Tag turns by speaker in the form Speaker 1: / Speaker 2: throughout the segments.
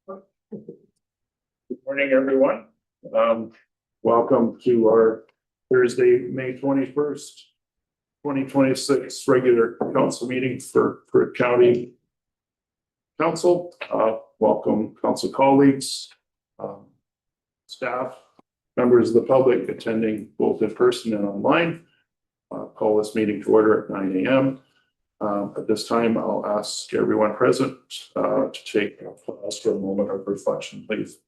Speaker 1: Good morning, everyone. Welcome to our Thursday, May 21st, 2026 regular council meeting for Perth County Council. Welcome council colleagues, staff, members of the public attending both in person and online. Call this meeting to order at 9 a.m. At this time, I'll ask everyone present to take us for a moment of reflection, please.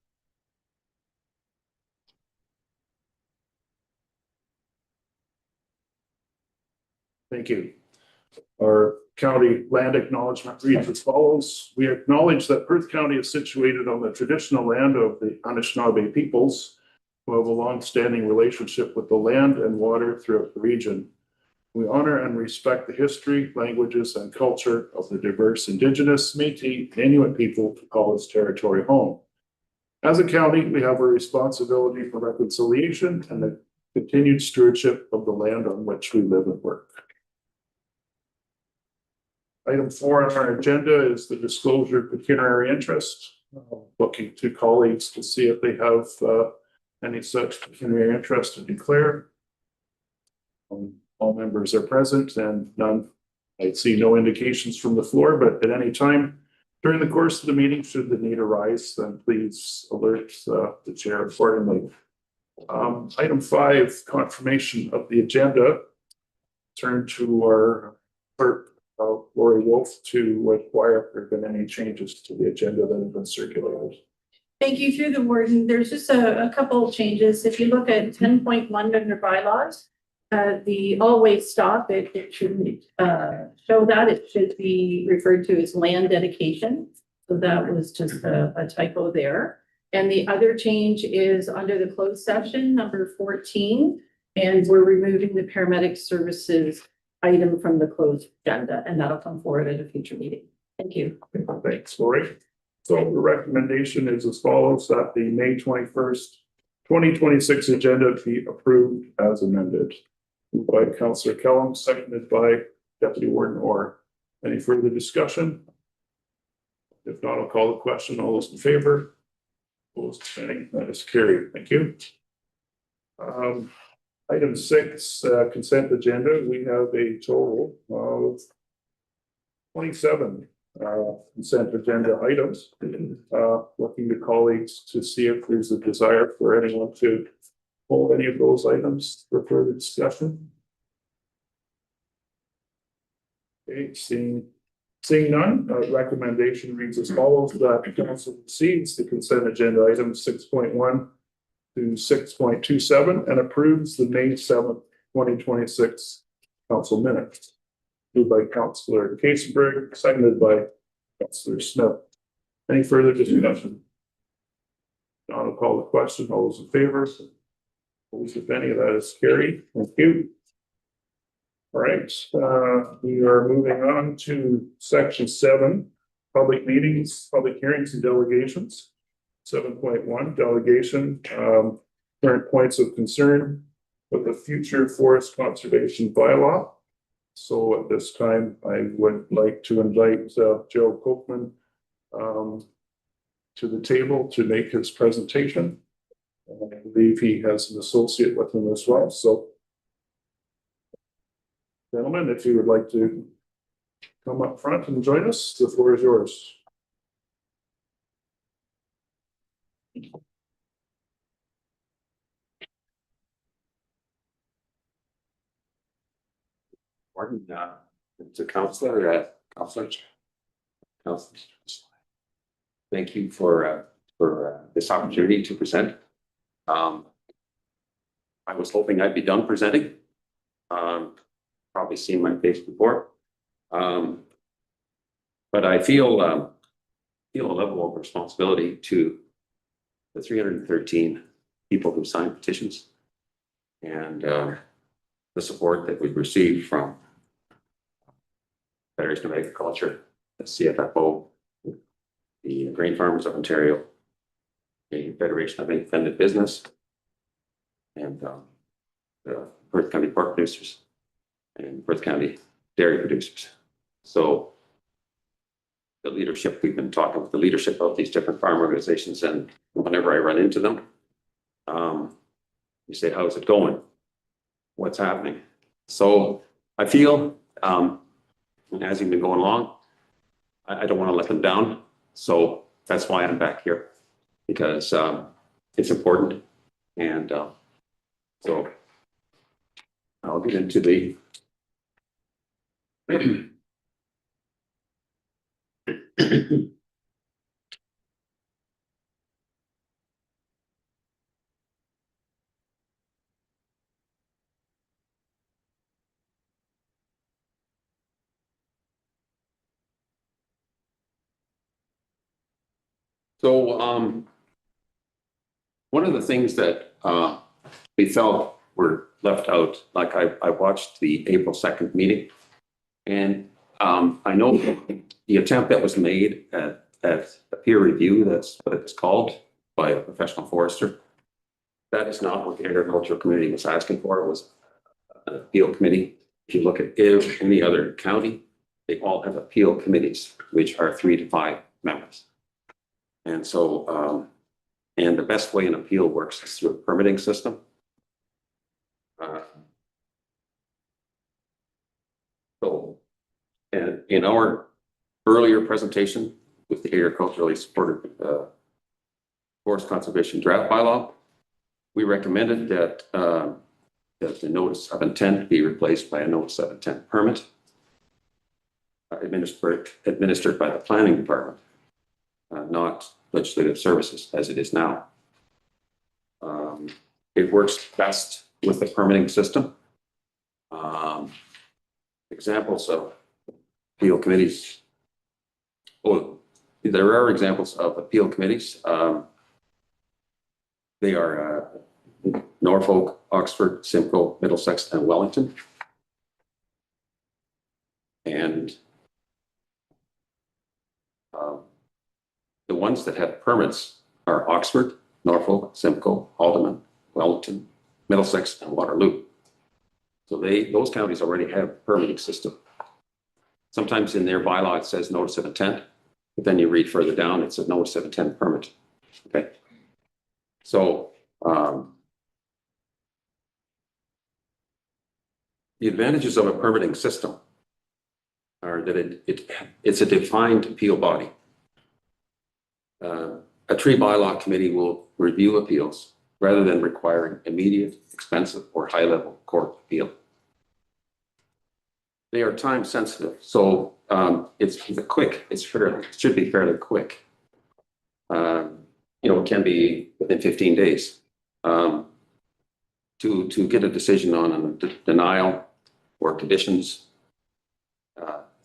Speaker 1: Thank you. Our county land acknowledgement reads as follows. We acknowledge that Perth County is situated on the traditional land of the Anishinaabe peoples, who have a long-standing relationship with the land and water throughout the region. We honor and respect the history, languages, and culture of the diverse Indigenous, Métis, and Inuit people who call this territory home. As a county, we have a responsibility for reconciliation and the continued stewardship of the land on which we live and work. Item 4 on our agenda is the disclosure of pecuniary interest. Looking to colleagues to see if they have any such pecuniary interest to declare. All members are present and none. I see no indications from the floor, but at any time during the course of the meeting, should the need arise, then please alert the chair accordingly. Item 5, confirmation of the agenda. Turn to our clerk, Lori Wolf, to inquire if there have been any changes to the agenda that have been circulated.
Speaker 2: Thank you. Through the warden, there's just a couple of changes. If you look at 10.1 under bylaws, the always stop, it shouldn't show that. It should be referred to as land dedication. So that was just a typo there. And the other change is under the closed session, number 14, and we're removing the paramedic services item from the closed agenda, and that'll come forward at a future meeting. Thank you.
Speaker 1: Thanks, Lori. So the recommendation is as follows: that the May 21st, 2026 agenda be approved as amended. Moved by Councillor Kellum, seconded by Deputy Warden Orr. Any further discussion? If not, I'll call the question. All those in favor? Opposed? Abstaining? That is carried. Thank you. Item 6, consent agenda. We have a total of 27 consent agenda items. Looking to colleagues to see if there's a desire for anyone to pull any of those items for further discussion. Okay, seeing none, recommendation reads as follows: that the council proceeds the consent agenda items 6.1 to 6.27 and approves the May 7th, 2026 council minutes. Moved by Councillor Kasenberg, seconded by Councillor Smith. Any further discussion? I'll call the question. All those in favor? Opposed, if any, that is carried. Thank you. All right, we are moving on to section 7, public meetings, public hearings and delegations. 7.1, delegation, current points of concern with the future forest conservation bylaw. So at this time, I would like to invite Joe Kochman to the table to make his presentation. I believe he has an associate with him as well. So, gentlemen, if you would like to come up front and join us, the floor is yours.
Speaker 3: Morning, to Councillor, thank you for this opportunity to present. I was hoping I'd be done presenting. Probably seen my face before, but I feel a level of responsibility to the 313 people who signed petitions and the support that we've received from Federation of Agriculture, the CFFO, the Grain Farmers of Ontario, the Federation of Independent Business, and the Perth County Pork Producers and Perth County Dairy Producers. So the leadership, we've been talking with the leadership of these different farm organizations, and whenever I run into them, you say, how's it going? What's happening? So I feel, as you've been going along, I don't want to let them down. So that's why I'm back here, because it's important. And so I'll get into the so one of the things that we felt were left out, like I watched the April 2nd meeting, and I know the attempt that was made at a peer review, that's what it's called, by a professional forester. That is not what the agricultural community was asking for. It was an appeal committee. If you look at any other county, they all have appeal committees, which are 3 to 5 members. And so, and the best way an appeal works is through a permitting system. So, and in our earlier presentation with the agriculturally supported forest conservation draft bylaw, we recommended that that the notice of intent be replaced by a notice of intent permit administered by the planning department, not legislative services as it is now. It works best with the permitting system. Examples of appeal committees. Oh, there are examples of appeal committees. They are Norfolk, Oxford, Simcoe, Middlesex, and Wellington. And the ones that have permits are Oxford, Norfolk, Simcoe, Alderman, Wellington, Middlesex, and Waterloo. So those counties already have a permitting system. Sometimes in their bylaw it says notice of intent, but then you read further down, it's a notice of intent permit. Okay. So the advantages of a permitting system are that it's a defined appeal body. A tree bylaw committee will review appeals rather than requiring immediate, expensive, or high-level court appeal. They are time sensitive, so it's quick. It should be fairly quick. It can be within 15 days to get a decision on a denial or conditions,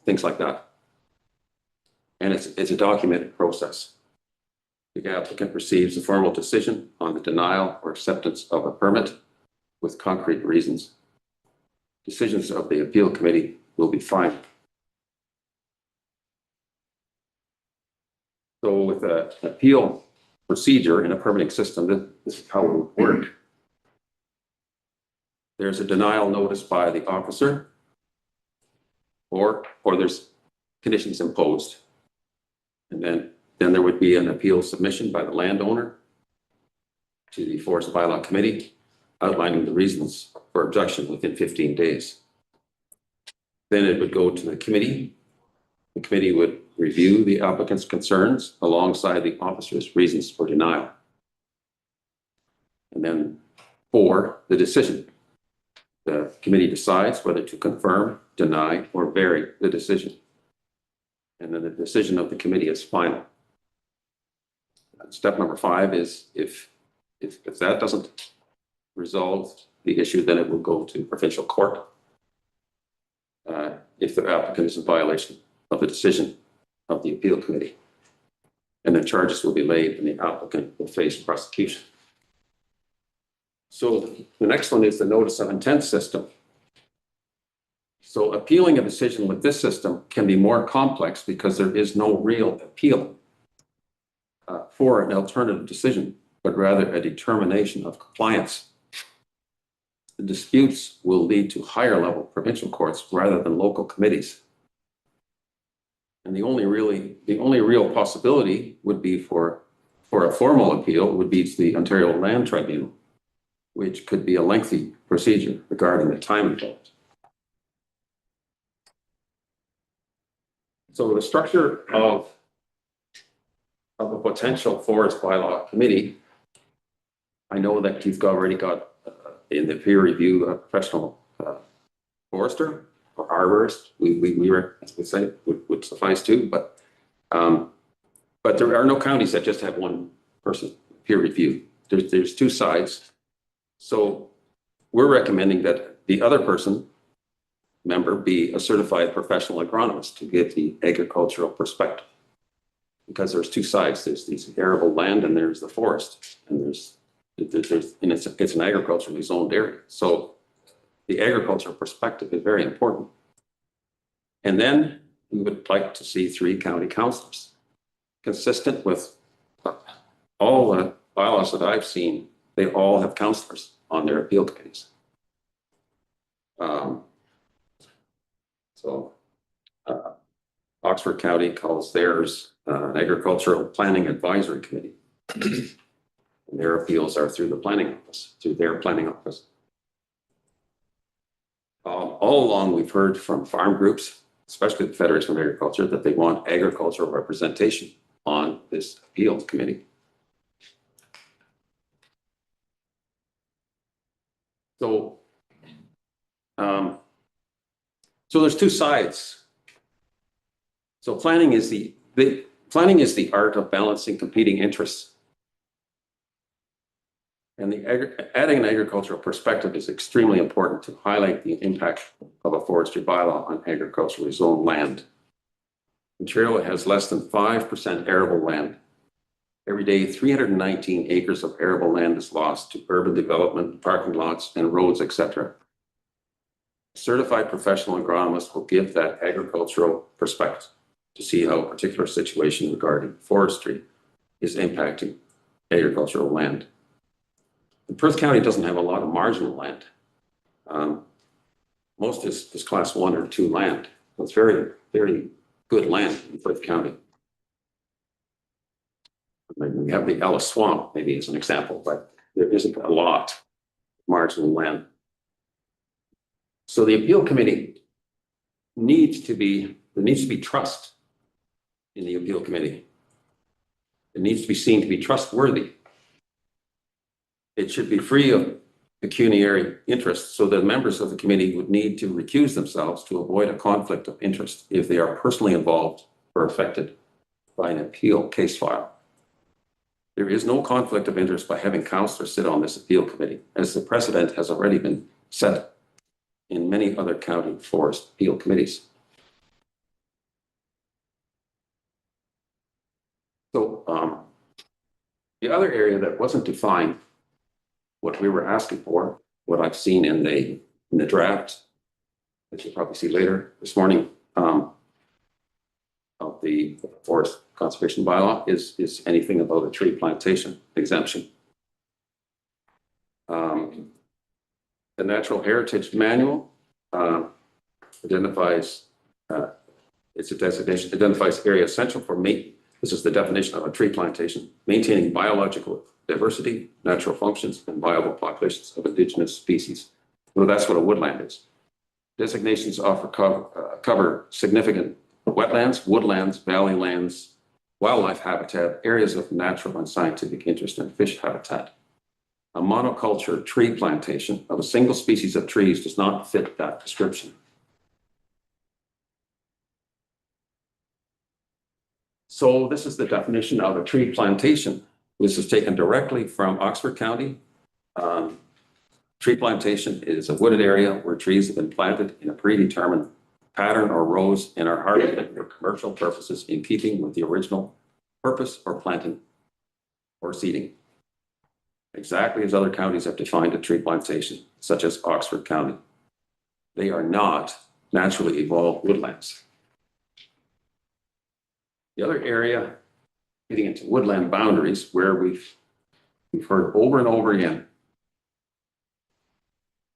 Speaker 3: things like that. And it's a documented process. The applicant receives a formal decision on the denial or acceptance of a permit with concrete reasons. Decisions of the appeal committee will be final. So with an appeal procedure in a permitting system, this is how it would work. There's a denial notice by the officer, or there's conditions imposed. And then there would be an appeal submission by the landowner to the Forest Bylaw Committee outlining the reasons for objection within 15 days. Then it would go to the committee. The committee would review the applicant's concerns alongside the officer's reasons for denial. And then for the decision, the committee decides whether to confirm, deny, or vary the decision. And then the decision of the committee is final. Step number 5 is if that doesn't resolve the issue, then it will go to provincial court. If the applicant is in violation of the decision of the appeal committee, and then charges will be laid and the applicant will face prosecution. So the next one is the notice of intent system. So appealing a decision with this system can be more complex because there is no real appeal for an alternative decision, but rather a determination of compliance. The disputes will lead to higher level provincial courts rather than local committees. And the only real possibility would be for a formal appeal would be to the Ontario Land Tribunal, which could be a lengthy procedure regarding the time involved. So the structure of a potential forest bylaw committee, I know that you've already got in the peer review a professional forester or arborist. We say would suffice too, but there are no counties that just have one person peer review. There's two sides. So we're recommending that the other member be a certified professional agronomist to get the agricultural perspective. Because there's two sides. There's the arable land and there's the forest. And it's an agriculturally zoned area. So the agricultural perspective is very important. And then we would like to see 3 county councillors, consistent with all the bylaws that I've seen. They all have councillors on their appeal committees. Oxford County calls theirs an agricultural planning advisory committee. And their appeals are through the planning office, through their planning office. All along, we've heard from farm groups, especially the Federation of Agriculture, that they want agricultural representation on this appeals committee. So there's two sides. So planning is the art of balancing competing interests. And adding an agricultural perspective is extremely important to highlight the impact of a forestry bylaw on agriculturally zoned land. Ontario has less than 5% arable land. Every day, 319 acres of arable land is lost to urban development, parking lots, and roads, etc. A certified professional agronomist will give that agricultural perspective to see how a particular situation regarding forestry is impacting agricultural land. And Perth County doesn't have a lot of marginal land. Most is class 1 or 2 land. It's very, very good land in Perth County. We have the Ellis Swamp, maybe as an example, but there isn't a lot of marginal land. So the appeal committee there needs to be trust in the appeal committee. It needs to be seen to be trustworthy. It should be free of pecuniary interest, so that members of the committee would need to recuse themselves to avoid a conflict of interest if they are personally involved or affected by an appeal case file. There is no conflict of interest by having councillors sit on this appeal committee, as the precedent has already been set in many other county forest appeal committees. So the other area that wasn't defined, what we were asking for, what I've seen in the draft, that you'll probably see later this morning, of the forest conservation bylaw is anything about a tree plantation exemption. The Natural Heritage Manual identifies it's a designation, identifies area essential for this is the definition of a tree plantation, maintaining biological diversity, natural functions, and viable populations of indigenous species. Well, that's what a woodland is. Designations cover significant wetlands, woodlands, valley lands, wildlife habitat, areas of natural and scientific interest, and fish habitat. A monoculture tree plantation of a single species of trees does not fit that description. So this is the definition of a tree plantation. This is taken directly from Oxford County. Tree plantation is a wooded area where trees have been planted in a predetermined pattern or rows and are harvested for commercial purposes in keeping with the original purpose or planting or seeding. Exactly as other counties have defined a tree plantation, such as Oxford County. They are not naturally evolved woodlands. The other area, getting into woodland boundaries, where we've heard over and over again,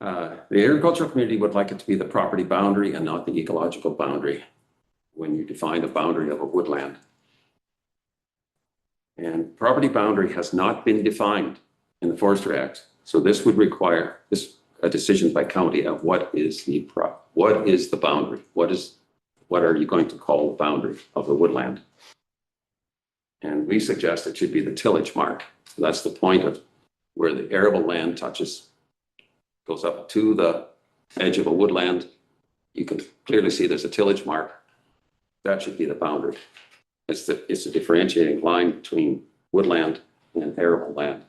Speaker 3: the agricultural community would like it to be the property boundary and not the ecological boundary. when you define the boundary of a woodland. And property boundary has not been defined in the Forestry Act. So this would require a decision by county of what is the boundary? What are you going to call the boundary of the woodland? And we suggest it should be the tillage mark. So that's the point of where the arable land goes up to the edge of a woodland. You can clearly see there's a tillage mark. That should be the boundary. It's a differentiating line between woodland and arable land.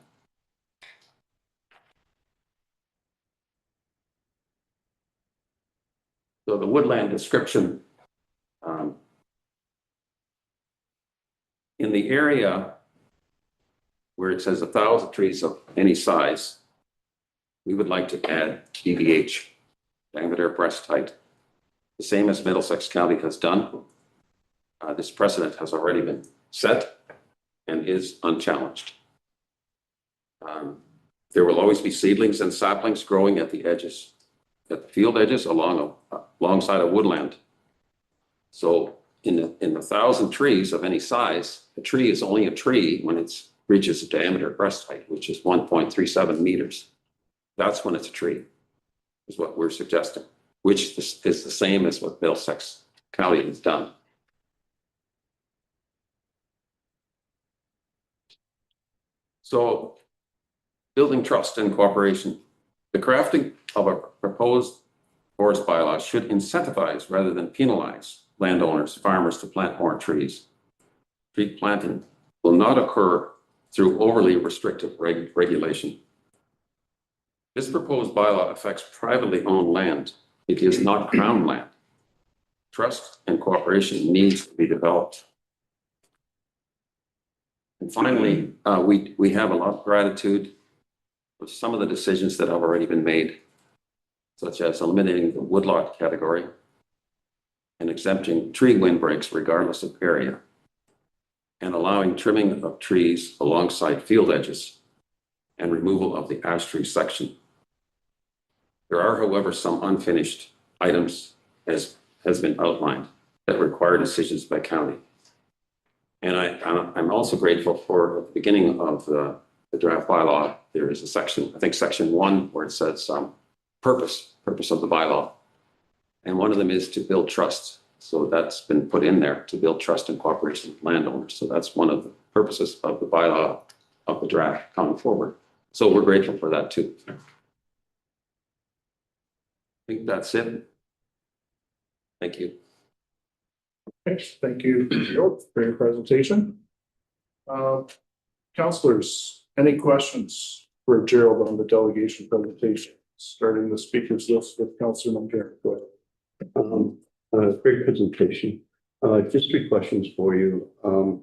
Speaker 3: So the woodland description, in the area where it says 1,000 trees of any size, we would like to add DBH, diameter breast height, the same as Middlesex County has done. This precedent has already been set and is unchallenged. There will always be seedlings and saplings growing at the edges, at the field edges alongside a woodland. So in the 1,000 trees of any size, a tree is only a tree when it reaches a diameter breast height, which is 1.37 meters. That's when it's a tree, is what we're suggesting, which is the same as what Middlesex County has done. So building trust and cooperation. The crafting of a proposed forest bylaw should incentivize rather than penalize landowners, farmers to plant more trees. Tree planting will not occur through overly restrictive regulation. This proposed bylaw affects privately owned land. It is not crown land. Trust and cooperation needs to be developed. And finally, we have a lot of gratitude for some of the decisions that have already been made, such as eliminating the woodlot category and exempting tree windbreaks regardless of area, and allowing trimming of trees alongside field edges and removal of the ash tree section. There are, however, some unfinished items, as has been outlined, that require decisions by county. And I'm also grateful for at the beginning of the draft bylaw, there is a section, I think section 1, where it says purpose of the bylaw. And one of them is to build trust. So that's been put in there, to build trust and cooperation with landowners. So that's one of the purposes of the bylaw of the draft coming forward. So we're grateful for that too. I think that's it. Thank you.
Speaker 1: Thanks. Thank you, Joe, for your presentation. Councillors, any questions for Gerald on the delegation presentation? Starting the speakers list with Councillor Montgomery. Go ahead.
Speaker 4: Great presentation. Just 3 questions for you. On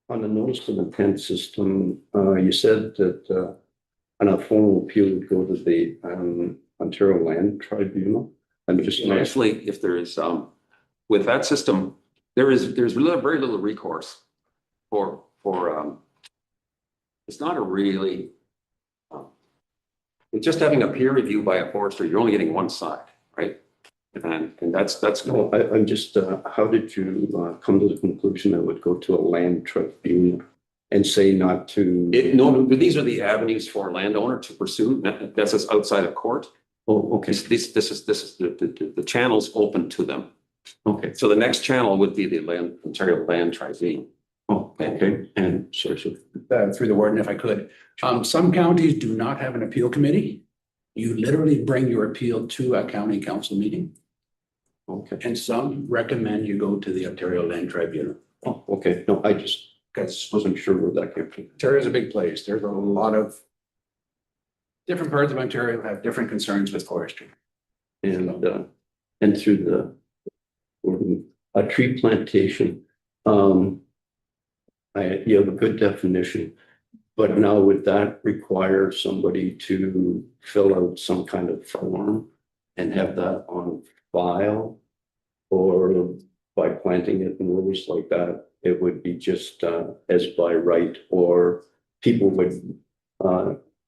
Speaker 4: the notice of intent system, you said that a formal appeal would go to the Ontario Land Tribunal. I'm just
Speaker 3: Actually, if there is with that system, there's really very little recourse for it's not a really with just having a peer review by a forester, you're only getting one side, right? And that's
Speaker 4: no. I'm just how did you come to the conclusion that it would go to a land tribunal and say not to?
Speaker 3: No, these are the avenues for a landowner to pursue. That's just outside of court.
Speaker 4: Oh, okay.
Speaker 3: This is the channels open to them.
Speaker 4: Okay.
Speaker 3: So the next channel would be the Ontario Land Tribunal.
Speaker 4: Oh, okay. And so
Speaker 5: through the warden, if I could. Some counties do not have an appeal committee. You literally bring your appeal to a county council meeting.
Speaker 4: okay.
Speaker 5: And some recommend you go to the Ontario Land Tribunal.
Speaker 4: Oh, okay. No, I just wasn't sure where that came from.
Speaker 5: Ontario is a big place. There's a lot of different parts of Ontario have different concerns with forestry.
Speaker 4: And through the a tree plantation, you have a good definition, but now would that require somebody to fill out some kind of form and have that on file? Or by planting it in rows like that, it would be just as by right, or people would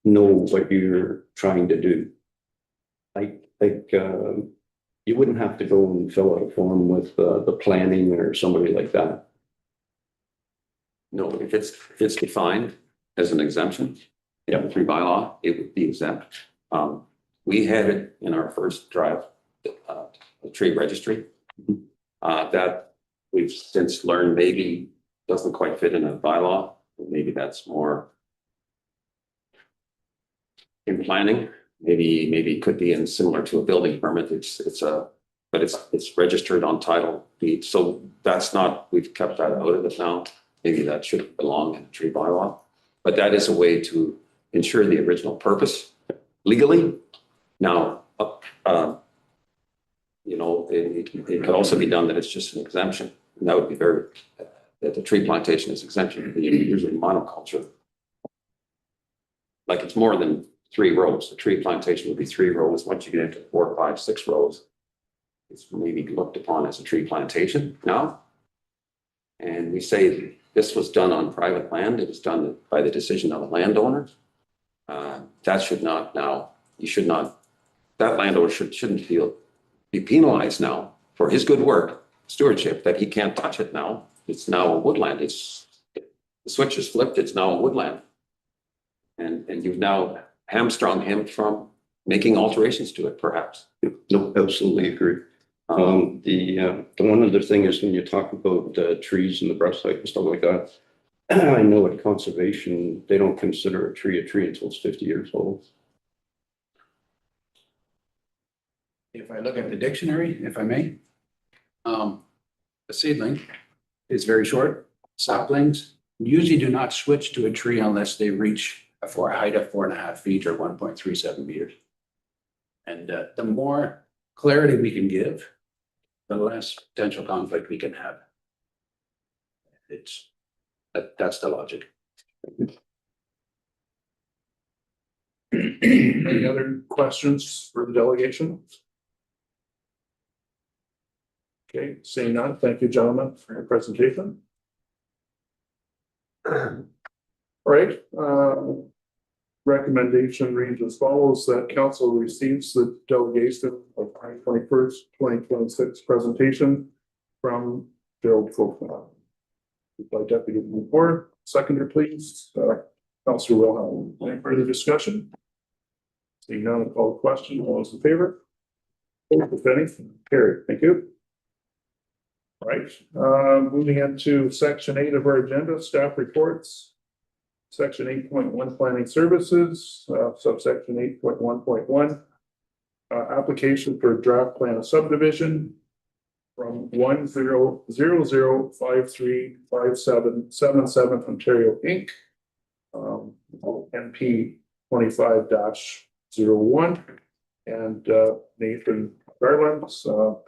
Speaker 4: know what you're trying to do? I think you wouldn't have to go and fill out a form with the planning or somebody like that.
Speaker 3: No, if it's defined as an exemption, in the tree bylaw, it would be exempt. We had it in our first drive, the tree registry. That we've since learned maybe doesn't quite fit in a bylaw. Maybe that's more in planning. Maybe it could be in similar to a building permit. But it's registered on title deed. So that's not, we've kept that out of it now. Maybe that should belong in a tree bylaw. But that is a way to ensure the original purpose legally. Now, it could also be done that it's just an exemption. And that would be that the tree plantation is exemption, it'd be usually monoculture. Like it's more than 3 rows. The tree plantation would be 3 rows. Once you get into 4, 5, 6 rows, it's maybe looked upon as a tree plantation now. And we say this was done on private land. It was done by the decision of a landowner. That should not now, that landowner shouldn't be penalized now for his good work, stewardship, that he can't touch it now. It's now a woodland. The switch is flipped. It's now a woodland. And you've now hamstrung him from making alterations to it, perhaps.
Speaker 4: No, absolutely agree. The one other thing is when you talk about trees and the brush height and stuff like that, I know at conservation, they don't consider a tree until it's 50 years old.
Speaker 5: If I look at the dictionary, if I may, a seedling is very short. Saplings usually do not switch to a tree unless they reach a height of 4.5 feet or 1.37 meters. And the more clarity we can give, the less potential conflict we can have. That's the logic.
Speaker 1: Any other questions for the delegation? Okay, seeing none, thank you, gentlemen, for your presentation. All right, recommendation reads as follows: that council receives the delegation of 2026 presentation from Gerald Folkman. By Deputy Board, seconder, please. Councilor Wilhelm. Any further discussion? Seeing none, I'll call the question. All those in favor? If any, carried. Thank you. All right, moving into section 8 of our agenda, staff reports. Section 8.1 planning services, subsection 8.1.1. Application for draft plan of subdivision from 1000535777 Ontario Inc. NP 25-01, and Nathan Garland,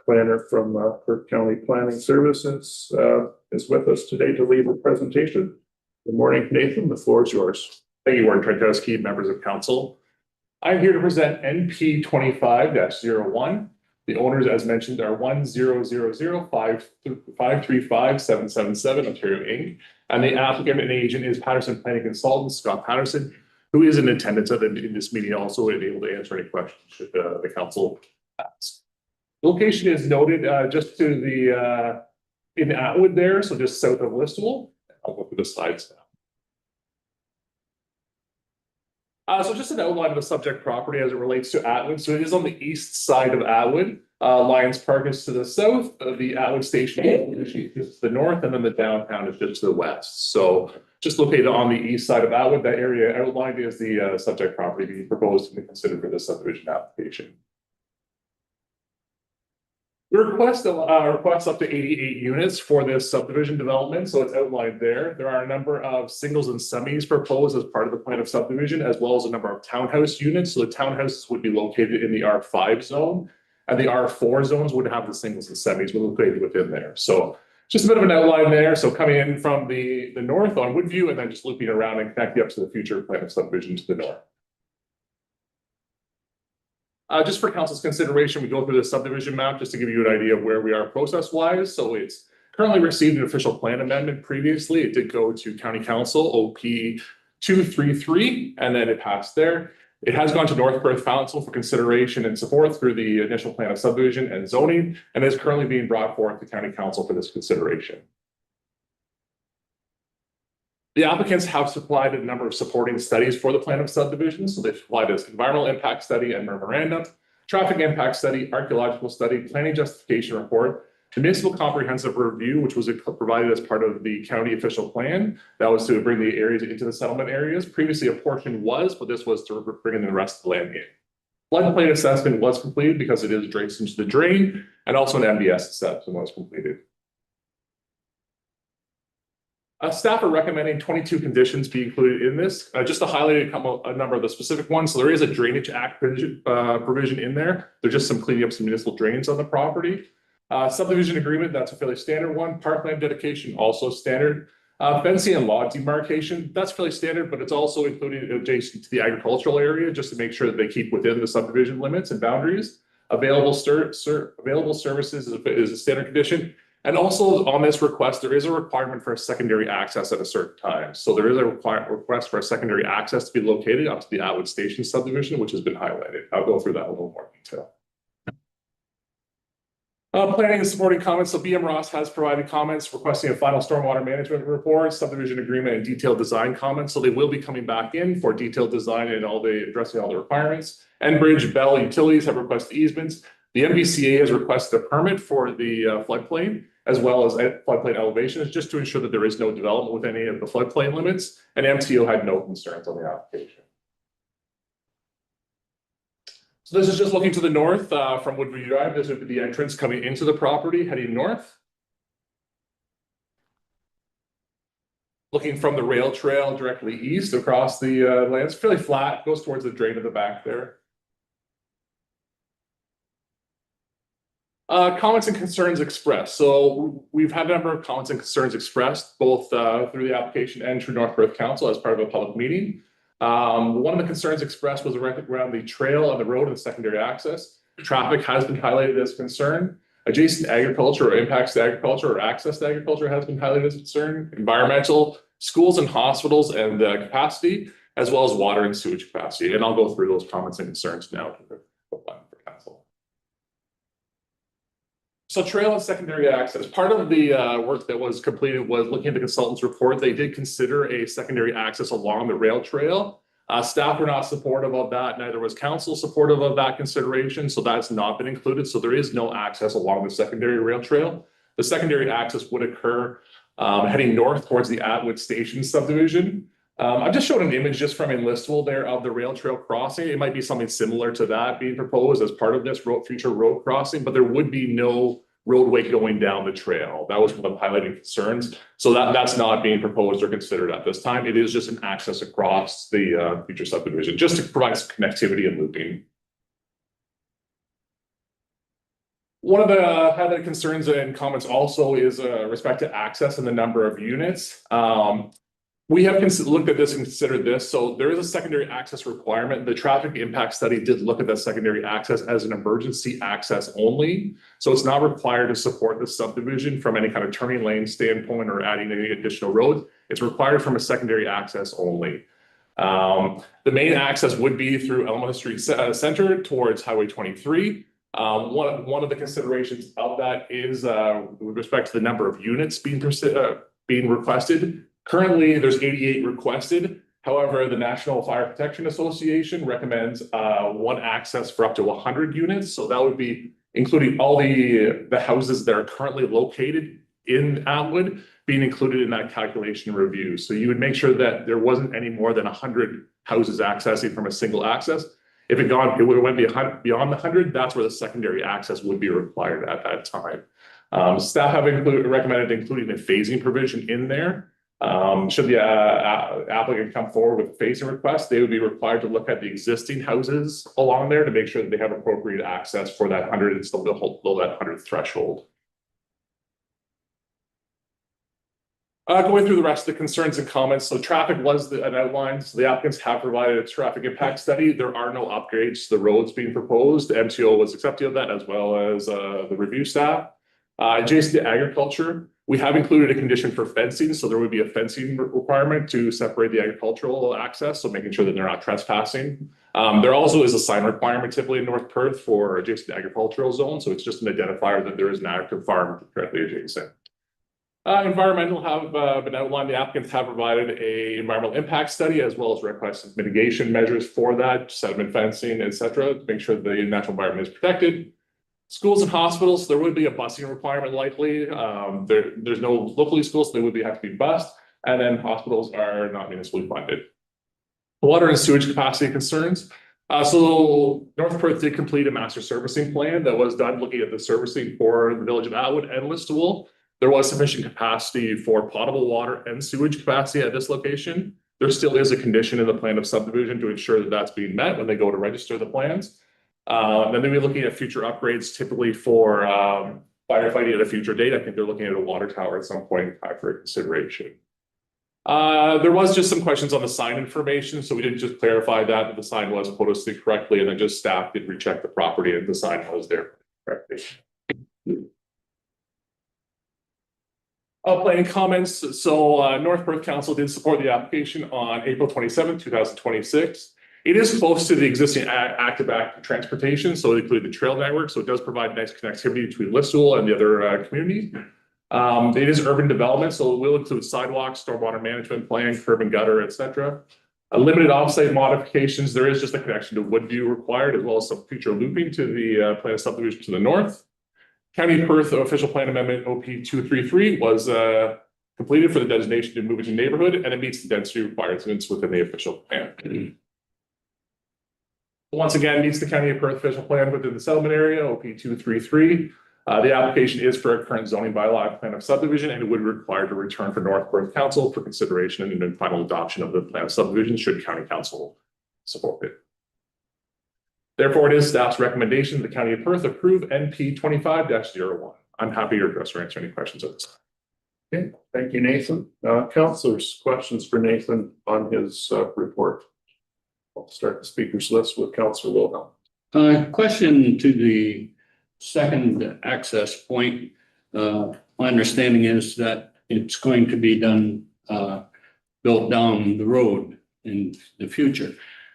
Speaker 1: planner from Perth County Planning Services, is with us today to lead the presentation. Good morning, Nathan. The floor is yours.
Speaker 6: Thank you, Warren Trentowski, members of council. I'm here to present NP 25-01. The owners, as mentioned, are 1000535777 Ontario Inc. And the applicant and agent is Patterson Planning Consultant Scott Patterson, who is in attendance in this meeting, also able to answer any questions should the council ask. The location is noted just to the in Atwood there, so just south of Listowel. I'll go through the slides now. So just an outline of the subject property as it relates to Atwood. So it is on the east side of Atwood. Lions Park is to the south, the Atwood Station is to the north, and then the downtown is just to the west. So just located on the east side of Atwood, that area outlined is the subject property being proposed and considered for this subdivision application. The request requests up to 88 units for this subdivision development, so it's outlined there. There are a number of singles and semis proposed as part of the plan of subdivision, as well as a number of townhouse units. So the townhouses would be located in the R5 zone, and the R4 zones would have the singles and semis located within there. So just a bit of an outline there. So coming in from the north on Woodview, and then just looping around and connecting up to the future plan of subdivision to the north. Just for council's consideration, we go through the subdivision map just to give you an idea of where we are process-wise. So it's currently received an official plan amendment previously. It did go to County Council, OP 233, and then it passed there. It has gone to North Perth Council for consideration and support through the initial plan of subdivision and zoning, and is currently being brought forth to County Council for this consideration. The applicants have supplied a number of supporting studies for the plan of subdivision. So they've supplied this environmental impact study and memorandum, traffic impact study, archaeological study, planning justification report, the municipal comprehensive review, which was provided as part of the county official plan. That was to bring the areas into the settlement areas. Previously, a portion was, but this was to bring in the rest of the land in. Floodplain assessment was completed because it is adjacent to the drain, and also an MBS assessment was completed. Staff are recommending 22 conditions be included in this. Just to highlight a number of the specific ones. So there is a Drainage Act provision in there. There's just some cleaning up some municipal drains on the property. Subdivision agreement, that's a fairly standard one. Parkland dedication, also standard. Fencing and lot demarcation, that's fairly standard, but it's also included adjacent to the agricultural area just to make sure that they keep within the subdivision limits and boundaries. Available services is a standard condition. And also on this request, there is a requirement for a secondary access at a certain time. So there is a request for a secondary access to be located up to the Atwood Station subdivision, which has been highlighted. I'll go through that in a little more detail. Planning and supporting comments. So BM Ross has provided comments requesting a final stormwater management report, subdivision agreement, and detailed design comments. So they will be coming back in for detailed design and addressing all the requirements. Enbridge, Bell Utilities have requested easements. The MVCA has requested a permit for the floodplain, as well as floodplain elevations, just to ensure that there is no development with any of the floodplain limits. And MTO had no concerns on the application. So this is just looking to the north from Woodbury Drive. This would be the entrance coming into the property, heading north. Looking from the rail trail directly east across the land. It's fairly flat, goes towards the drain at the back there. Comments and concerns expressed. So we've had a number of comments and concerns expressed, both through the application and through North Perth Council as part of a public meeting. One of the concerns expressed was around the trail on the road and secondary access. Traffic has been highlighted as concern. Adjacent agriculture or impacts to agriculture or access to agriculture has been highlighted as concern. Environmental, schools and hospitals and capacity, as well as water and sewage capacity. And I'll go through those comments and concerns now. So trail and secondary access. Part of the work that was completed was looking at the consultant's report. They did consider a secondary access along the rail trail. Staff were not supportive of that. Neither was council supportive of that consideration. So that's not been included. So there is no access along the secondary rail trail. The secondary access would occur heading north towards the Atwood Station subdivision. I've just showed an image just from Enlistable there of the rail trail crossing. It might be something similar to that being proposed as part of this future road crossing, but there would be no roadway going down the trail. That was one of the highlighting concerns. So that's not being proposed or considered at this time. It is just an access across the future subdivision, just to provide some connectivity and looping. One of the highlighted concerns and comments also is respect to access and the number of units. We have looked at this and considered this. So there is a secondary access requirement. The traffic impact study did look at that secondary access as an emergency access only. So it's not required to support the subdivision from any kind of turning lane standpoint or adding any additional roads. It's required from a secondary access only. The main access would be through Elmhurst Street Center towards Highway 23. One of the considerations of that is with respect to the number of units being requested. Currently, there's 88 requested. However, the National Fire Protection Association recommends one access for up to 100 units. So that would be including all the houses that are currently located in Atwood being included in that calculation review. So you would make sure that there wasn't any more than 100 houses accessing from a single access. If it went beyond the 100, that's where the secondary access would be required at that time. Staff have recommended including a phasing provision in there. Should the applicant come forward with a phasing request, they would be required to look at the existing houses along there to make sure that they have appropriate access for that 100 and still below that 100 threshold. Going through the rest of the concerns and comments. So traffic was an outline. So the applicants have provided a traffic impact study. There are no upgrades to the roads being proposed. The MTO was accepting of that as well as the review staff. Adjacent to agriculture, we have included a condition for fencing. So there would be a fencing requirement to separate the agricultural access. So making sure that they're not trespassing. There also is a sign requirement typically in North Perth for adjacent agricultural zone, so it's just an identifier that there is an active farm directly adjacent. Environmental have been outlined. The applicants have provided a environmental impact study as well as requested mitigation measures for that, sediment fencing, et cetera, to make sure the natural environment is protected. Schools and hospitals, there would be a busing requirement likely. There's no locally schools, so they would have to be bused. And then hospitals are not municipally funded. Water and sewage capacity concerns. So North Perth did complete a master servicing plan that was done looking at the servicing for the village of Atwood and Listowel. There was sufficient capacity for potable water and sewage capacity at this location. There still is a condition in the plan of subdivision to ensure that that's being met when they go to register the plans. Then they'll be looking at future upgrades typically for firefighting at a future date. I think they're looking at a water tower at some point in time for consideration. There was just some questions on the sign information, so we didn't just clarify that the sign was posted correctly, and then just staff did recheck the property and the sign was there correctly. Planning comments. So North Perth Council did support the application on April 27th, 2026. It is close to the existing active transportation, so it includes the trail network, so it does provide nice connectivity between Listowel and the other communities. It is urban development, so it will include sidewalks, stormwater management plan, curb and gutter, etc. Limited offsite modifications. There is just a connection to Woodview required, as well as some future looping to the plan of subdivision to the north. County of Perth official plan amendment OP 233 was completed for the designation to move into neighborhood, and it meets the density requirements within the official plan. Once again, meets the County of Perth official plan within the settlement area, OP 233. The application is for a current zoning bylaw plan of subdivision, and it would require to return for North Perth Council for consideration and then final adoption of the plan of subdivision should County Council support it. Therefore, it is staff's recommendation the County of Perth approve NP 25-01. I'm happy to address or answer any questions at this time.
Speaker 1: Okay, thank you, Nathan. Councilors, questions for Nathan on his report? I'll start the speakers list with Councilor Wilhelm.
Speaker 4: Question to the second access point. My understanding is that it's going to be done, built down the road in the future.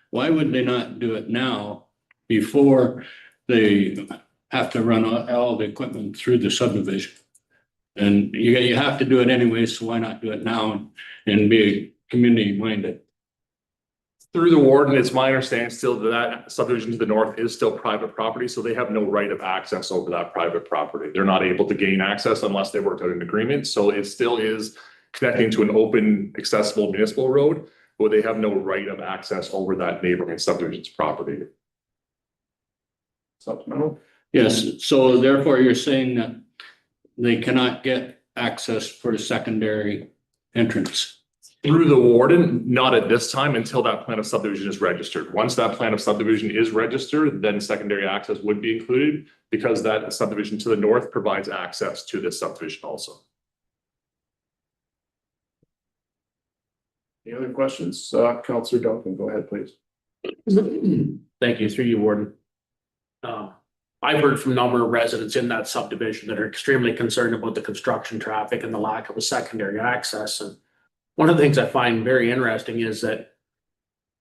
Speaker 4: Why would they not do it now before they have to run all the equipment through the subdivision? And you have to do it anyway, so why not do it now and be community minded?
Speaker 6: Through the warden, it's my understanding still that subdivision to the north is still private property, so they have no right of access over that private property. They're not able to gain access unless they worked out an agreement. So it still is connecting to an open, accessible municipal road, but they have no right of access over that neighboring subdivision's property.
Speaker 1: Supplemental?
Speaker 4: Yes, so therefore you're saying that they cannot get access for a secondary entrance.
Speaker 6: Through the warden, not at this time until that plan of subdivision is registered. Once that plan of subdivision is registered, then secondary access would be included because that subdivision to the north provides access to this subdivision also.
Speaker 1: Any other questions? Councilor Duncan, go ahead, please.
Speaker 7: Thank you, through you, Warden. I've heard from a number of residents in that subdivision that are extremely concerned about the construction traffic and the lack of a secondary access. And one of the things I find very interesting is that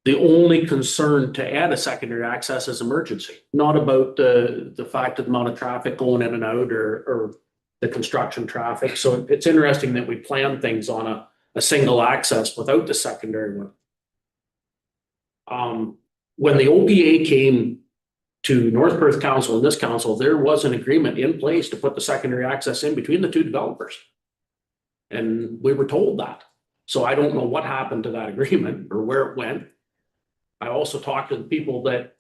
Speaker 7: the only concern to add a secondary access is emergency, not about the fact of the amount of traffic going in and out or the construction traffic. So it's interesting that we plan things on a single access without the secondary one. When the OPA came to North Perth Council and this council, there was an agreement in place to put the secondary access in between the two developers. And we were told that. So I don't know what happened to that agreement or where it went. I also talked to the people that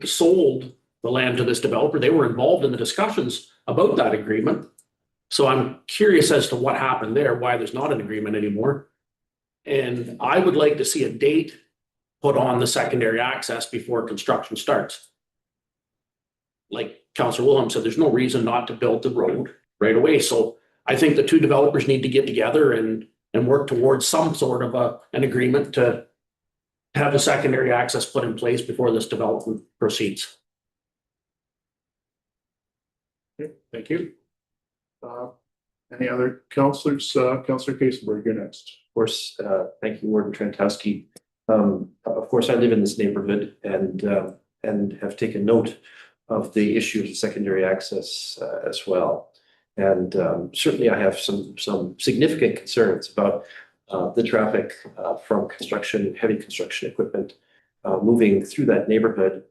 Speaker 7: sold the land to this developer. They were involved in the discussions about that agreement. So I'm curious as to what happened there, why there's not an agreement anymore. And I would like to see a date put on the secondary access before construction starts. Like Councillor Wilhelm said, there's no reason not to build the road right away. So I think the two developers need to get together and work towards some sort of an agreement to have the secondary access put in place before this development proceeds.
Speaker 1: Okay, thank you. Any other councillors? Councillor Kasenberg, you're next.
Speaker 8: Of course, thank you, Warden Trentowski. Of course, I live in this neighborhood and have taken note of the issue of secondary access as well. And certainly I have some significant concerns about the traffic from construction, heavy construction equipment moving through that neighborhood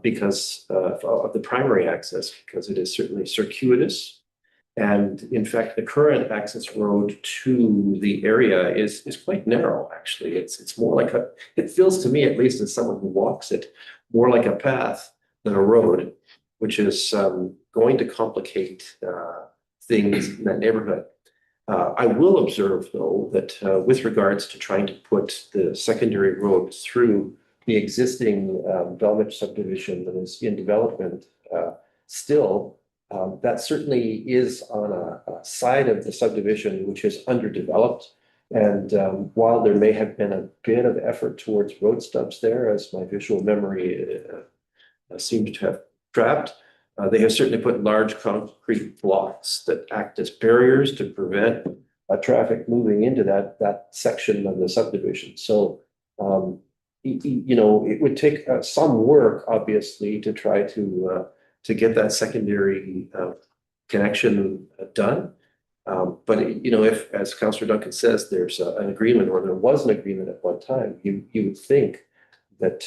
Speaker 8: because of the primary access, because it is certainly circuitous. And in fact, the current access road to the area is quite narrow, actually. It's more like it feels to me, at least as someone who walks it, more like a path than a road, which is going to complicate things in that neighborhood. I will observe, though, that with regards to trying to put the secondary road through the existing Belmich subdivision that is in development still, that certainly is on a side of the subdivision which is underdeveloped. And while there may have been a bit of effort towards road stubs there, as my visual memory seems to have trapped, they have certainly put large concrete blocks that act as barriers to prevent traffic moving into that section of the subdivision. So, you know, it would take some work, obviously, to try to get that secondary connection done. But, you know, if, as Councillor Duncan says, there's an agreement, or there was an agreement at one time, you would think that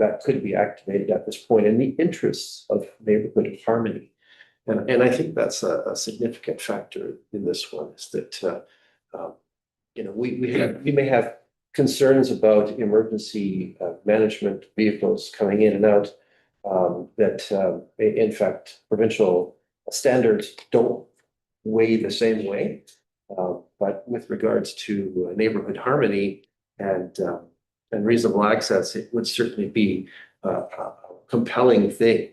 Speaker 8: that could be activated at this point in the interests of neighborhood harmony. And I think that's a significant factor in this one, is that, you know, we may have concerns about emergency management vehicles coming in and out, that in fact, provincial standards don't weigh the same way. But with regards to neighborhood harmony and reasonable access, it would certainly be a compelling thing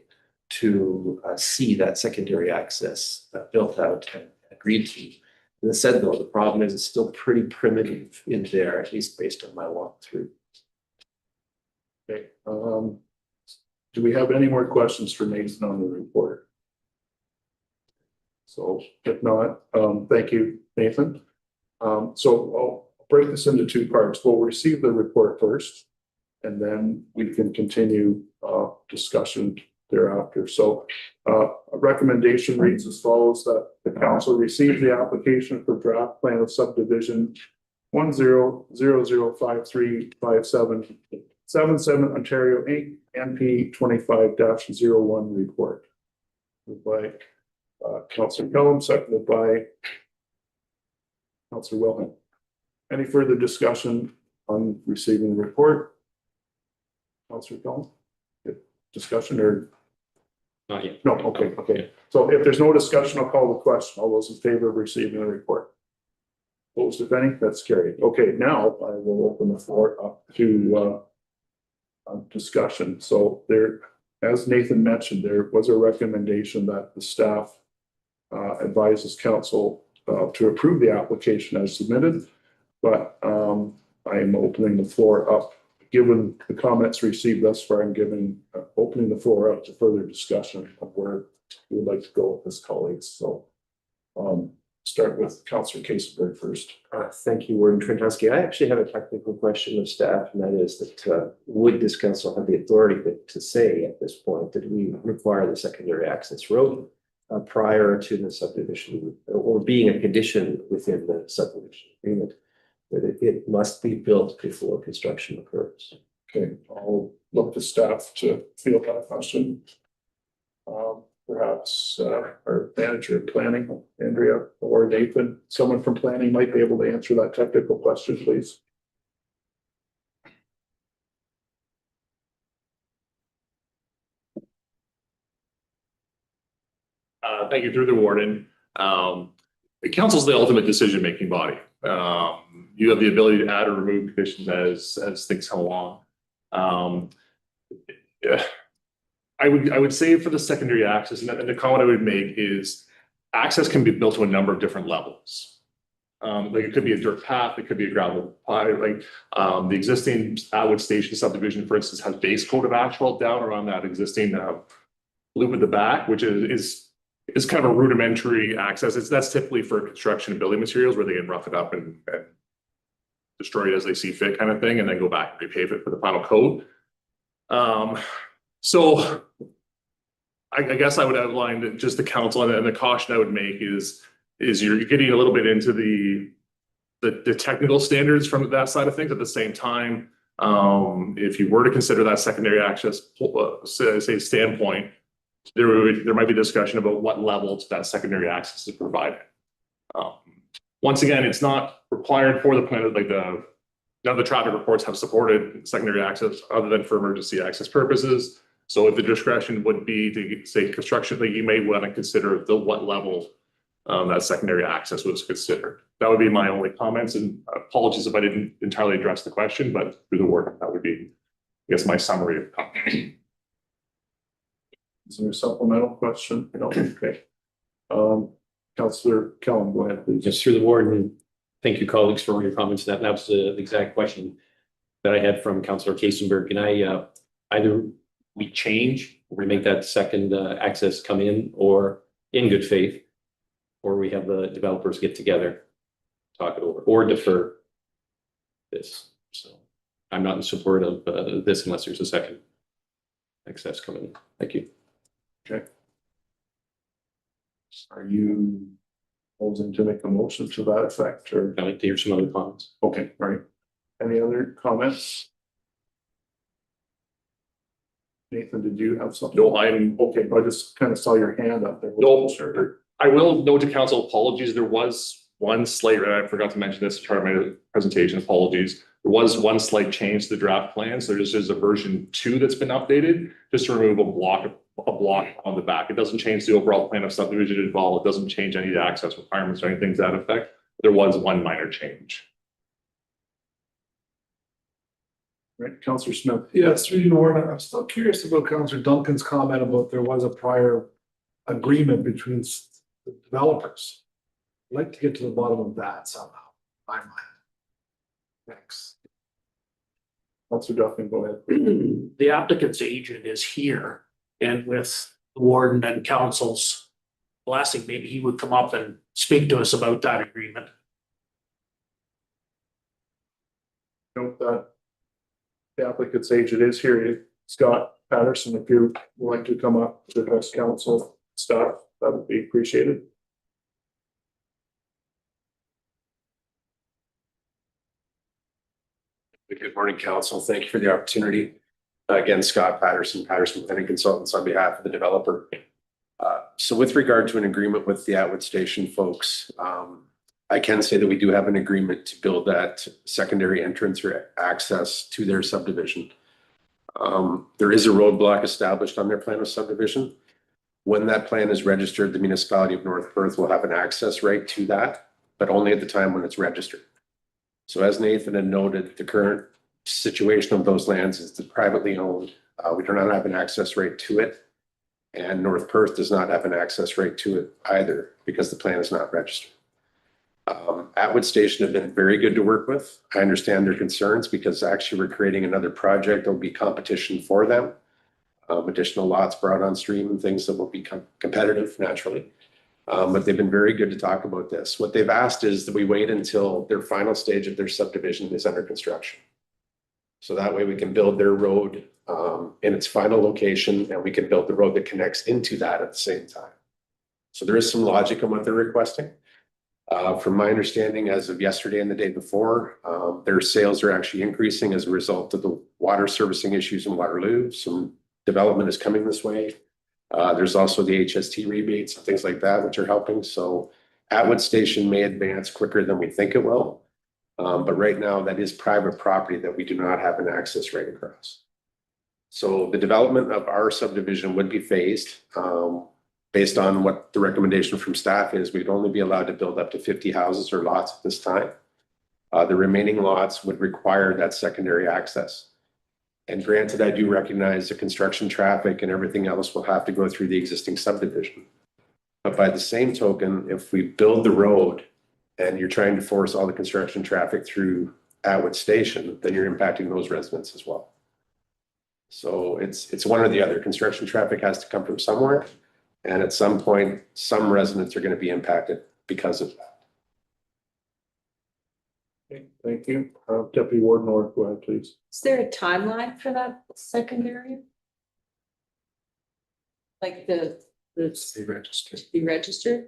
Speaker 8: to see that secondary access built out and agreed to. That said, though, the problem is it's still pretty primitive in there, at least based on my walkthrough.
Speaker 1: Okay, do we have any more questions for Nathan on the report? So if not, thank you, Nathan. So I'll break this into two parts. We'll receive the report first, and then we can continue discussion thereafter. So a recommendation reads as follows: that the council receive the application for draft plan of subdivision 1000535777 Ontario Inc. NP 25-01 report. Moved by Councillor Kellum, seconded by Councillor Wilhelm. Any further discussion on receiving the report? Councillor Kellum? Discussion or?
Speaker 3: Not yet.
Speaker 1: No, okay. So if there's no discussion, I'll call the question. All those in favor of receiving the report? Opposed, if any? That's carried. Okay, now I will open the floor up to discussion. So there, as Nathan mentioned, there was a recommendation that the staff advises council to approve the application as submitted, but I am opening the floor up. Given the comments received thus far, I'm opening the floor up to further discussion of where we would like to go with this, colleagues. So start with Councillor Kasenberg first.
Speaker 8: Thank you, Warden Trentowski. I actually have a technical question of staff, and that is that would this council have the authority to say at this point that we require the secondary access road prior to the subdivision, or being a condition within the subdivision agreement, that it must be built before construction occurs?
Speaker 1: Okay, I'll look to staff to field that question. Perhaps our manager of planning, Andrea, or Nathan, someone from planning might be able to answer that technical question, please.
Speaker 6: Thank you, through the warden. The council's the ultimate decision-making body. You have the ability to add or remove conditions as things come along. I would say for the secondary access, and the comment I would make is access can be built to a number of different levels. Like it could be a dirt path, it could be a gravel path. Like the existing Atwood Station subdivision, for instance, has base coat of asphalt down around that existing loop at the back, which is kind of a rudimentary access. That's typically for construction and building materials where they can rough it up and destroy it as they see fit kind of thing, and then go back and repave it for the final coat. So I guess I would outline that just the council, and the caution I would make is you're getting a little bit into the technical standards from that side of things. At the same time, if you were to consider that secondary access, say standpoint, there might be discussion about what levels that secondary access is provided. Once again, it's not required for the plan, like none of the traffic reports have supported secondary access other than for emergency access purposes. So if the discretion would be to say construction, that you may want to consider what level that secondary access was considered. That would be my only comments, and apologies if I didn't entirely address the question, but through the work, that would be, I guess, my summary of comments.
Speaker 1: Is there a supplemental question? No, okay. Councillor Kellum, go ahead, please.
Speaker 9: Just through the board, and thank you, colleagues, for all your comments. That was the exact question that I had from Councillor Kasenberg. And I either we change, or we make that second access come in, or in good faith, or we have the developers get together, talk it over, or defer this. So I'm not in support of this unless there's a second access coming in. Thank you.
Speaker 1: Okay. Are you proposing to make a motion to that effect, or?
Speaker 9: I'd like to hear some other comments.
Speaker 1: Okay, all right. Any other comments? Nathan, did you have something?
Speaker 6: No, I'm
Speaker 1: Okay, I just kind of saw your hand up there.
Speaker 6: No.
Speaker 1: Sure.
Speaker 6: I will note to council, apologies, there was one slight, and I forgot to mention this as part of my presentation, apologies. There was one slight change to the draft plan, so there's a version 2 that's been updated, just to remove a block on the back. It doesn't change the overall plan of subdivision involved, it doesn't change any of the access requirements or anything to that effect. There was one minor change.
Speaker 1: Right, Councillor Smith.
Speaker 10: Yes, through you, Warren, I'm still curious about Councillor Duncan's comment about there was a prior agreement between the developers. I'd like to get to the bottom of that somehow, in my mind. Thanks.
Speaker 1: Councillor Duffin, go ahead.
Speaker 7: The applicant's agent is here, and with the warden and council's blessing, maybe he would come up and speak to us about that agreement.
Speaker 1: Note that the applicant's agent is here. Scott Patterson, if you would like to come up to address council staff, that would be appreciated.
Speaker 8: Good morning, council. Thank you for the opportunity. Again, Scott Patterson Planning Consultants on behalf of the developer. So with regard to an agreement with the Atwood Station folks, I can say that we do have an agreement to build that secondary entrance or access to their subdivision. There is a roadblock established on their plan of subdivision. When that plan is registered, the municipality of North Perth will have an access right to that, but only at the time when it's registered. So as Nathan had noted, the current situation of those lands is privately owned. We do not have an access right to it. And North Perth does not have an access right to it either because the plan is not registered. Atwood Station have been very good to work with. I understand their concerns because actually we're creating another project that will be competition for them. Additional lots brought on stream and things that will become competitive naturally. But they've been very good to talk about this. What they've asked is that we wait until their final stage of their subdivision is under construction. So that way we can build their road in its final location, and we can build the road that connects into that at the same time. So there is some logic in what they're requesting. From my understanding, as of yesterday and the day before, their sales are actually increasing as a result of the water servicing issues in Waterloo. Some development is coming this way. There's also the HST rebates and things like that, which are helping. So Atwood Station may advance quicker than we think it will. But right now that is private property that we do not have an access right across. So the development of our subdivision would be phased. Based on what the recommendation from staff is, we'd only be allowed to build up to 50 houses or lots at this time. The remaining lots would require that secondary access. And granted, I do recognize the construction traffic and everything else will have to go through the existing subdivision. But by the same token, if we build the road and you're trying to force all the construction traffic through Atwood Station, then you're impacting those residents as well. So it's one or the other. Construction traffic has to come from somewhere. And at some point, some residents are going to be impacted because of that.
Speaker 1: Okay, thank you. Deputy Warden Orr, go ahead, please.
Speaker 11: Is there a timeline for that secondary? Like the,
Speaker 5: Be registered.
Speaker 11: be registered?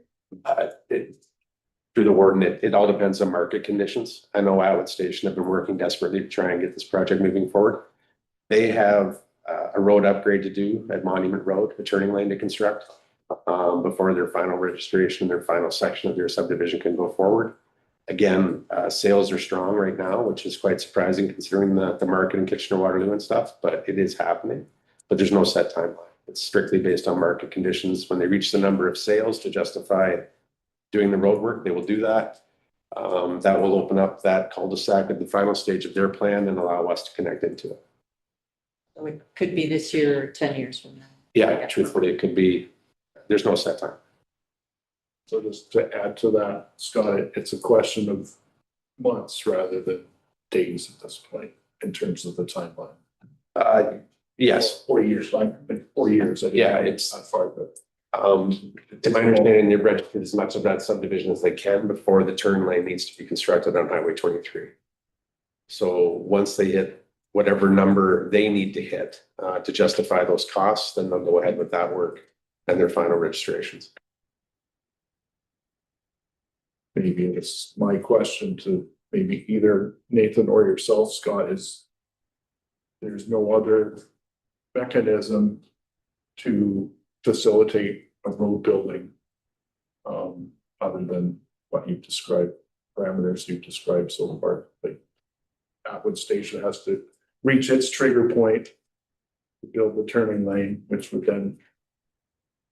Speaker 3: Through the warden, it all depends on market conditions. I know Atwood Station have been working desperately to try and get this project moving forward. They have a road upgrade to do at Monument Road, a turning lane to construct before their final registration, their final section of their subdivision can go forward. Again, sales are strong right now, which is quite surprising considering the market in Kitchener-Waterloo and stuff, but it is happening. But there's no set timeline. It's strictly based on market conditions. When they reach the number of sales to justify doing the road work, they will do that. That will open up that cul-de-sac at the final stage of their plan and allow us to connect into it.
Speaker 11: So it could be this year or 10 years from now.
Speaker 3: Yeah, truthfully, it could be, there's no set time.
Speaker 1: So just to add to that, Scott, it's a question of months rather than days at this point in terms of the timeline.
Speaker 3: Yes,
Speaker 1: 4 years, like 4 years. I didn't
Speaker 3: Yeah,
Speaker 1: know
Speaker 3: it's-
Speaker 1: that far, but
Speaker 3: to my understanding, they've registered as much of that subdivision as they can before the turn lane needs to be constructed on Highway 23. So once they hit whatever number they need to hit to justify those costs, then they'll go ahead with that work and their final registrations.
Speaker 1: maybe it's my question to maybe either Nathan or yourself, Scott, is there's no other mechanism to facilitate a road building other than what you've described, parameters you've described so far. Like Atwood Station has to reach its trigger point to build the turning lane, which would then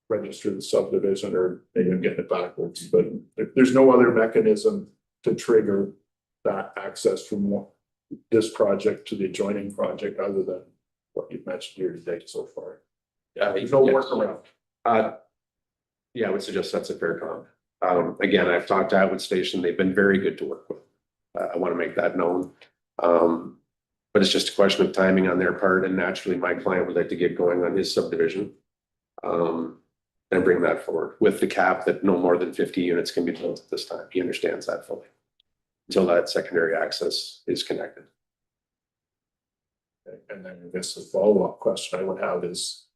Speaker 1: register the subdivision, or maybe I'm getting it backwards, but there's no other mechanism to trigger that access from this project to the adjoining project other than what you've mentioned here today so far. There's no workaround.
Speaker 3: Yeah, I would suggest that's a fair comment. Again, I've talked to Atwood Station. They've been very good to work with. I want to make that known. But it's just a question of timing on their part, and naturally my client would like to get going on his subdivision. And bring that forward with the cap that no more than 50 units can be built at this time. He understands that fully. Until that secondary access is connected.
Speaker 1: And then I guess the follow-up question I would have is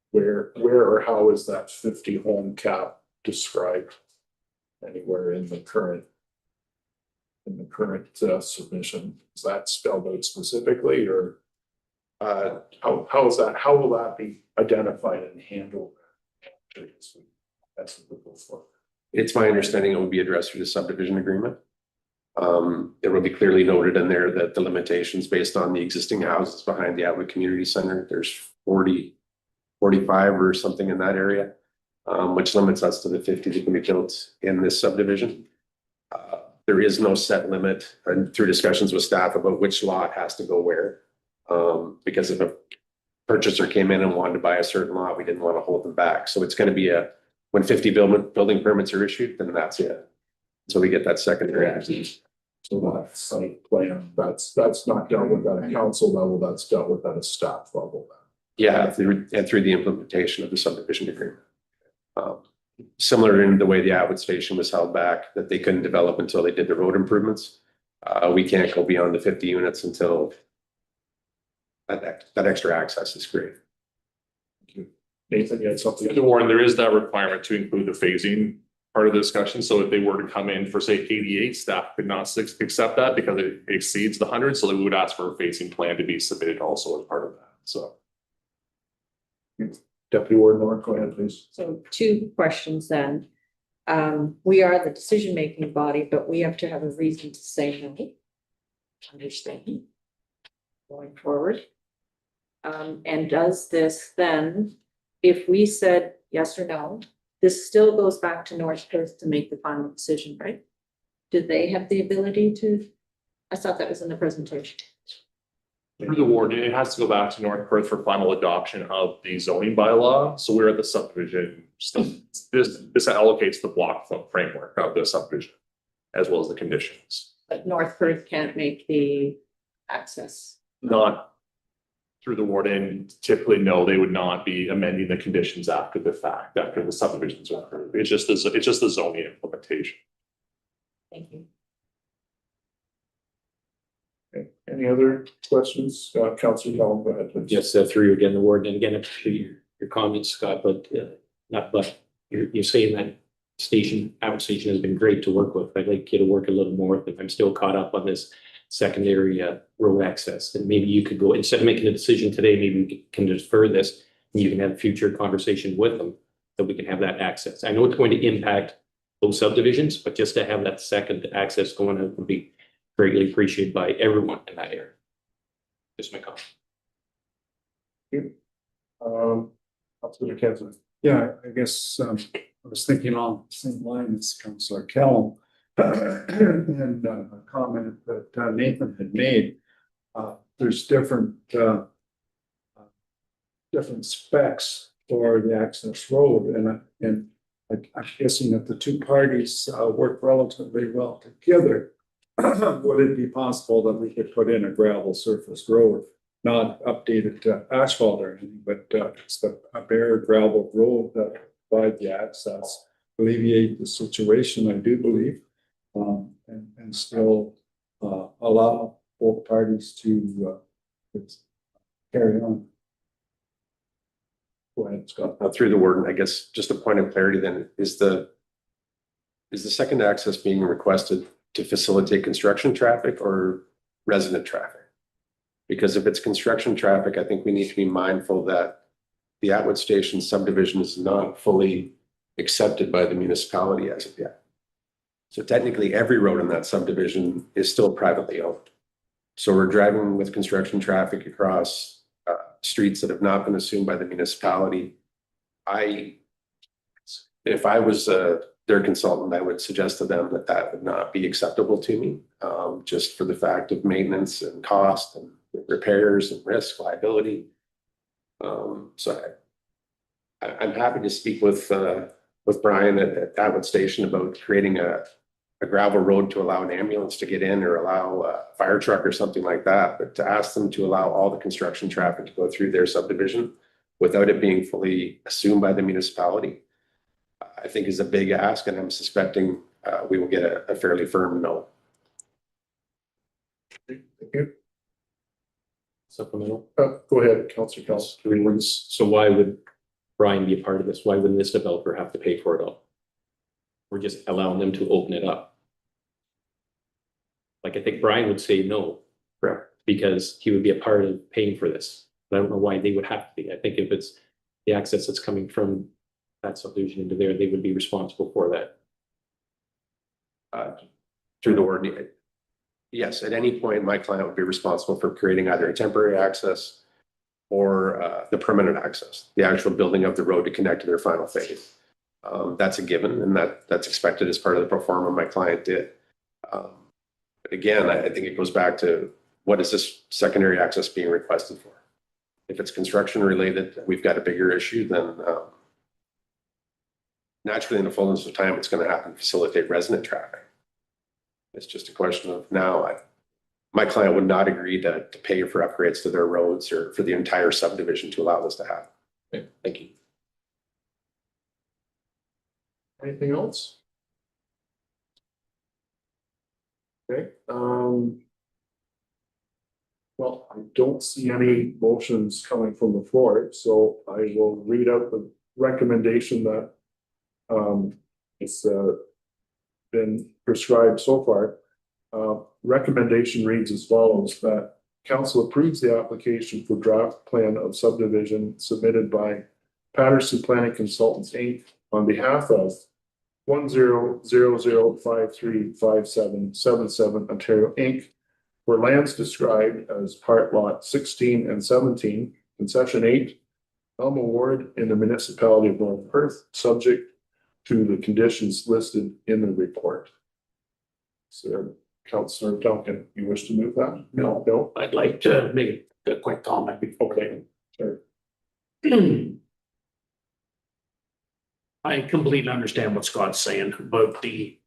Speaker 1: where or how is that 50 home cap described anywhere in the current submission? Is that spelled out specifically, or how will that be identified and handled? That's what we're looking for.
Speaker 3: It's my understanding it will be addressed through the subdivision agreement. It will be clearly noted in there that the limitations based on the existing houses behind the Atwood Community Center, there's 45 or something in that area, which limits us to the 50 that can be built in this subdivision. There is no set limit, and through discussions with staff about which lot has to go where. Because if a purchaser came in and wanted to buy a certain lot, we didn't want to hold them back. So it's going to be when 50 building permits are issued, then that's it. So we get that secondary access.
Speaker 1: So that site plan, that's not dealt with at a council level, that's dealt with at a staff level.
Speaker 3: Yeah, through the implementation of the subdivision agreement. Similar in the way the Atwood Station was held back, that they couldn't develop until they did the road improvements. We can't go beyond the 50 units until that extra access is created.
Speaker 1: Nathan, you had something?
Speaker 6: The warrant, there is that requirement to include the phasing part of the discussion. So if they were to come in for say 88, staff could not accept that because it exceeds the 100. So they would ask for a phasing plan to be submitted also as part of that. So.
Speaker 1: Deputy Warden Orr, go ahead, please.
Speaker 11: So 2 questions then. We are the decision-making body, but we have to have a reason to say no. Understanding. Going forward. And does this then, if we said yes or no, this still goes back to North Perth to make the final decision, right? Do they have the ability to? I thought that was in the presentation.
Speaker 6: Through the warden, it has to go back to North Perth for final adoption of the zoning bylaw. So we're at the subdivision. This allocates the block framework of the subdivision as well as the conditions.
Speaker 11: But North Perth can't make the access.
Speaker 6: Not through the warden. Typically, no, they would not be amending the conditions after the fact, after the subdivisions are approved. It's just the zoning implementation.
Speaker 11: Thank you.
Speaker 1: Any other questions? Councillor Cullen, go ahead, please.
Speaker 9: Just through you again, the word, and again, I appreciate your comments, Scott, but you're saying that Abbott Station has been great to work with. I'd like you to work a little more if I'm still caught up on this secondary road access. And maybe you could go, instead of making a decision today, maybe we can defer this and you can have future conversation with them that we can have that access. I know it's going to impact those subdivisions, but just to have that second access going out would be greatly appreciated by everyone in that area. Just my comment.
Speaker 1: Councillor McKenzie.
Speaker 10: Yeah, I guess, I was thinking on the same line as Councillor Kellum. And a comment that Nathan had made, there's different specs for the access road, and I'm guessing that the two parties work relatively well together. Would it be possible that we could put in a gravel surface road, not updated to asphalt or anything, but just a bare gravel road that provide the access, alleviate the situation, I do believe, and still allow both parties to carry on. Go ahead, Scott.
Speaker 8: Through the word, I guess just a point of clarity then, is the second access being requested to facilitate construction traffic or resident traffic? Because if it's construction traffic, I think we need to be mindful that the Atwood Station subdivision is not fully accepted by the municipality as of yet. So technically, every road in that subdivision is still privately owned. So we're driving with construction traffic across streets that have not been assumed by the municipality. If I was their consultant, I would suggest to them that that would not be acceptable to me, just for the fact of maintenance and cost and repairs and risk, liability. So I'm happy to speak with Brian at Atwood Station about creating a gravel road to allow an ambulance to get in or allow a fire truck or something like that, but to ask them to allow all the construction traffic to go through their subdivision without it being fully assumed by the municipality, I think is a big ask, and I'm suspecting we will get a fairly firm no.
Speaker 1: Thank you.
Speaker 9: Supplemental.
Speaker 1: Go ahead, Councillor Cullen.
Speaker 9: So why would Brian be a part of this? Why wouldn't this developer have to pay for it all? We're just allowing them to open it up. Like, I think Brian would say no, because he would be a part of paying for this. But I don't know why they would have to be. I think if it's the access that's coming from that subdivision into there, they would be responsible for that.
Speaker 8: Through the word, yes, at any point, my client would be responsible for creating either a temporary access or the permanent access, the actual building of the road to connect to their final phase. That's a given, and that's expected as part of the pro forma my client did. But again, I think it goes back to what is this secondary access being requested for? If it's construction related, we've got a bigger issue, then naturally in the fullness of time, it's going to happen to facilitate resident traffic. It's just a question of now, my client would not agree to pay for upgrades to their roads or for the entire subdivision to allow this to happen.
Speaker 9: Okay, thank you.
Speaker 1: Anything else? Okay, well, I don't see any motions coming from the floor, so I will read out the recommendation that it's been prescribed so far. Recommendation reads as follows: that council approves the application for draft plan of subdivision submitted by Patterson Planning Consultants Inc. on behalf of 1000535777 Ontario Inc. for lands described as part lot 16 and 17 in section 8, Elma Ward in the municipality of North Perth, subject to the conditions listed in the report. So, Councillor Duncan, you wish to move that? No.
Speaker 7: I'd like to make a quick comment before.
Speaker 1: Okay, sure.
Speaker 7: I completely understand what Scott's saying about the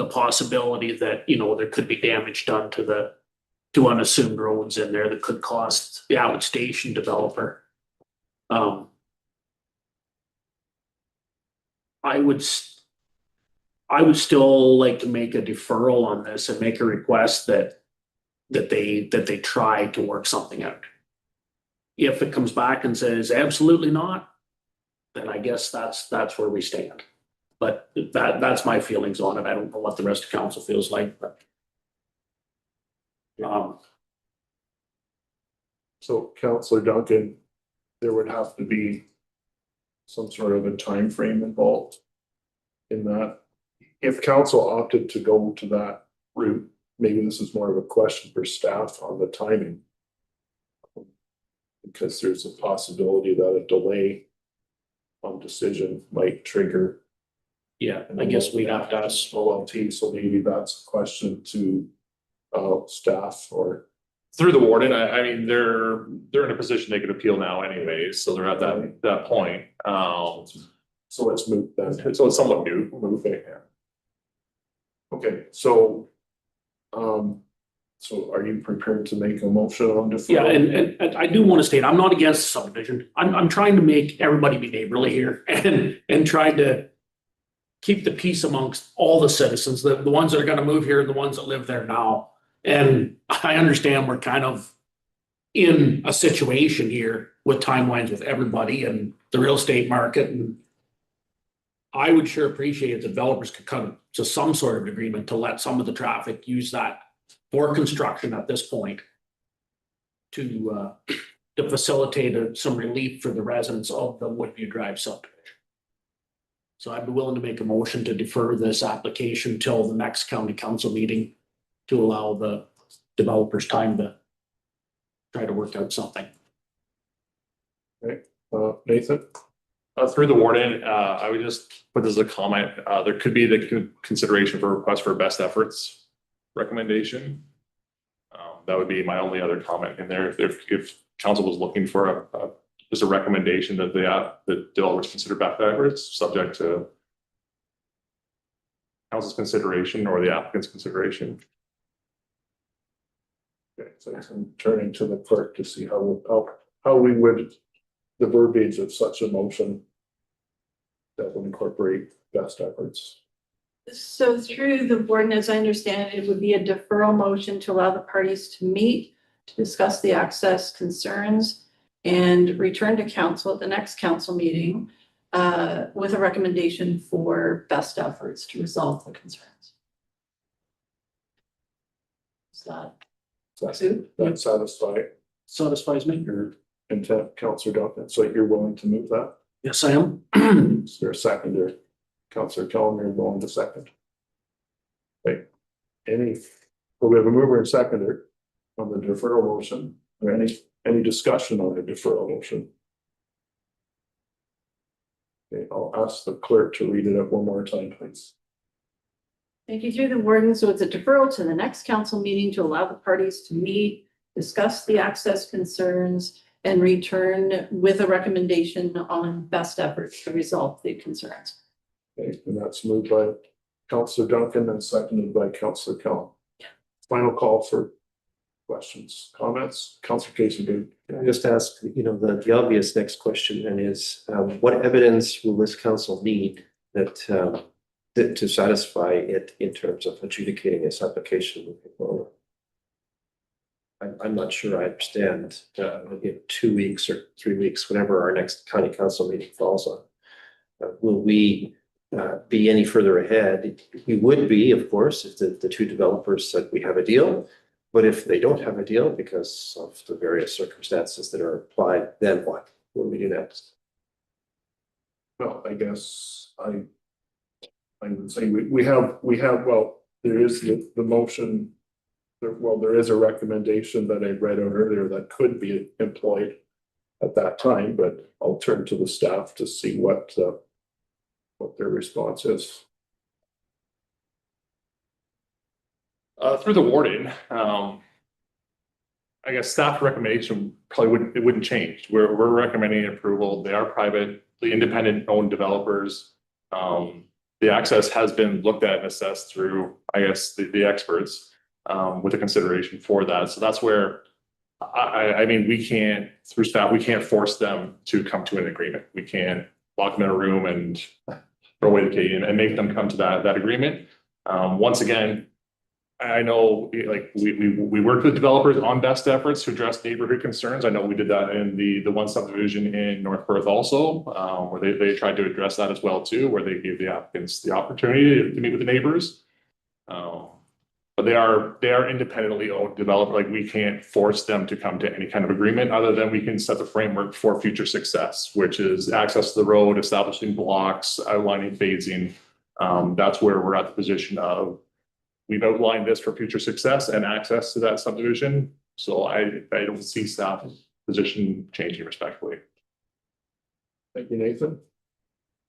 Speaker 7: possibility that, there could be damage done to unassumed roads in there that could cost the Atwood Station developer. I would still like to make a deferral on this and make a request that that they try to work something out. If it comes back and says absolutely not, then I guess that's where we stand. But that's my feelings on it. I don't know what the rest of council feels like, but.
Speaker 1: So Councillor Duncan, there would have to be some sort of a time frame involved in that. If council opted to go to that route, maybe this is more of a question for staff on the timing. Because there's a possibility that a delay on decision might trigger.
Speaker 7: Yeah, I guess we'd have to ask.
Speaker 1: OLT, so maybe that's a question to staff or.
Speaker 6: Through the warden, I mean, they're in a position they could appeal now anyways, so they're at that point.
Speaker 1: So it's moot then.
Speaker 6: So it's somewhat new.
Speaker 1: Okay. Okay, so. So are you prepared to make a motion on deferral?
Speaker 7: Yeah, and I do want to state, I'm not against the subdivision. I'm trying to make everybody be neighborly here and trying to keep the peace amongst all the citizens, the ones that are gonna move here and the ones that live there now. And I understand we're kind of in a situation here with timelines with everybody and the real estate market. And I would sure appreciate if developers could come to some sort of agreement to let some of the traffic use that for construction at this point to facilitate some relief for the residents of the Woodview Drive subdivision. So I'd be willing to make a motion to defer this application till the next county council meeting to allow the developers time to try to work out something.
Speaker 1: Nathan?
Speaker 6: Through the warden, I would just put this as a comment. There could be the consideration for request for best efforts recommendation. That would be my only other comment in there. If council was looking for just a recommendation that the developers consider best efforts subject to council's consideration or the applicant's consideration.
Speaker 1: Okay, so I'm turning to the clerk to see how we would, the verbiage of such a motion that would incorporate best efforts.
Speaker 2: So through the board, as I understand it, would be a deferral motion to allow the parties to meet, to discuss the access concerns and return to council at the next council meeting with a recommendation for best efforts to resolve the concerns. Is that
Speaker 1: That
Speaker 7: Satisfies me.
Speaker 1: your intent, Councillor Duncan, so you're willing to move that?
Speaker 7: Yes, I am.
Speaker 1: Is there a seconder? Councillor Kellum, you're willing to second? Okay, well, we have a mover and seconder on the deferral motion, or any discussion on the deferral motion? Okay, I'll ask the clerk to read it up one more time, please.
Speaker 2: Thank you, through the warden. So it's a deferral to the next council meeting to allow the parties to meet, discuss the access concerns, and return with a recommendation on best efforts to resolve the concerns.
Speaker 1: Okay, and that's moved by Councillor Duncan and seconded by Councillor Kellum. Final call for questions, comments, Councillor Casey.
Speaker 8: Can I just ask, the obvious next question then is, what evidence will this council need that to satisfy it in terms of adjudicating this application moving forward? I'm not sure I understand, in 2 weeks or 3 weeks, whenever our next county council meeting falls on. Will we be any further ahead? We would be, of course, if the two developers said we have a deal. But if they don't have a deal because of the various circumstances that are applied, then what? What do we do next?
Speaker 1: Well, I guess I would say we have, well, there is the motion. There is a recommendation that I read out earlier that could be employed at that time, but I'll turn to the staff to see what their response is.
Speaker 6: Through the warden, I guess staff recommendation probably wouldn't change. We're recommending approval. They are privately independent owned developers. The access has been looked at and assessed through, I guess, the experts with a consideration for that. So that's where I mean, through staff, we can't force them to come to an agreement. We can't lock them in a room and throw away the key and make them come to that agreement. Once again, I know, like, we worked with developers on best efforts to address neighborhood concerns. I know we did that in the one subdivision in North Perth also, where they tried to address that as well too, where they gave the applicants the opportunity to meet with the neighbors. But they are independently owned developer, like we can't force them to come to any kind of agreement other than we can set the framework for future success, which is access to the road, establishing blocks, outlining phasing. That's where we're at the position of, we've outlined this for future success and access to that subdivision. So I don't see staff position changing respectfully.
Speaker 1: Thank you, Nathan.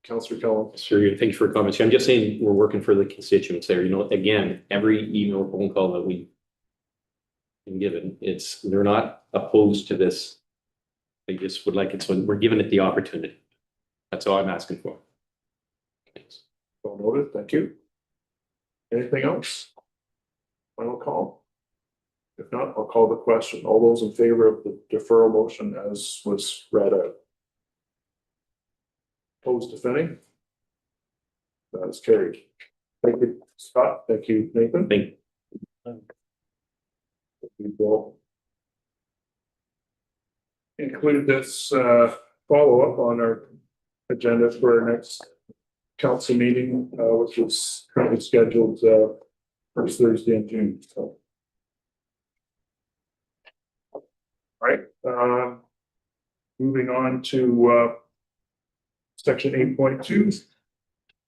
Speaker 1: Councillor Cullen.
Speaker 9: Sure, thank you for your comments. I'm just saying, we're working for the constituents there. You know, again, every email, phone call that we been given, they're not opposed to this. They just would like it, so we're giving it the opportunity. That's all I'm asking for. Thanks.
Speaker 1: Well noted, thank you. Anything else? Final call? If not, I'll call the question. All those in favor of the deferral motion as was read out? Opposed, if any? That is carried. Thank you, Scott. Thank you, Nathan.
Speaker 9: Thank
Speaker 1: We will include this follow-up on our agenda for our next council meeting, which is currently scheduled first Thursday in June. So, all right. Moving on to section 8.2,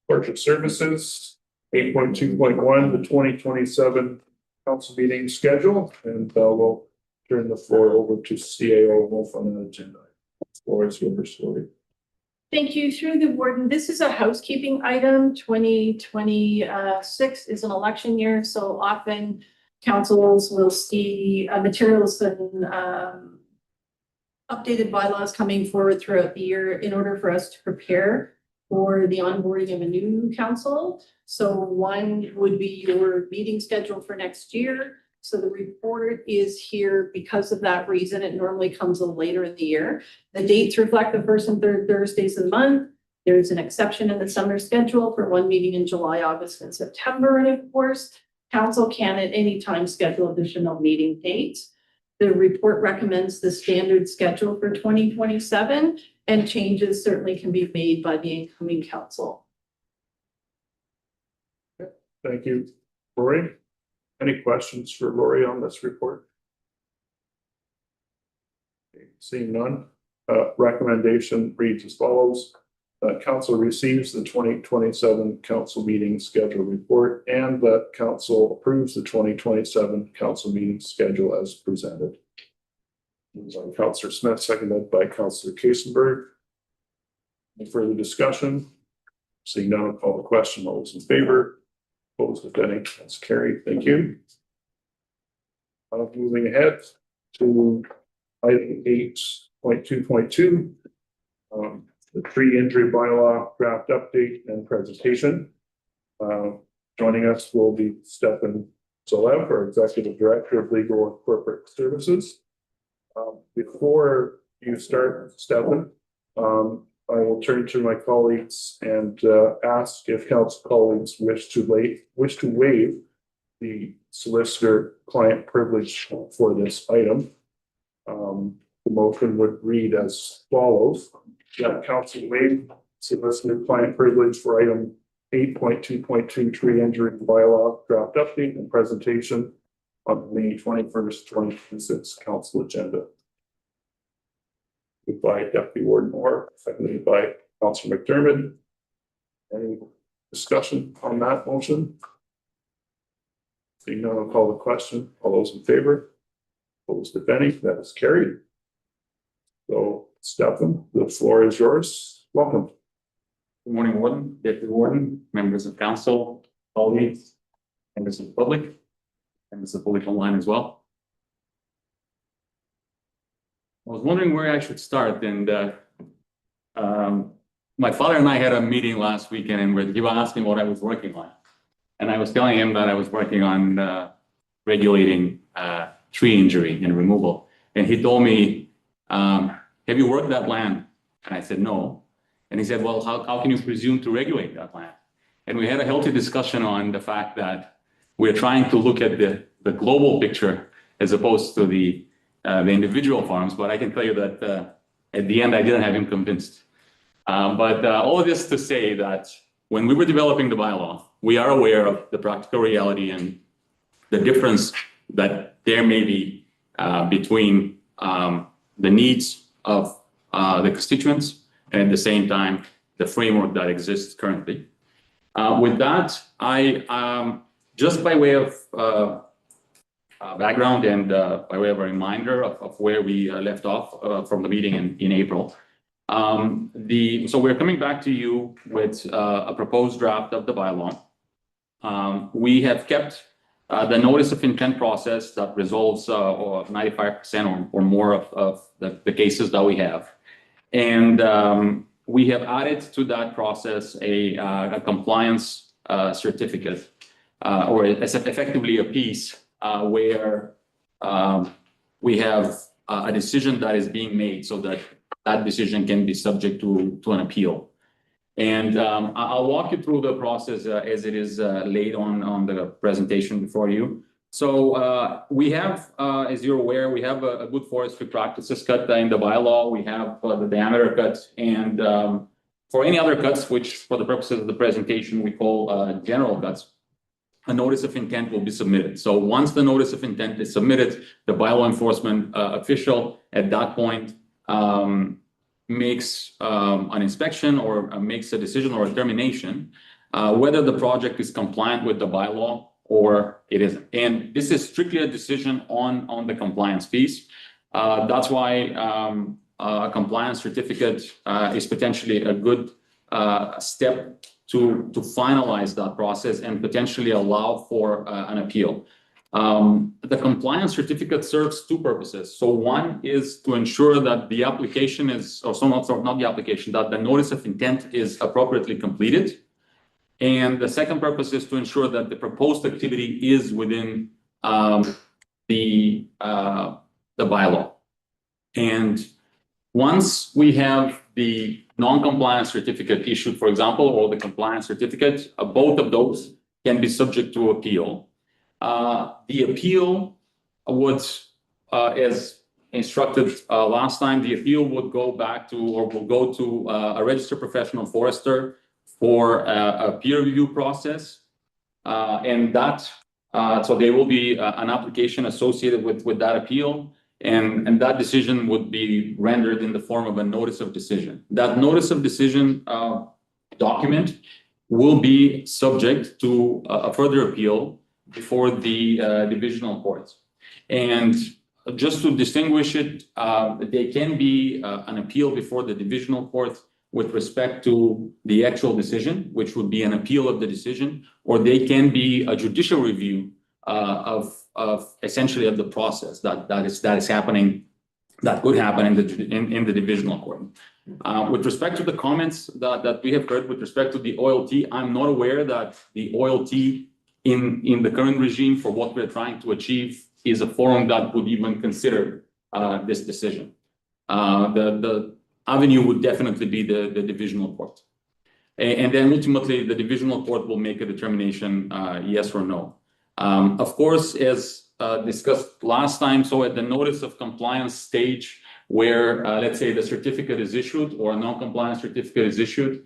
Speaker 1: corporate services. 8.2.1, the 2027 council meeting schedule, and we'll turn the floor over to CAO Wolf on the agenda. Floor is yours, Lori.
Speaker 2: Thank you. Through the warden, this is a housekeeping item. 2026 is an election year, so often councils will see materials and updated bylaws coming forward throughout the year in order for us to prepare for the onboarding of a new council. So one would be your meeting schedule for next year. So the report is here because of that reason. It normally comes a little later in the year. The dates reflect the first and third Thursdays of the month. There's an exception in the summer schedule for one meeting in July, August, and September. And of course, council can at any time schedule additional meeting dates. The report recommends the standard schedule for 2027, and changes certainly can be made by the incoming council.
Speaker 1: Thank you, Lori. Any questions for Lori on this report? Seeing none, recommendation reads as follows. Council receives the 2027 council meeting schedule report, and that council approves the 2027 council meeting schedule as presented. Moved by Councillor Smith, seconded by Councillor Kasenberg. Any further discussion? Seeing none, I'll call the question. All those in favor? Opposed, if any? That's carried. Thank you. Moving ahead to item 8.2.2. The tree injury bylaw draft update and presentation. Joining us will be Stefan Zalev, our Executive Director of Legal and Corporate Services. Before you start, Stefan, I will turn to my colleagues and ask if council colleagues wish to waive the solicitor-client privilege for this item. The motion would read as follows: that council waive solicitor-client privilege for item 8.2.2 tree injury bylaw draft update and presentation on May 21st, 2026 council agenda. Moved by Deputy Warden Moore, seconded by Councillor McDermott. Any discussion on that motion? Seeing none, I'll call the question. All those in favor? Opposed, if any? That is carried. So, Stefan, the floor is yours. Welcome.
Speaker 12: Good morning, Warden, Deputy Warden, members of council, colleagues, members of the public, members of the public online as well. I was wondering where I should start, and my father and I had a meeting last weekend, and he was asking what I was working on. And I was telling him that I was working on regulating tree injury and removal. And he told me, have you worked that land? And I said, no. And he said, well, how can you presume to regulate that land? And we had a healthy discussion on the fact that we're trying to look at the global picture as opposed to the individual farms. But I can tell you that at the end, I didn't have him convinced. But all of this to say that when we were developing the bylaw, we are aware of the practical reality and the difference that there may be between the needs of the constituents and at the same time, the framework that exists currently. With that, I just by way of background and by way of a reminder of where we left off from the meeting in April. So we're coming back to you with a proposed draft of the bylaw. We have kept the notice of intent process that resolves 95% or more of the cases that we have. And we have added to that process a compliance certificate or effectively a piece where we have a decision that is being made so that that decision can be subject to an appeal. And I'll walk you through the process as it is laid on the presentation before you. So we have, as you're aware, we have a good forestry practices cut in the bylaw. We have the diameter cut, and for any other cuts, which for the purposes of the presentation we call general cuts, a notice of intent will be submitted. So once the notice of intent is submitted, the bylaw enforcement official at that point makes an inspection or makes a decision or a determination whether the project is compliant with the bylaw or it isn't. And this is strictly a decision on the compliance piece. That's why a compliance certificate is potentially a good step to finalize that process and potentially allow for an appeal. The compliance certificate serves two purposes. So one is to ensure that the application is, or so not the application, that the notice of intent is appropriately completed. And the second purpose is to ensure that the proposed activity is within the bylaw. And once we have the non-compliance certificate issued, for example, or the compliance certificate, both of those can be subject to appeal. The appeal would, as instructed last time, the appeal would go back to, or will go to a registered professional forester for a peer review process. And that, so there will be an application associated with that appeal. And that decision would be rendered in the form of a notice of decision. That notice of decision document will be subject to a further appeal before the divisional courts. And just to distinguish it, there can be an appeal before the divisional court with respect to the actual decision, which would be an appeal of the decision, or they can be a judicial review of essentially of the process that is happening, that could happen in the divisional court. With respect to the comments that we have heard with respect to the OLT, I'm not aware that the OLT in the current regime for what we're trying to achieve is a forum that would even consider this decision. The avenue would definitely be the divisional court. And then ultimately the divisional court will make a determination, yes or no. Of course, as discussed last time, so at the notice of compliance stage where, let's say the certificate is issued or a non-compliance certificate is issued,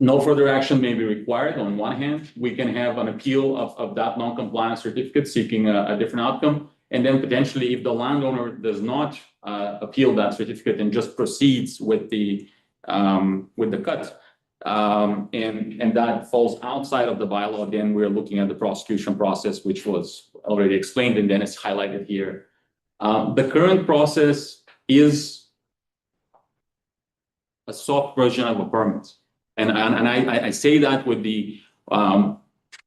Speaker 12: no further action may be required. On one hand, we can have an appeal of that non-compliance certificate seeking a different outcome. And then potentially if the landowner does not appeal that certificate and just proceeds with the cut, and that falls outside of the bylaw, then we're looking at the prosecution process, which was already explained and then it's highlighted here. The current process is a soft version of a permit. And I say that with the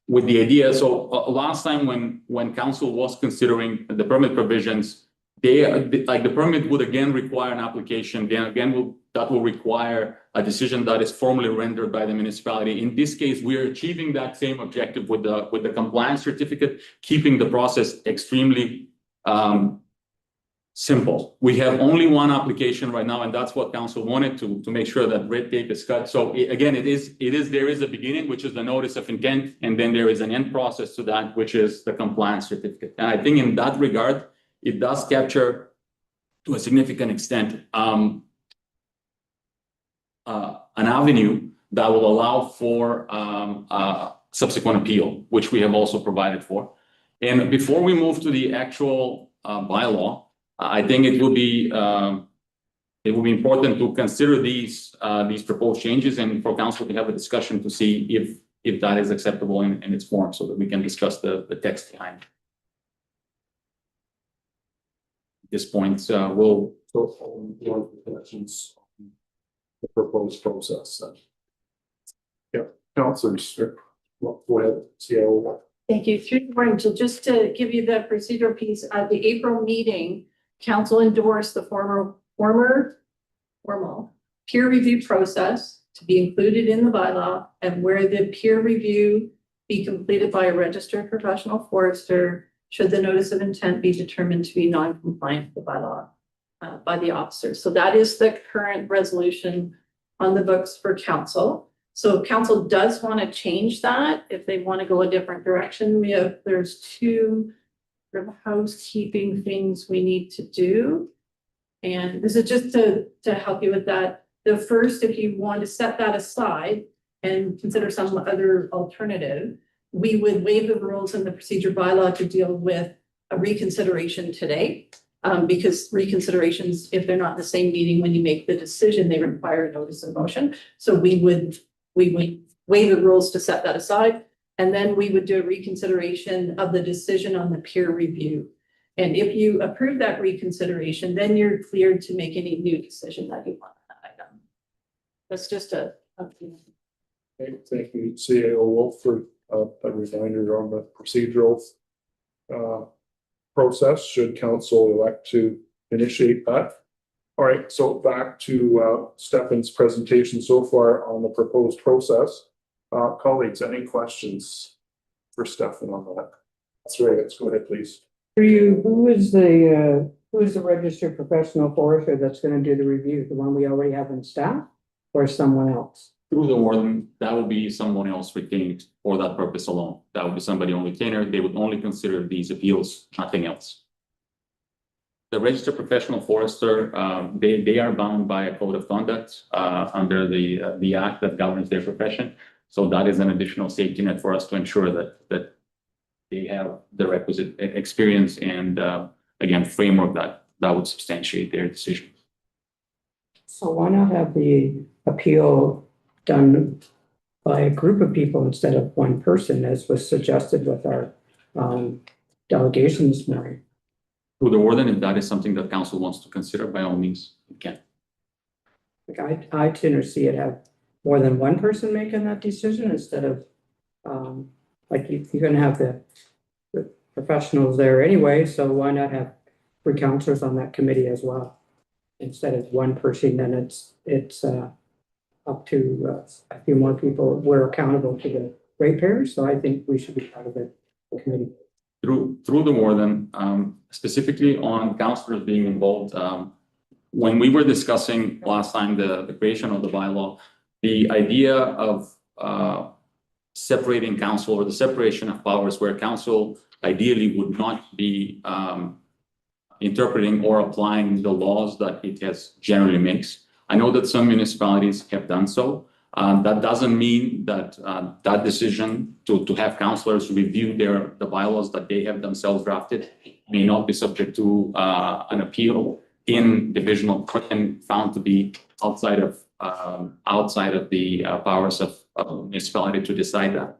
Speaker 12: idea. So last time when council was considering the permit provisions, like the permit would again require an application. Then again, that will require a decision that is formally rendered by the municipality. In this case, we are achieving that same objective with the compliance certificate, keeping the process extremely simple. We have only one application right now, and that's what council wanted to make sure that red tape is cut. So again, there is a beginning, which is the notice of intent, and then there is an end process to that, which is the compliance certificate. And I think in that regard, it does capture to a significant extent an avenue that will allow for subsequent appeal, which we have also provided for. And before we move to the actual bylaw, I think it will be important to consider these proposed changes and for council to have a discussion to see if that is acceptable in its form, so that we can discuss the text behind it. At this point, we'll
Speaker 1: Questions on the proposed process then. Yep, councilors, go ahead, CIO.
Speaker 2: Thank you. Through the board, so just to give you the procedural piece, at the April meeting, council endorsed the formal peer review process to be included in the bylaw, and where the peer review be completed by a registered professional forester should the notice of intent be determined to be non-compliant with the bylaw by the officer. So that is the current resolution on the books for council. So if council does want to change that, if they want to go a different direction, there's two sort of housekeeping things we need to do. And this is just to help you with that. The first, if you want to set that aside and consider some other alternative, we would waive the rules in the procedure bylaw to deal with a reconsideration today. Because reconsiderations, if they're not in the same meeting when you make the decision, they require a notice of motion. So we would waive the rules to set that aside. And then we would do a reconsideration of the decision on the peer review. And if you approve that reconsideration, then you're cleared to make any new decision that you want on that item. That's just a
Speaker 1: Okay, thank you, CAO Wolf, for a reminder on the procedural process, should council elect to initiate that. All right, so back to Stefan's presentation so far on the proposed process. Colleagues, any questions for Stefan on that? That's right, let's go ahead, please.
Speaker 13: Who is the registered professional forester that's gonna do the review? The one we already have in staff or someone else?
Speaker 12: through the warden, that will be someone else retained for that purpose alone. That would be somebody on retainer. They would only consider these appeals, nothing else. The registered professional forester, they are bound by a code of conduct under the act that governs their profession. So that is an additional safety net for us to ensure that they have the requisite experience and again, framework that would substantiate their decision.
Speaker 13: So why not have the appeal done by a group of people instead of one person, as was suggested with our delegation this morning?
Speaker 12: Through the warden, if that is something that council wants to consider, by all means, it can.
Speaker 13: Like I'd sooner see it have more than one person making that decision instead of like you're gonna have the professionals there anyway, so why not have 3 counselors on that committee as well? Instead of one person, then it's up to a few more people. We're accountable to the ratepayers, so I think we should be part of the committee.
Speaker 12: Through the warden, specifically on counselors being involved, when we were discussing last time the creation of the bylaw, the idea of separating council or the separation of powers where council ideally would not be interpreting or applying the laws that it has generally makes. I know that some municipalities have done so. That doesn't mean that that decision to have councillors review the bylaws that they have themselves drafted may not be subject to an appeal in divisional court and found to be outside of the powers of municipality to decide that.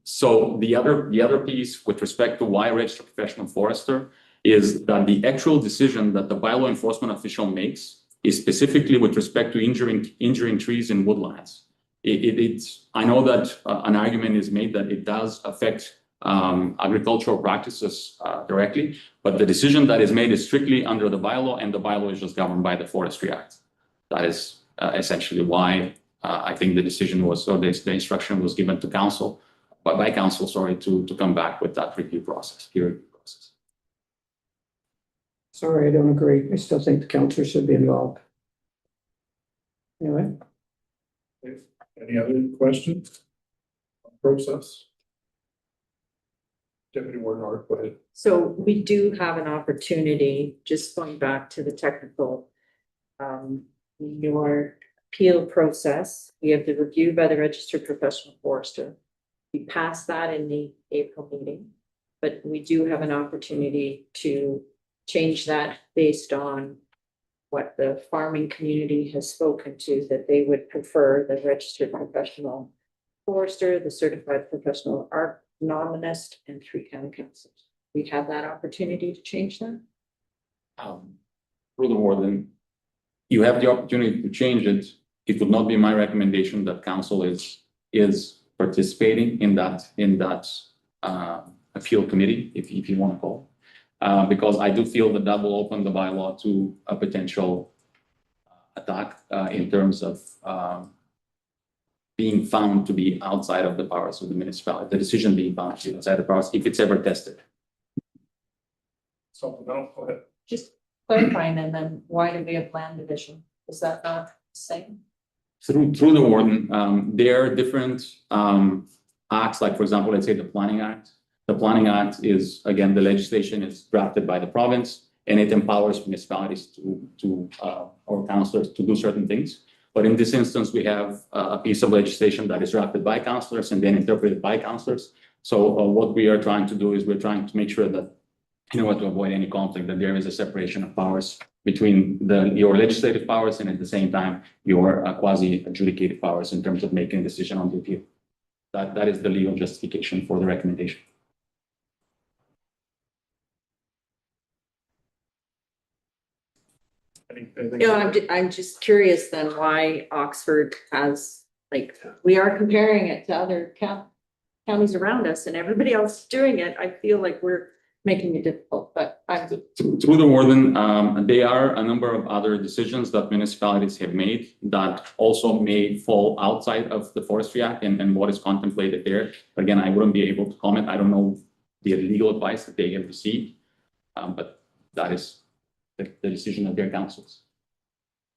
Speaker 12: So the other piece with respect to why registered professional forester is that the actual decision that the bylaw enforcement official makes is specifically with respect to injuring trees in woodlands. I know that an argument is made that it does affect agricultural practices directly, but the decision that is made is strictly under the bylaw, and the bylaw is just governed by the Forestry Act. That is essentially why I think the decision was, or the instruction was given to council, by council, sorry, to come back with that review process, peer review process.
Speaker 13: Sorry, I don't agree. I still think the councillor should be involved. Anyway,
Speaker 1: Any other questions? on Process? Deputy Warden Art, go ahead.
Speaker 11: So we do have an opportunity, just going back to the technical. In your appeal process, we have the review by the registered professional forester. We passed that in the April meeting, but we do have an opportunity to change that based on what the farming community has spoken to, that they would prefer the registered professional forester, the certified professional agronomist, and 3 county councils. We have that opportunity to change that.
Speaker 12: Furthermore, then you have the opportunity to change it. It would not be my recommendation that council is participating in that appeal committee, if you want to call it. Because I do feel that will open the bylaw to a potential attack in terms of being found to be outside of the powers of the municipality, the decision being found to be outside the powers, if it's ever tested.
Speaker 1: Something else, go ahead.
Speaker 11: Just clarifying, and then why do we have land division? Is that not the same?
Speaker 12: Through the warden, there are different acts, like for example, let's say the Planning Act. The Planning Act is, again, the legislation is drafted by the province and it empowers municipalities or councillors to do certain things. But in this instance, we have a piece of legislation that is drafted by councillors and then interpreted by councillors. So what we are trying to do is we're trying to make sure that, in order to avoid any conflict, that there is a separation of powers between your legislative powers and at the same time your quasi adjudicated powers in terms of making a decision on the appeal. That is the legal justification for the recommendation.
Speaker 1: Anything?
Speaker 11: No, I'm just curious then why Oxford has, like, we are comparing it to other counties around us and everybody else is doing it. I feel like we're making it difficult, but
Speaker 12: Through the warden, there are a number of other decisions that municipalities have made that also may fall outside of the Forestry Act and what is contemplated there. But again, I wouldn't be able to comment. I don't know the legal advice that they have received, but that is the decision of their councils.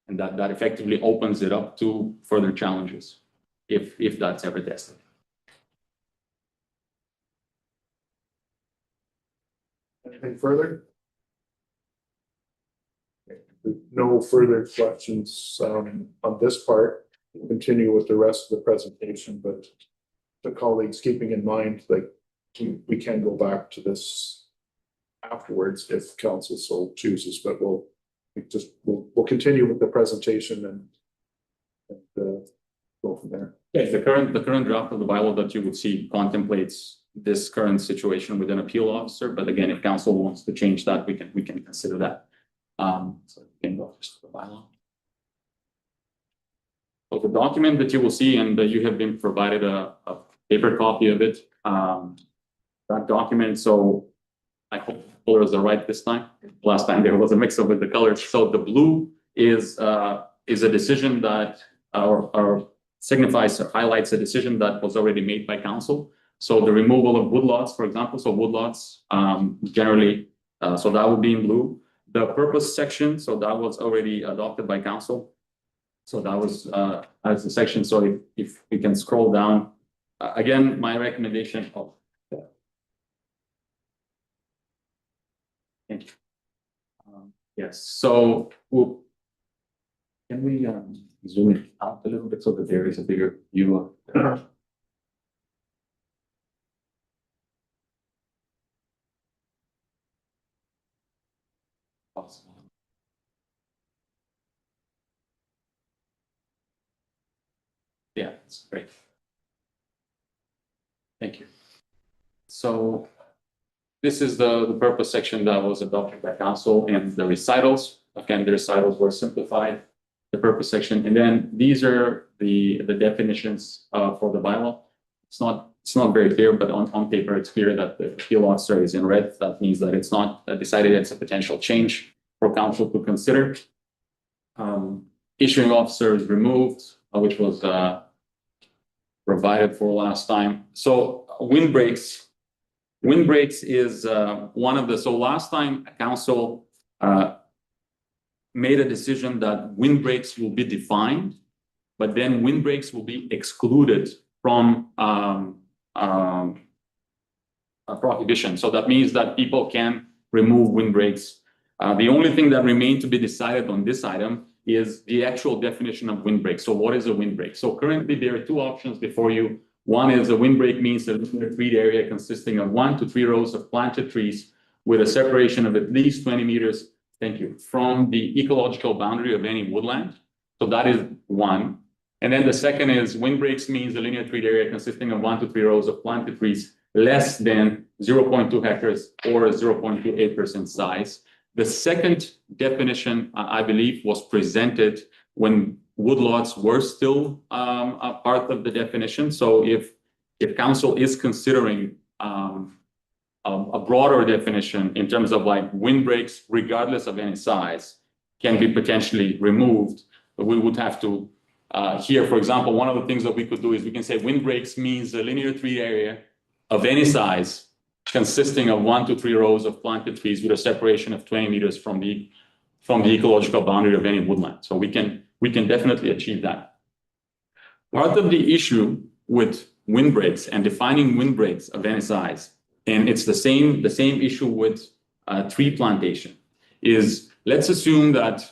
Speaker 12: And that effectively opens it up to further challenges if that's ever tested.
Speaker 1: Anything further? No further questions on this part. We'll continue with the rest of the presentation, but the colleagues keeping in mind, like, we can go back to this afterwards if council so chooses, but we'll continue with the presentation and go from there.
Speaker 12: Yes, the current draft of the bylaw that you would see contemplates this current situation with an appeal officer, but again, if council wants to change that, we can consider that. So we can go just to the bylaw. So the document that you will see, and you have been provided a paper copy of it. That document, so I hope the colors are right this time. Last time there was a mix up with the colors. So the blue is a decision that or signifies or highlights a decision that was already made by council. So the removal of woodlots, for example, so woodlots generally, so that would be in blue. The purpose section, so that was already adopted by council. So that was as a section. So if we can scroll down, again, my recommendation. Oh, thank you. Yes. So can we zoom it out a little bit so that there is a bigger view of. Possible. Yeah, that's great. Thank you. So this is the purpose section that was adopted by council and the recitals. Again, the recitals were simplified, the purpose section. And then these are the definitions for the bylaw. It's not very clear, but on paper, it's clear that the appeal officer is in red. That means that it's not decided it's a potential change for council to consider. Issuing officer is removed, which was provided for last time. So windbreaks is one of the, so last time council made a decision that windbreaks will be defined, but then windbreaks will be excluded from a prohibition. So that means that people can remove windbreaks. The only thing that remains to be decided on this item is the actual definition of windbreak. So what is a windbreak? So currently there are two options before you. One is a windbreak means a linear treat area consisting of 1 to 3 rows of planted trees with a separation of at least 20 meters, thank you, from the ecological boundary of any woodland. So that is one. And then the second is windbreaks means a linear treat area consisting of 1 to 3 rows of planted trees less than 0.2 hectares or 0.2 acres in size. The second definition, I believe, was presented when woodlots were still a part of the definition. So if council is considering a broader definition in terms of like windbreaks, regardless of any size, can be potentially removed, we would have to here, for example, one of the things that we could do is we can say windbreaks means a linear tree area of any size consisting of 1 to 3 rows of planted trees with a separation of 20 meters from the ecological boundary of any woodland. So we can definitely achieve that. Part of the issue with windbreaks and defining windbreaks of any size, and it's the same issue with tree plantation, is let's assume that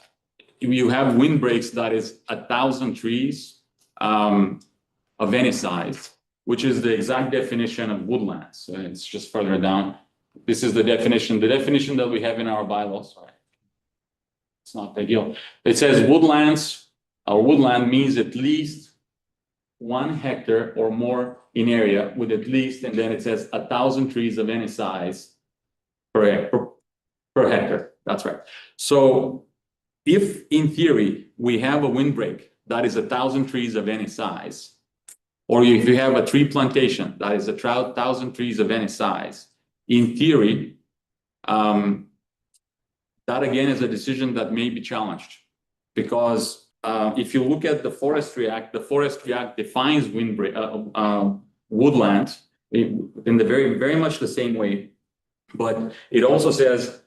Speaker 12: you have windbreaks that is 1,000 trees of any size, which is the exact definition of woodlands. It's just further down. This is the definition that we have in our bylaws. Sorry. It's not ideal. It says woodlands or woodland means at least 1 hectare or more in area with at least, and then it says 1,000 trees of any size per hectare. That's right. So if in theory we have a windbreak that is 1,000 trees of any size, or if you have a tree plantation that is 1,000 trees of any size, in theory, that again is a decision that may be challenged. Because if you look at the Forestry Act defines woodland in the very much the same way. But it also says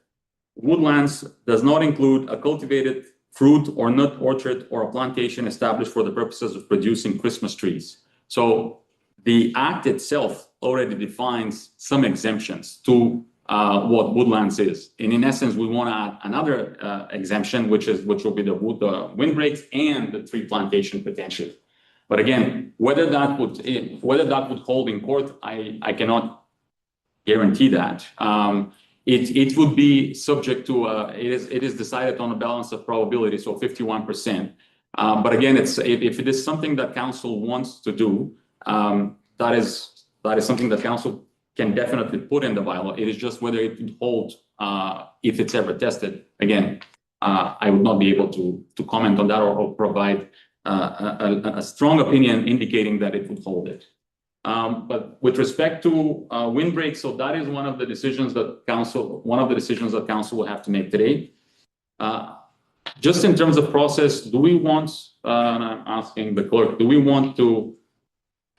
Speaker 12: woodlands does not include a cultivated fruit or nut orchard or a plantation established for the purposes of producing Christmas trees. So the act itself already defines some exemptions to what woodlands is. And in essence, we want to add another exemption, which will be the windbreaks and the tree plantation potentially. But again, whether that would hold in court, I cannot guarantee that. It would be subject to it is decided on a balance of probability, so 51%. But again, if it is something that council wants to do, that is something that council can definitely put in the bylaw. It is just whether it would hold if it's ever tested. Again, I would not be able to comment on that or provide a strong opinion indicating that it would hold it. But with respect to windbreak, so that is one of the decisions that council will have to make today. Just in terms of process, do we want, and I'm asking the clerk, do we want to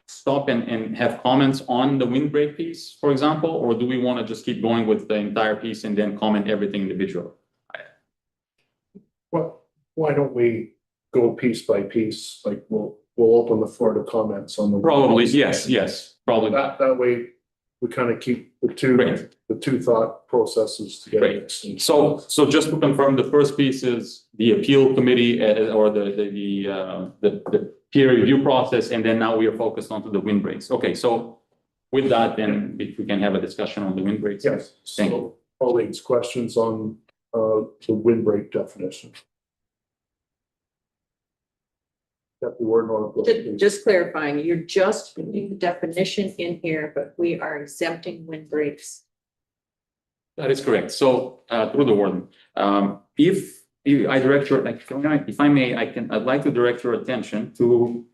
Speaker 12: stop and have comments on the windbreak piece, for example, or do we want to just keep going with the entire piece and then comment everything individually?
Speaker 1: Well, why don't we go piece by piece? Like we'll open the floor to comments on the.
Speaker 12: Probably, yes, probably.
Speaker 1: That way we kind of keep the two thought processes together.
Speaker 12: Great. So just to confirm, the first piece is the appeal committee or the peer review process, and then now we are focused onto the windbreaks. Okay, so with that, then if we can have a discussion on the windbreaks.
Speaker 1: Yes.
Speaker 12: Thank you.
Speaker 1: Colleagues, questions on the windbreak definition?
Speaker 11: Just clarifying, you're just putting the definition in here, but we are exempting windbreaks.
Speaker 12: That is correct. So through the warden, if I direct your, like, if I may, I'd like to direct your attention to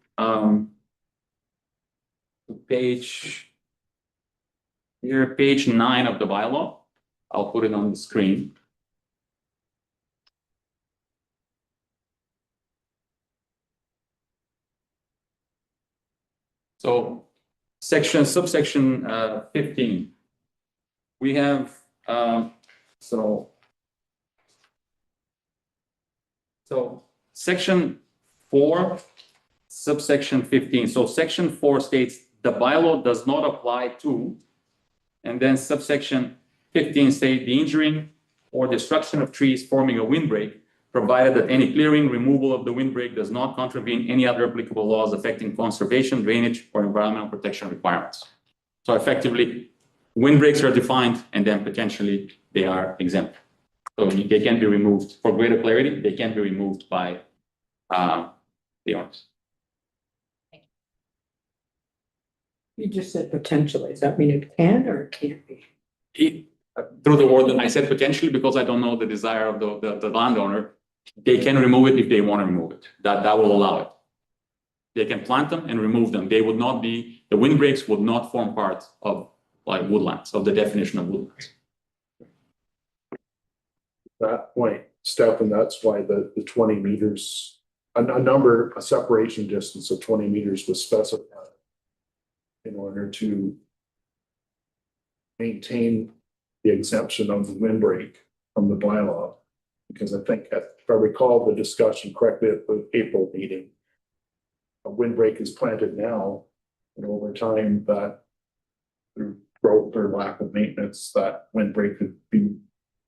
Speaker 12: page 9 of the bylaw. I'll put it on the screen. So subsection 15, we have, so So section 4, subsection 15. So section 4 states the bylaw does not apply to, and then subsection 15 states the injuring or destruction of trees forming a windbreak, provided that any clearing, removal of the windbreak does not contravene any other applicable laws affecting conservation, drainage, or environmental protection requirements. So effectively, windbreaks are defined and then potentially they are exempt. So they can be removed. For greater clarity, they can be removed by the owners.
Speaker 13: You just said potentially. Does that mean it can or it can't be?
Speaker 12: Through the word, I said potentially because I don't know the desire of the landowner. They can remove it if they want to remove it. That will allow it. They can plant them and remove them. They would not be, the windbreaks would not form part of like woodlands, of the definition of woodlands.
Speaker 1: That point, Stefan, that's why the 20 meters, a separation distance of 20 meters was specified in order to maintain the exemption of the windbreak from the bylaw. Because I think, if I recall the discussion correctly at the April meeting, a windbreak is planted now, and over time that through growth or lack of maintenance, that windbreak could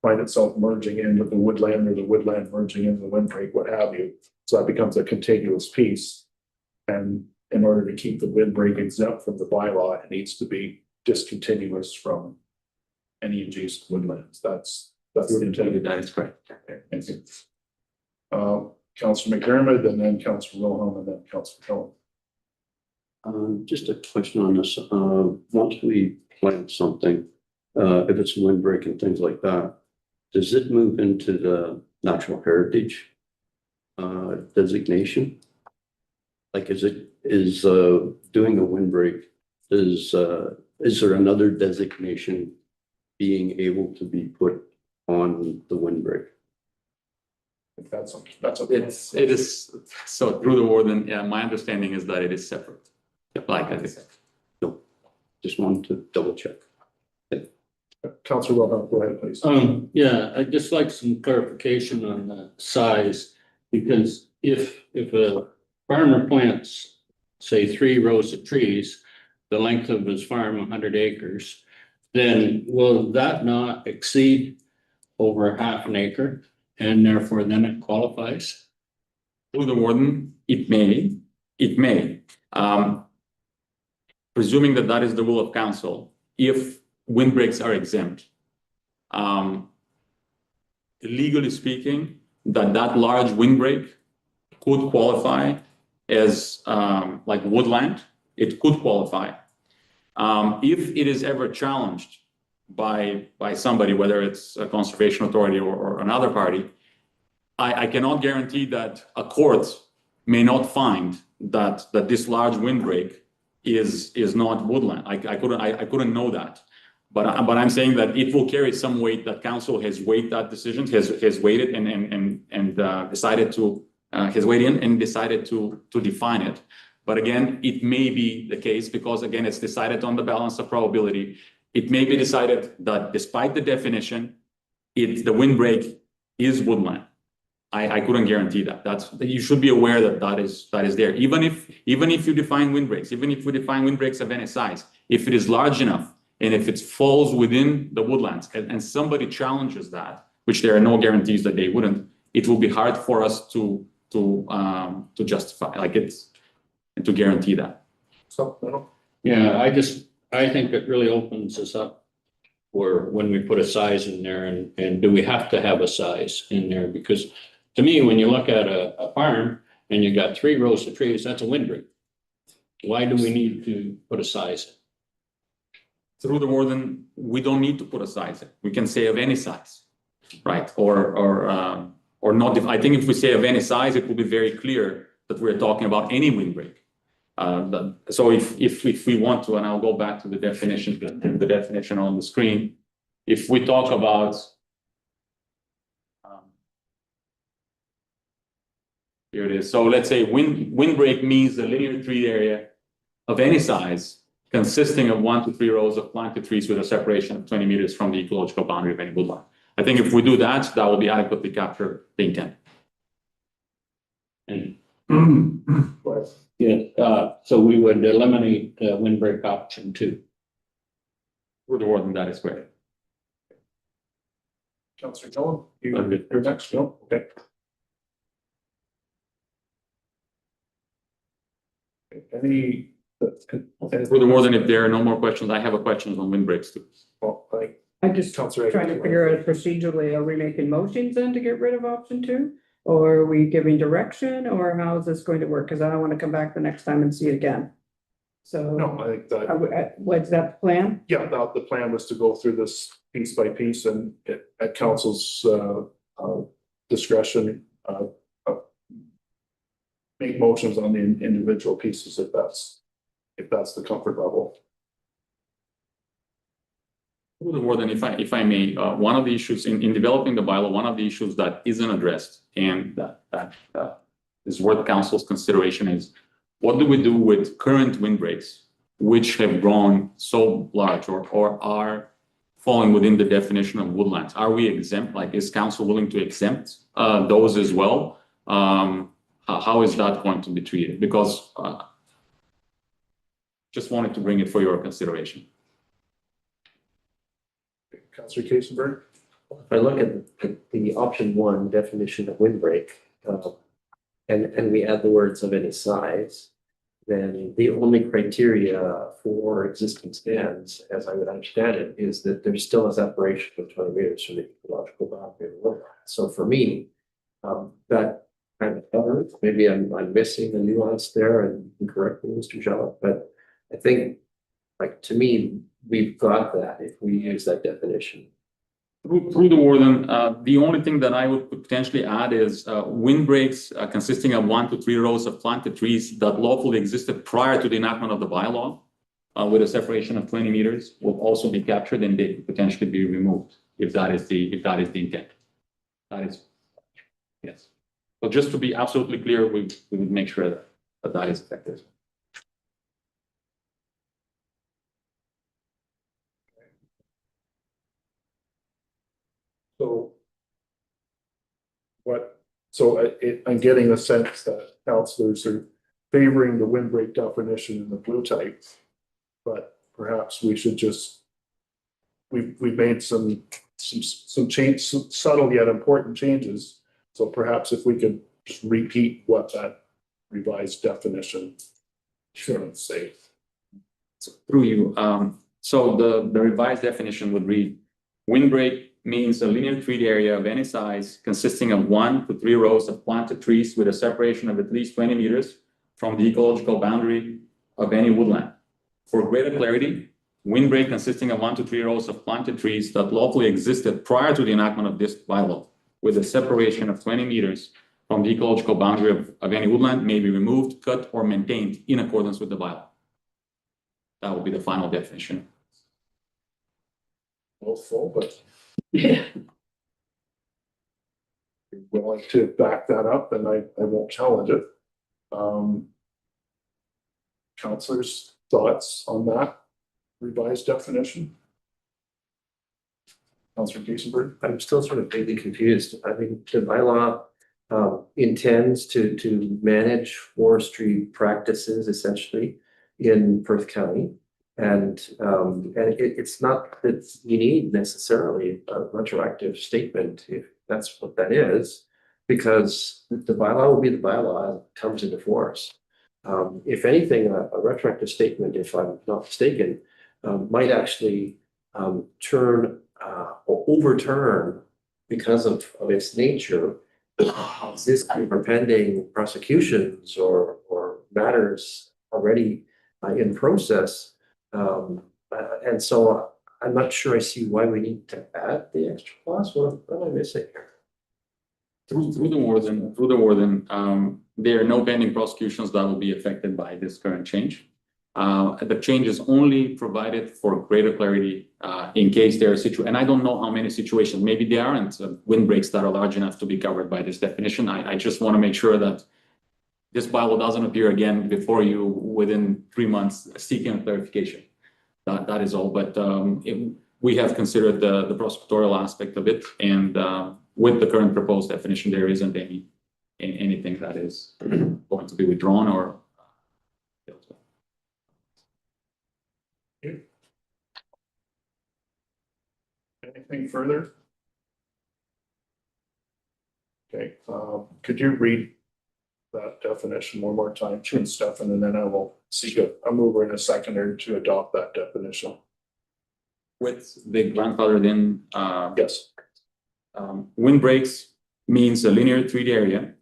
Speaker 1: find itself merging into the woodland, or the woodland merging into the windbreak, what have you. So that becomes a contiguous piece. And in order to keep the windbreak exempt from the bylaw, it needs to be discontinuous from any adjacent woodlands. That's the intent.
Speaker 12: That is correct.
Speaker 1: Thank you. Councillor McDermott, and then Councillor Wilhelm, and then Councillor Cohen.
Speaker 4: Just a question on this. Once we plant something, if it's a windbreak and things like that, does it move into the natural heritage designation? Like, is doing a windbreak, is there another designation being able to be put on the windbreak?
Speaker 1: That's
Speaker 12: It is, so through the word, and yeah, my understanding is that it is separate. Like I said.
Speaker 4: No, just wanted to double check.
Speaker 1: Councillor Wilhelm, go ahead, please.
Speaker 7: Yeah, I'd just like some clarification on the size, because if a farmer plants, say, 3 rows of trees, the length of his farm, 100 acres, then will that not exceed over half an acre? And therefore then it qualifies?
Speaker 12: Through the warden, it may. Presuming that is the rule of council, if windbreaks are exempt, legally speaking, that large windbreak could qualify as like woodland. It could qualify. If it is ever challenged by somebody, whether it's a conservation authority or another party, I cannot guarantee that a court may not find that this large windbreak is not woodland. I couldn't know that, but I'm saying that it will carry some weight, that council has weighed that decision, has weighted and decided to has weighed in and decided to define it. But again, it may be the case because again, it's decided on the balance of probability. It may be decided that despite the definition, the windbreak is woodland. I couldn't guarantee that. You should be aware that is there. Even if you define windbreaks, even if we define windbreaks of any size, if it is large enough and if it falls within the woodlands and somebody challenges that, which there are no guarantees that they wouldn't, it will be hard for us to justify and to guarantee that.
Speaker 1: So,
Speaker 7: Yeah, I think it really opens us up for when we put a size in there, and do we have to have a size in there? Because to me, when you look at a farm and you got 3 rows of trees, that's a windbreak. Why do we need to put a size in?
Speaker 12: Through the warden, we don't need to put a size in. We can say of any size, right? Or not. I think if we say of any size, it will be very clear that we're talking about any windbreak. So if we want to, and I'll go back to the definition on the screen. If we talk about here it is. So let's say windbreak means the linear tree area of any size consisting of 1 to 3 rows of planted trees with a separation of 20 meters from the ecological boundary of any woodland. I think if we do that, that will be adequately capture the intent.
Speaker 7: And,
Speaker 1: But
Speaker 7: yeah, so we would eliminate windbreak option 2.
Speaker 12: Through the warden, that is correct.
Speaker 1: Councillor Cullen,
Speaker 9: I'm good.
Speaker 1: you're next, no, okay. Any?
Speaker 12: Through the warden, if there are no more questions, I have a question on windbreaks too.
Speaker 1: Well, like,
Speaker 13: I'm just
Speaker 1: Councillor.
Speaker 13: trying to figure out procedurally, are we making motions then to get rid of option 2? Or are we giving direction, or how is this going to work? Because I don't want to come back the next time and see it again. So,
Speaker 1: No, I think that,
Speaker 13: what's that plan?
Speaker 1: yeah, the plan was to go through this piece by piece and at council's discretion, make motions on the individual pieces if that's the comfort level.
Speaker 12: Through the warden, if I may, one of the issues in developing the bylaw, one of the issues that isn't addressed and that is worth council's consideration is what do we do with current windbreaks which have grown so large or are falling within the definition of woodlands? Are we exempt? Like, is council willing to exempt those as well? How is that going to be treated? Because just wanted to bring it for your consideration.
Speaker 1: Councillor Kasenberg?
Speaker 8: If I look at the option 1 definition of windbreak, and we add the words of any size, then the only criteria for existing stands, as I would understand it, is that there's still a separation of 20 meters from the ecological boundary of the woodland. So for me, that kind of covers, maybe I'm missing the nuance there, and you can correct me, Mr. Jellett, but I think, like, to me, we've got that if we use that definition.
Speaker 12: Through the warden, the only thing that I would potentially add is windbreaks consisting of 1 to 3 rows of planted trees that lawfully existed prior to the enactment of the bylaw, with a separation of 20 meters, will also be captured and they could potentially be removed if that is the intent. That is, yes. So just to be absolutely clear, we would make sure that is effective.
Speaker 1: I'm getting a sense that councillors are favoring the windbreak definition in the blue type. But perhaps we should we've made some subtle yet important changes. So perhaps if we could just repeat what that revised definition should say.
Speaker 12: So through you, so the revised definition would read: windbreak means a linear treat area of any size consisting of 1 to 3 rows of planted trees with a separation of at least 20 meters from the ecological boundary of any woodland. For greater clarity, windbreak consisting of 1 to 3 rows of planted trees that lawfully existed prior to the enactment of this bylaw with a separation of 20 meters from the ecological boundary of any woodland may be removed, cut, or maintained in accordance with the bylaw. That would be the final definition.
Speaker 1: Full, but
Speaker 2: Yeah.
Speaker 1: willing to back that up, and I won't challenge it. Councillors, thoughts on that revised definition? Councillor Kasenberg?
Speaker 8: I'm still sort of vaguely confused. I mean, the bylaw intends to manage forestry practices essentially in Perth County. And it's not that you need necessarily a retroactive statement if that's what that is, because the bylaw will be the bylaw as it comes into force. If anything, a retroactive statement, if I'm not mistaken, might actually turn or overturn, because of its nature, existing or pending prosecutions or matters already in process. And so I'm not sure I see why we need to add the extra clause. What am I missing here?
Speaker 12: Through the warden, there are no pending prosecutions that will be affected by this current change. The change is only provided for greater clarity in case there are and I don't know how many situations, maybe there aren't windbreaks that are large enough to be covered by this definition. I just want to make sure that this bylaw doesn't appear again before you within 3 months seeking a clarification. That is all, but we have considered the prosecutorial aspect of it, and with the current proposed definition, there isn't anything that is going to be withdrawn or.
Speaker 1: Anything further? Okay, could you read that definition one more time, Stefan, and then I will seek a mover and a seconder to adopt that definition.
Speaker 12: With the grandfathered in,
Speaker 1: Yes.
Speaker 12: windbreaks means a linear 3D area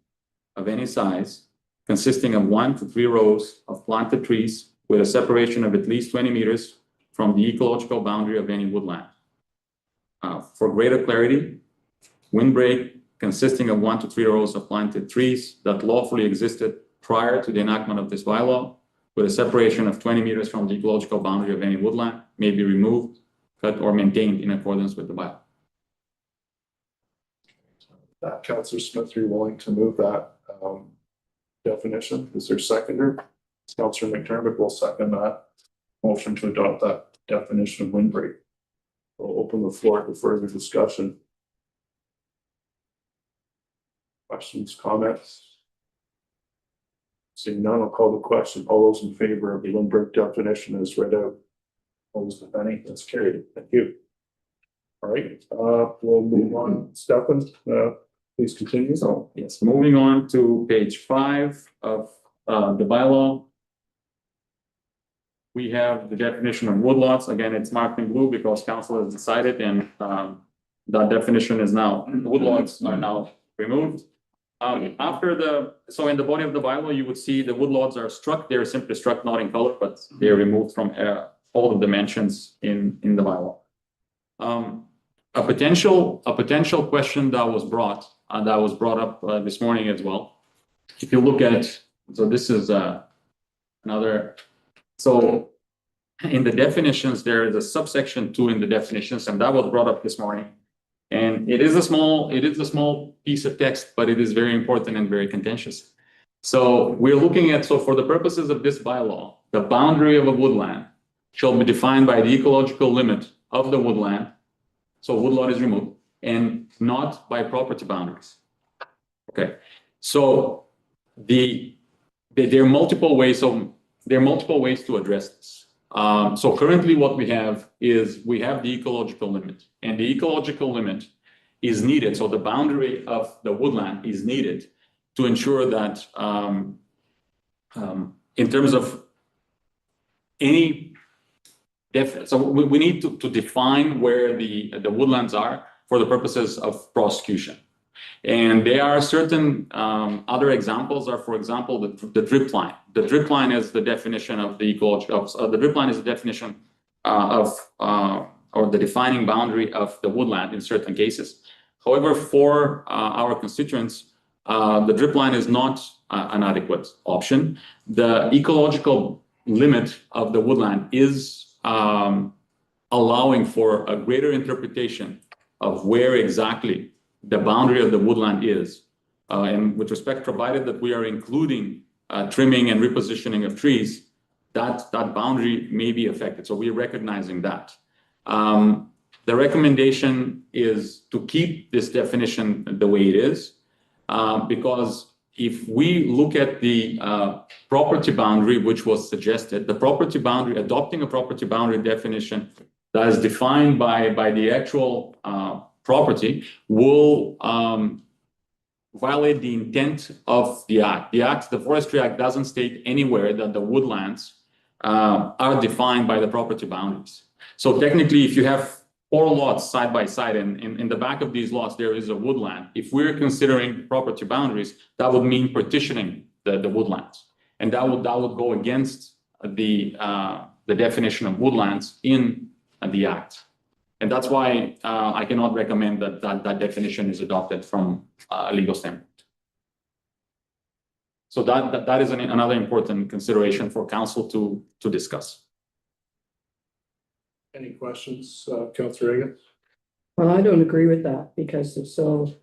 Speaker 12: of any size consisting of 1 to 3 rows of planted trees with a separation of at least 20 meters from the ecological boundary of any woodland. For greater clarity, windbreak consisting of 1 to 3 rows of planted trees that lawfully existed prior to the enactment of this bylaw with a separation of 20 meters from the ecological boundary of any woodland may be removed, cut, or maintained in accordance with the bylaw.
Speaker 1: Councillor Smith, are you willing to move that definition? Is there a seconder? Councillor McDermott will second that motion to adopt that definition of windbreak. We'll open the floor to further discussion. Questions, comments? Seeing none, I'll call the question. All those in favor of the windbreak definition as read out? Opposed, if any, that's carried. Thank you. All right, we'll move on. Stefan, please continue.
Speaker 12: So, yes, moving on to page 5 of the bylaw. We have the definition of woodlots. Again, it's marked in blue because council has decided, and that definition is now, woodlots are now removed. So in the body of the bylaw, you would see the woodlots are struck. They're simply struck, not in color, but they're removed from all of the mentions in the bylaw. A potential question that was brought up this morning as well. If you look at, so this is another. So in the definitions, there is a subsection 2 in the definitions, and that was brought up this morning. And it is a small piece of text, but it is very important and very contentious. So we're looking at, so for the purposes of this bylaw, the boundary of a woodland shall be defined by the ecological limit of the woodland. So woodlot is removed, and not by property boundaries. Okay, so there are multiple ways to address this. So currently what we have is we have the ecological limit, and the ecological limit is needed. So the boundary of the woodland is needed to ensure that in terms of any so we need to define where the woodlands are for the purposes of prosecution. And there are certain other examples are, for example, the drip line. The drip line is the definition of the ecological, the drip line is the definition or the defining boundary of the woodland in certain cases. However, for our constituents, the drip line is not an adequate option. The ecological limit of the woodland is allowing for a greater interpretation of where exactly the boundary of the woodland is. And with respect, provided that we are including trimming and repositioning of trees, that boundary may be affected. So we're recognizing that. The recommendation is to keep this definition the way it is, because if we look at the property boundary, which was suggested, the property boundary, adopting a property boundary definition that is defined by the actual property will violate the intent of the act. The Forestry Act doesn't state anywhere that the woodlands are defined by the property boundaries. So technically, if you have 4 lots side by side, and in the back of these lots, there is a woodland. If we're considering property boundaries, that would mean partitioning the woodlands. And that would go against the definition of woodlands in the Act. And that's why I cannot recommend that definition is adopted from a legal standpoint. So that is another important consideration for council to discuss.
Speaker 1: Any questions, Councillor Reagan?
Speaker 13: Well, I don't agree with that because so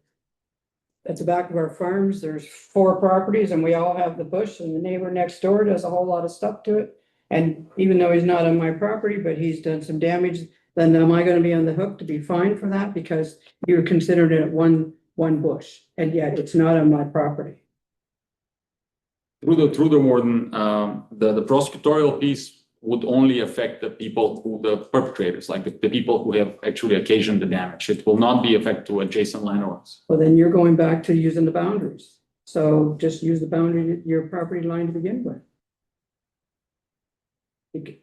Speaker 13: at the back of our farms, there's 4 properties and we all have the bush, and the neighbor next door does a whole lot of stuff to it. And even though he's not on my property, but he's done some damage, then am I going to be on the hook to be fined for that? Because you're considering it one bush, and yet it's not on my property.
Speaker 12: through the warden, the prosecutorial piece would only affect the people the perpetrators, like the people who have actually occasioned the damage. It will not be affect to adjacent landowners.
Speaker 13: Well, then you're going back to using the boundaries. So just use the boundary, your property line to begin with.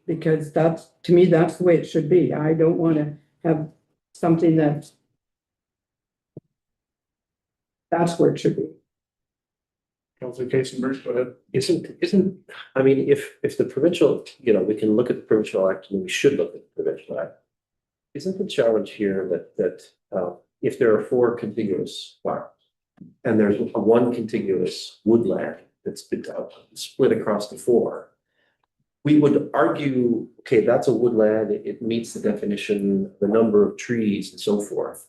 Speaker 13: Because that's, to me, that's the way it should be. I don't want to have something that's where it should be.
Speaker 1: Councillor Kasenberg, go ahead.
Speaker 8: Isn't, I mean, if the provincial, we can look at the provincial act and we should look at the provincial act. Isn't the challenge here that if there are 4 contiguous farms and there's one contiguous woodland that's been split across the 4, we would argue, okay, that's a woodland, it meets the definition, the number of trees and so forth.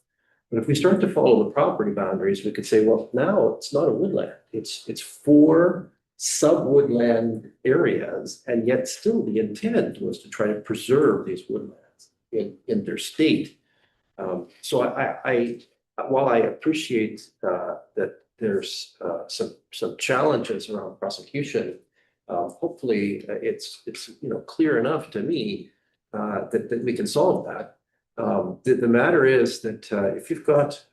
Speaker 8: But if we start to follow the property boundaries, we could say, well, now it's not a woodland. It's 4 sub-woodland areas, and yet still the intent was to try to preserve these woodlands in their state. So while I appreciate that there's some challenges around prosecution, hopefully it's clear enough to me that we can solve that. The matter is that if you've got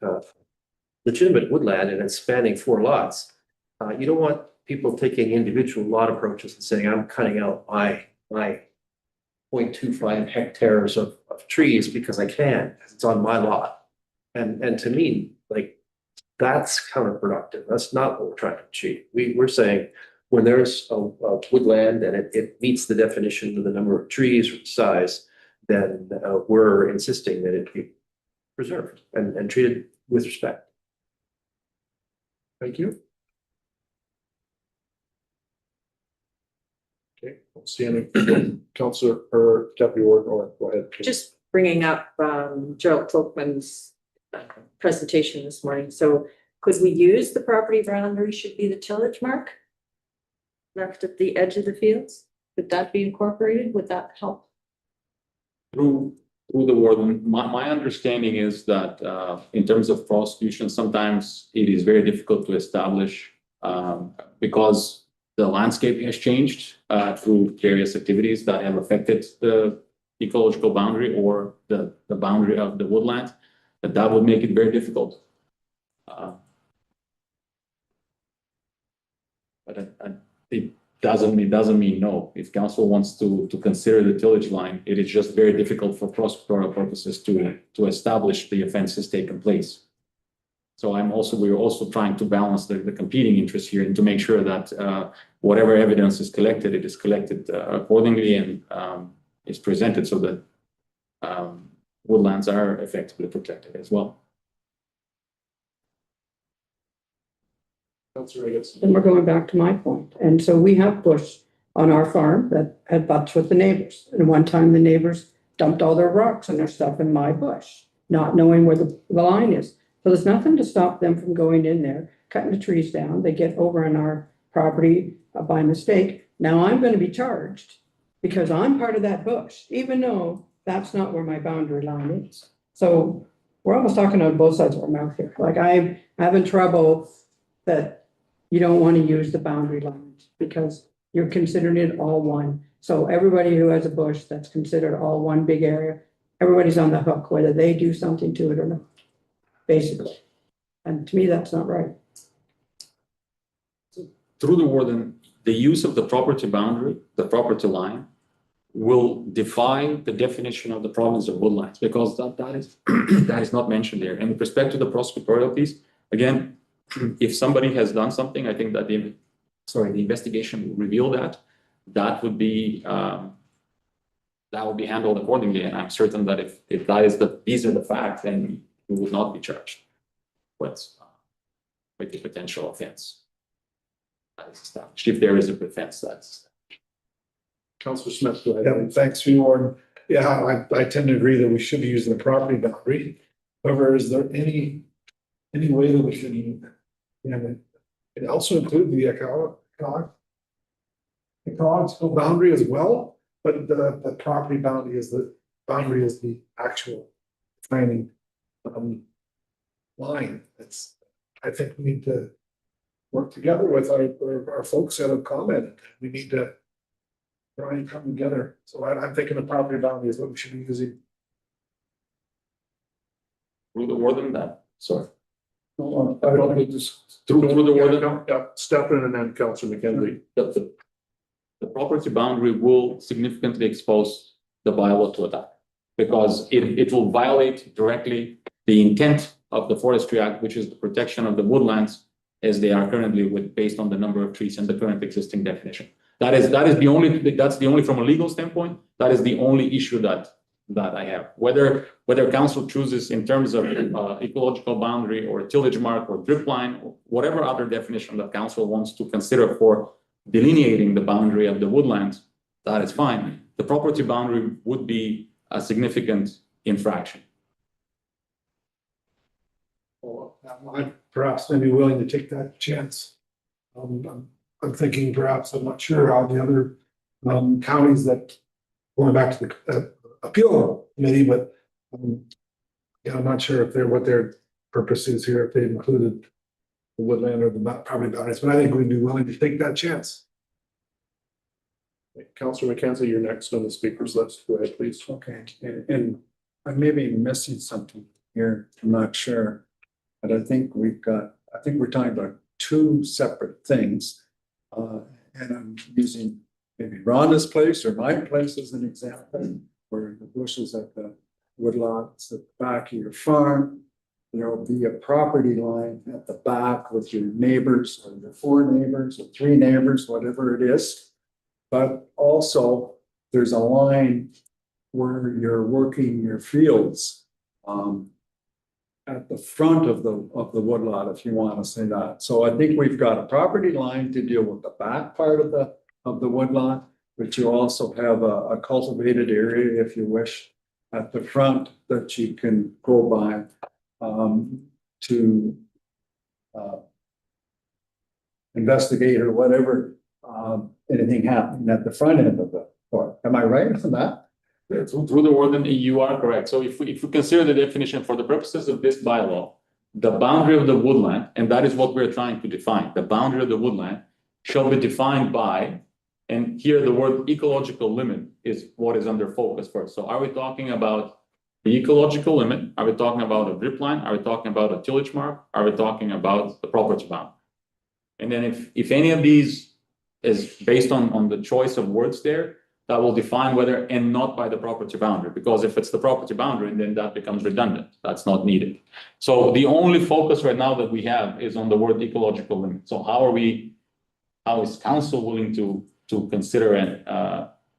Speaker 8: legitimate woodland and it's spanning 4 lots, you don't want people taking individual lot approaches and saying, I'm cutting out my 0.25 hectares of trees because I can, because it's on my lot. And to me, like, that's counterproductive. That's not what we're trying to achieve. We're saying when there's a woodland and it meets the definition of the number of trees or size, then we're insisting that it be preserved and treated with respect.
Speaker 1: Thank you. Okay, don't see any councillor or deputy warden, or go ahead.
Speaker 11: Just bringing up Gerald Cloakman's presentation this morning. So could we use the property boundary should be the tillage mark left at the edge of the fields? Could that be incorporated? Would that help?
Speaker 12: Through the warden, my understanding is that in terms of prosecution, sometimes it is very difficult to establish because the landscape has changed through various activities that have affected the ecological boundary or the boundary of the woodland, that would make it very difficult. But it doesn't mean no. If council wants to consider the tillage line, it is just very difficult for prosecutorial purposes to establish the offense has taken place. So we're also trying to balance the competing interests here and to make sure that whatever evidence is collected, it is collected accordingly and is presented so that woodlands are effectively protected as well.
Speaker 13: And we're going back to my point. And so we have bush on our farm that had butts with the neighbors. And one time the neighbors dumped all their rocks and their stuff in my bush, not knowing where the line is. So there's nothing to stop them from going in there, cutting the trees down. They get over on our property by mistake. Now I'm going to be charged because I'm part of that bush, even though that's not where my boundary line is. So we're almost talking on both sides of our mouth here. Like, I'm having trouble that you don't want to use the boundary lines because you're considering it all one. So everybody who has a bush that's considered all one big area, everybody's on the hook, whether they do something to it or not, basically. And to me, that's not right.
Speaker 12: Through the warden, the use of the property boundary, the property line, will define the definition of the province of woodlands because that is that is not mentioned there. And with respect to the prosecutorial piece, again, if somebody has done something, I think that the investigation will reveal that. That would be handled accordingly. And I'm certain that if that is these are the facts, then you would not be charged with the potential offense that is established. If there is a offense that's
Speaker 1: Councillor Smith, go ahead.
Speaker 10: Yeah, thanks, Warden. Yeah, I tend to agree that we should be using the property boundary. However, is there any way that we should, it also include the ecological boundary as well, but the property boundary is the actual defining line. I think we need to work together with our folks that have commented. We need to try and come together. So I'm thinking the property boundary is what we should be using.
Speaker 12: Through the warden that, sorry.
Speaker 10: I don't just.
Speaker 12: Through the warden.
Speaker 1: Yeah, Stefan and then Councillor McKenzie.
Speaker 12: The property boundary will significantly expose the bylaw to attack. Because it will violate directly the intent of the Forestry Act, which is the protection of the woodlands as they are currently based on the number of trees and the current existing definition. That's the only from a legal standpoint, that is the only issue that I have. Whether council chooses in terms of ecological boundary or tillage mark or drip line, or whatever other definition that council wants to consider for delineating the boundary of the woodlands, that is fine. The property boundary would be a significant infraction.
Speaker 10: Well, I'm perhaps maybe willing to take that chance. I'm thinking perhaps, I'm not sure how the other counties that, going back to the appeal committee, but yeah, I'm not sure if what their purpose is here, if they've included the woodland or the property boundaries, but I think we'd be willing to take that chance.
Speaker 1: Councillor McKenzie, you're next on the speakers list. Go ahead, please.
Speaker 14: Okay, and I may be missing something here, I'm not sure. But I think we're talking about two separate things. And I'm using maybe Rhonda's place or my place as an example, where the bushes at the woodlots at the back of your farm. There'll be a property line at the back with your neighbors or your 4 neighbors or 3 neighbors, whatever it is. But also there's a line where you're working your fields at the front of the woodlot, if you want to say that. So I think we've got a property line to deal with the back part of the woodlot, but you also have a cultivated area, if you wish, at the front that you can go by to investigate or whatever, anything happening at the front end of the park. Am I right on that?
Speaker 12: Through the warden, you are correct. So if we consider the definition for the purposes of this bylaw, the boundary of the woodland, and that is what we're trying to define, the boundary of the woodland shall be defined by, and here the word ecological limit is what is under focus first. So are we talking about the ecological limit? Are we talking about a drip line? Are we talking about a tillage mark? Are we talking about the property boundary? And then if any of these is based on the choice of words there, that will define whether and not by the property boundary, because if it's the property boundary, then that becomes redundant. That's not needed. So the only focus right now that we have is on the word ecological limit. So how is council willing to consider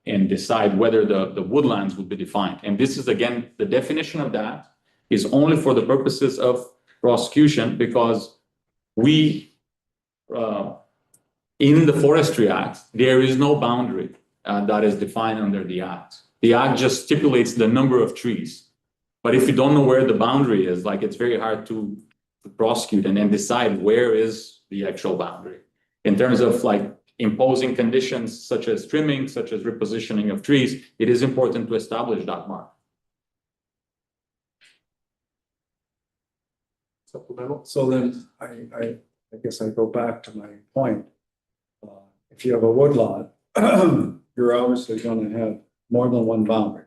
Speaker 12: and decide whether the woodlands would be defined? And this is, again, the definition of that is only for the purposes of prosecution, because we in the Forestry Act, there is no boundary that is defined under the Act. The Act just stipulates the number of trees. But if you don't know where the boundary is, like, it's very hard to prosecute and then decide where is the actual boundary. In terms of like imposing conditions such as trimming, such as repositioning of trees, it is important to establish that mark.
Speaker 1: Supplemental.
Speaker 14: So then I guess I go back to my point. If you have a woodlot, you're obviously going to have more than one boundary.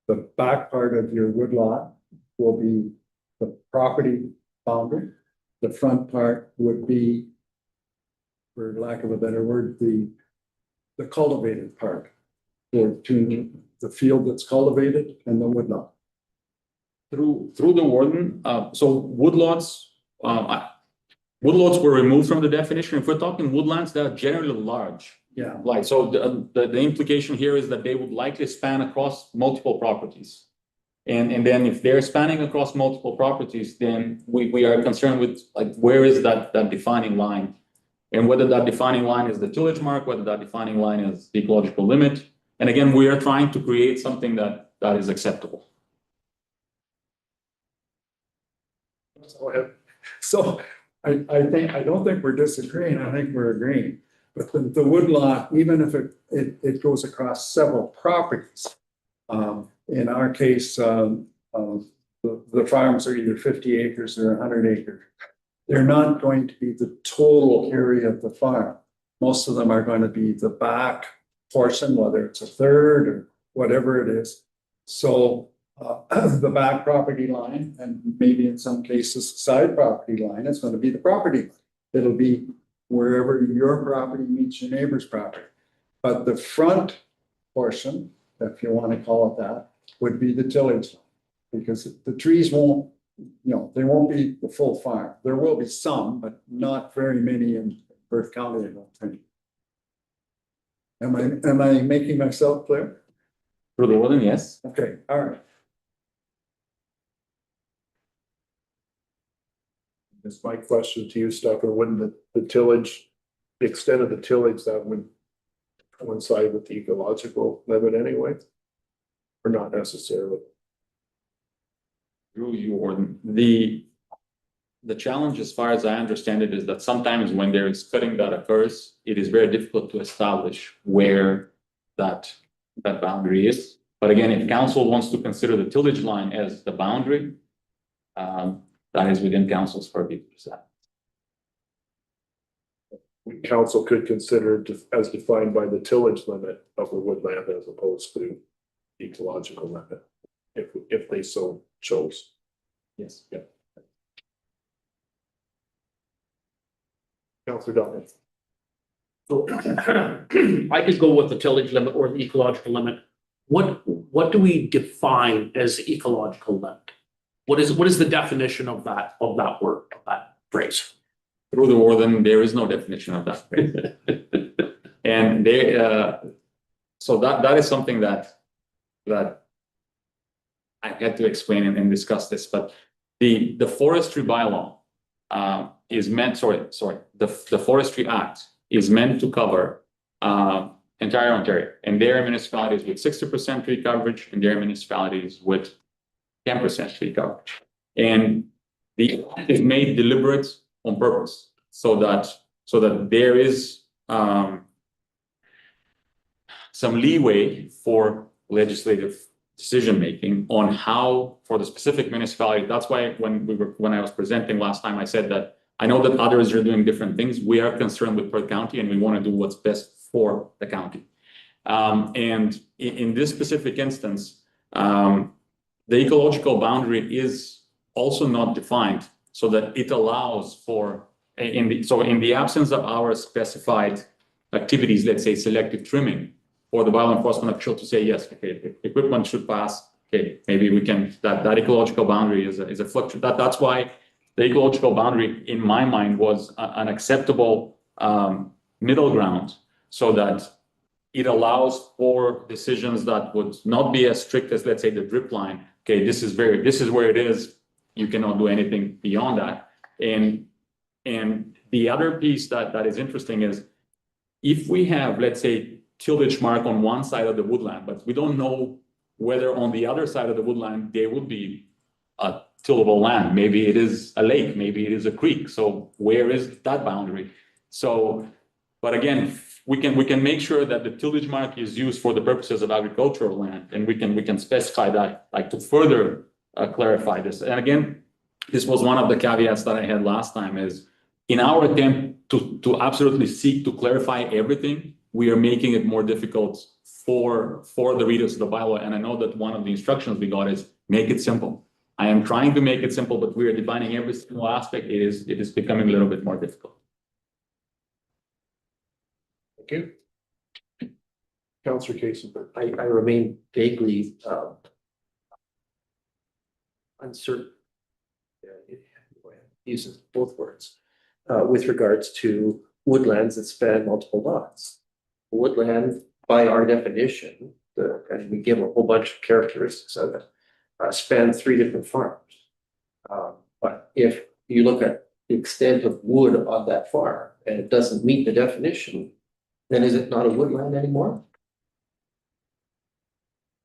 Speaker 14: The back part of your woodlot will be the property boundary. The front part would be, for lack of a better word, the cultivated part, or between the field that's cultivated and the woodlot.
Speaker 12: Through the warden, so woodlots were removed from the definition. If we're talking woodlands, they are generally large.
Speaker 14: Yeah.
Speaker 12: Like, so the implication here is that they would likely span across multiple properties. And then if they're spanning across multiple properties, then we are concerned with, like, where is that defining line? And whether that defining line is the tillage mark, whether that defining line is the ecological limit. And again, we are trying to create something that is acceptable.
Speaker 1: Go ahead.
Speaker 14: So I don't think we're disagreeing, I think we're agreeing. But the woodlot, even if it goes across several properties, in our case, the farms are either 50 acres or 100 acres. they're not going to be the total area of the farm. Most of them are going to be the back portion, whether it's a third or whatever it is. So the back property line, and maybe in some cases, the side property line, is going to be the property line. It'll be wherever your property meets your neighbor's property. But the front portion, if you want to call it that, would be the tillage line. Because the trees won't, they won't be the full farm. There will be some, but not very many in Perth County, I don't think. Am I making myself clear?
Speaker 12: Through the woodland, yes.
Speaker 14: Okay, all right.
Speaker 1: That's my question to you, Stefan, wouldn't the tillage, the extent of the tillage that would coincide with the ecological limit anyway? Or not necessarily?
Speaker 12: Through you, Warden. The challenge, as far as I understand it, is that sometimes when there is cutting that occurs, it is very difficult to establish where that boundary is. But again, if council wants to consider the tillage line as the boundary, that is within council's purview to decide.
Speaker 1: Council could consider as defined by the tillage limit of the woodland as opposed to ecological limit, if they so chose.
Speaker 12: Yes.
Speaker 1: Yeah. Councillor Duncan.
Speaker 7: So I could go with the tillage limit or the ecological limit. What do we define as ecological limit? What is the definition of that word, of that phrase?
Speaker 12: Through the Warden, there is no definition of that. And so that is something that I had to explain and discuss this, but the forestry bylaw is meant, the Forestry Act is meant to cover entire Ontario, and there are municipalities with 60% tree coverage, and there are municipalities with 10% tree coverage. And the act is made deliberate on purpose, so that there is some leeway for legislative decision making on how, for the specific municipality. That's why when I was presenting last time, I said that I know that others are doing different things. We are concerned with Perth County, and we want to do what's best for the county. And in this specific instance, the ecological boundary is also not defined so that it allows for, in the absence of our specified activities, let's say selective trimming, for the bylaw enforcement official to say, yes, okay, equipment should pass, okay, maybe we can, that ecological boundary is a fluctuation. That's why the ecological boundary, in my mind, was an acceptable middle ground, so that it allows for decisions that would not be as strict as, let's say, the drip line. Okay, this is where it is. You cannot do anything beyond that. And the other piece that is interesting is, if we have, let's say, tillage mark on one side of the woodland, but we don't know whether on the other side of the woodland there would be a tillable land. Maybe it is a lake, maybe it is a creek. So where is that boundary? So, but again, we can make sure that the tillage mark is used for the purposes of agricultural land, and we can specify that, like, to further clarify this. And again, this was one of the caveats that I had last time, is in our attempt to absolutely seek to clarify everything, we are making it more difficult for the readers of the bylaw. And I know that one of the instructions we got is make it simple. I am trying to make it simple, but we are defining every single aspect. It is becoming a little bit more difficult.
Speaker 1: Thank you. Councillor Kasenberg.
Speaker 8: I remain vaguely uncertain. Uses both words with regards to woodlands that span multiple lots. Woodland, by our definition, and we give a whole bunch of characteristics of it, span 3 different farms. But if you look at the extent of wood on that farm and it doesn't meet the definition, then is it not a woodland anymore?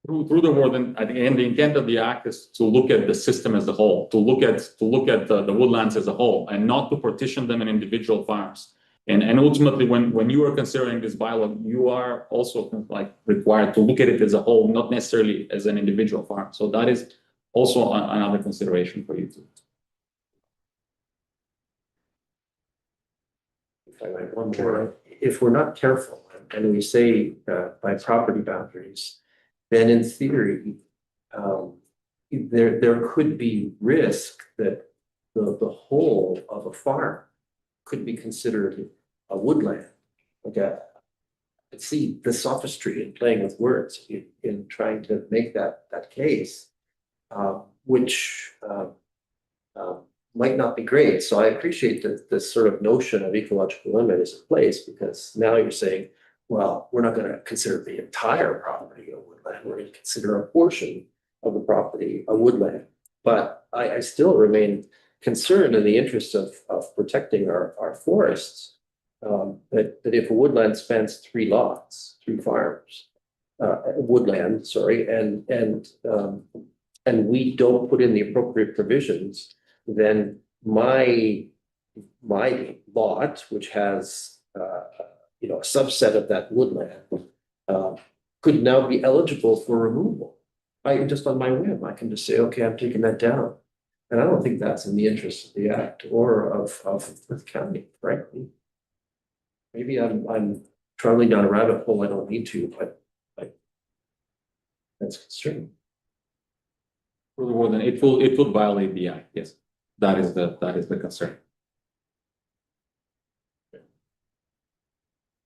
Speaker 12: Through the Warden, at the end, the intent of the act is to look at the system as a whole, to look at the woodlands as a whole, and not to partition them in individual farms. And ultimately, when you are considering this bylaw, you are also like required to look at it as a whole, not necessarily as an individual farm. So that is also another consideration for you too.
Speaker 8: if I might, one more, if we're not careful and we say by property boundaries, then in theory, there could be risk that the whole of a farm could be considered a woodland. Like see the sophistry in playing with words in trying to make that case, which might not be great. So I appreciate that this sort of notion of ecological limit is in place, because now you're saying, well, we're not going to consider the entire property a woodland. We're going to consider a portion of the property a woodland. But I still remain concerned in the interest of protecting our forests, that if a woodland spans 3 lots, 3 farms, woodland, sorry, and we don't put in the appropriate provisions, then my lot, which has a subset of that woodland, could now be eligible for removal. I just on my whim, I can just say, okay, I'm taking that down. And I don't think that's in the interest of the act or of the county, frankly. Maybe I'm traveling down a rabbit hole I don't need to, but that's concerning.
Speaker 12: Furthermore, then it will violate the act. Yes, that is the concern.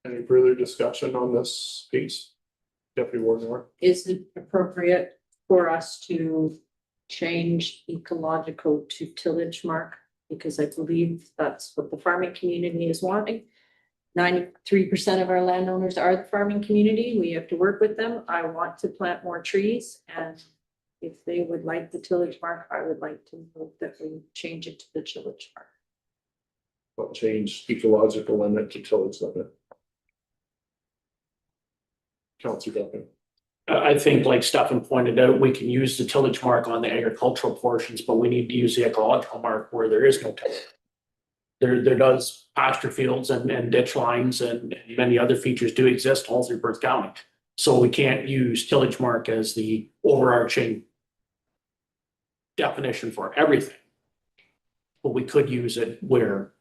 Speaker 1: Any further discussion on this piece? Deputy Warden Orr?
Speaker 11: Is it appropriate for us to change ecological to tillage mark? Because I believe that's what the farming community is wanting. 93% of our landowners are the farming community. We have to work with them. I want to plant more trees, and if they would like the tillage mark, I would like to move that we change it to the tillage mark.
Speaker 1: What change ecological limit to tillage limit? Councillor Duncan.
Speaker 7: I think like Stefan pointed out, we can use the tillage mark on the agricultural portions, but we need to use the ecological mark where there is no tillage. There does pasture fields and ditch lines and many other features do exist all through Perth County. So we can't use tillage mark as the overarching definition for everything. But we could use it where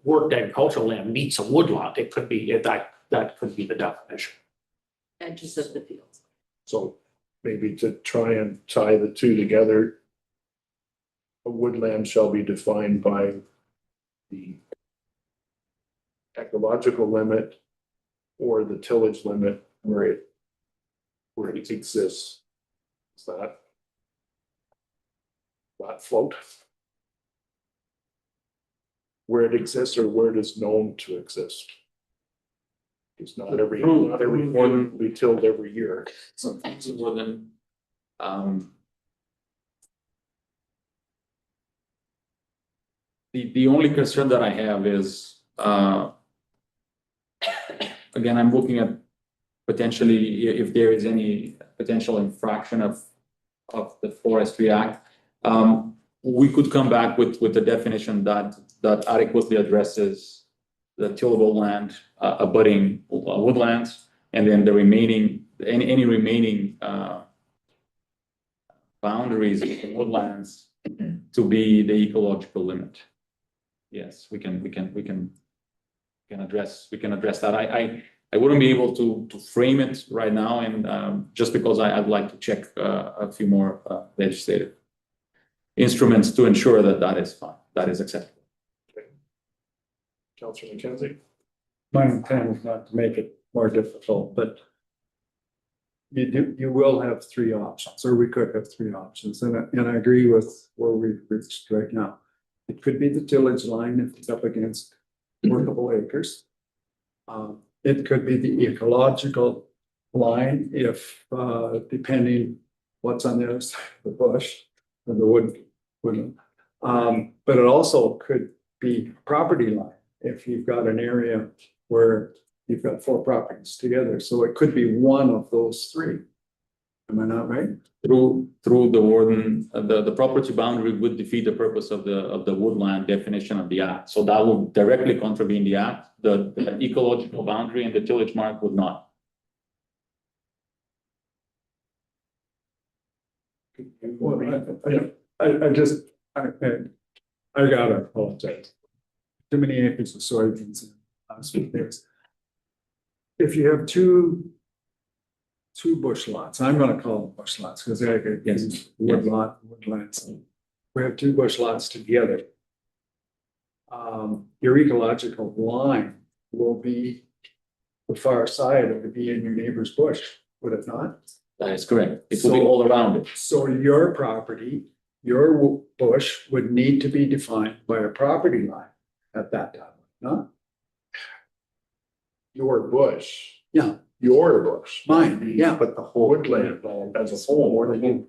Speaker 7: worked agricultural land meets a woodlot. It could be that could be the definition.
Speaker 11: Edges of the fields.
Speaker 1: So maybe to try and tie the two together, a woodland shall be defined by the ecological limit or the tillage limit where it exists. Is that float? Where it exists or where it is known to exist. It's not every one will be tilled every year.
Speaker 12: Sometimes more than the only concern that I have is again, I'm looking at potentially if there is any potential infraction of the Forestry Act. We could come back with the definition that adequately addresses the tillable land abutting woodlands, and then the remaining any remaining boundaries of the woodlands to be the ecological limit. Yes, we can address that. I wouldn't be able to frame it right now, and just because I'd like to check a few more legislative instruments to ensure that is fine, that is acceptable.
Speaker 1: Okay. Councillor McKenzie.
Speaker 14: My intent is not to make it more difficult, but you will have 3 options, or we could have 3 options, and I agree with where we've reached right now. It could be the tillage line if it's up against workable acres. It could be the ecological line if, depending what's on the other side of the bush or the woodland. But it also could be property line if you've got an area where you've got 4 properties together. So it could be one of those 3. Am I not right?
Speaker 12: Through the warden, the property boundary would defeat the purpose of the woodland definition of the act. So that would directly contravene the act. The ecological boundary and the tillage mark would not.
Speaker 14: Well, I gotta apologize. too many acres of soybeans in the last few years. If you have two bush lots, I'm gonna call them bush lots, because they're like
Speaker 12: Yes.
Speaker 14: woodlands. We have two bush lots together. Your ecological line will be the far side, it would be in your neighbor's bush, would it not?
Speaker 12: That is correct. It will be all around it.
Speaker 14: So your property, your bush would need to be defined by a property line at that time, no?
Speaker 1: Your bush.
Speaker 14: Yeah.
Speaker 1: Your bush.
Speaker 14: Mine, yeah.
Speaker 1: But the whole woodland as a whole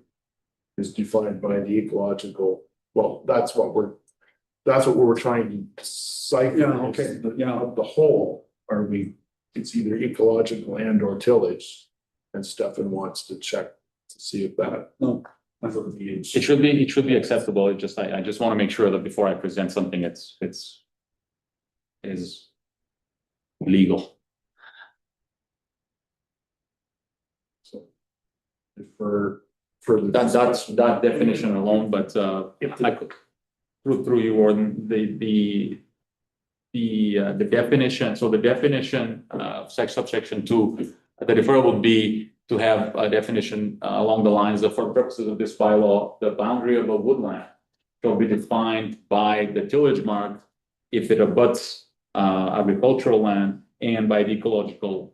Speaker 1: is defined by the ecological, well, that's what we're trying to cipher.
Speaker 14: Yeah, okay, yeah.
Speaker 1: Of the whole, it's either ecological and or tillage. And Stefan wants to check to see if that.
Speaker 14: No.
Speaker 12: It should be acceptable. I just want to make sure that before I present something, is legal.
Speaker 1: So. For
Speaker 12: That's that definition alone, but I could through you, Warden, the definition, so the definition of subsection 2, the deferral would be to have a definition along the lines of, for purposes of this bylaw, the boundary of a woodland shall be defined by the tillage mark if it abuts agricultural land, and by the ecological,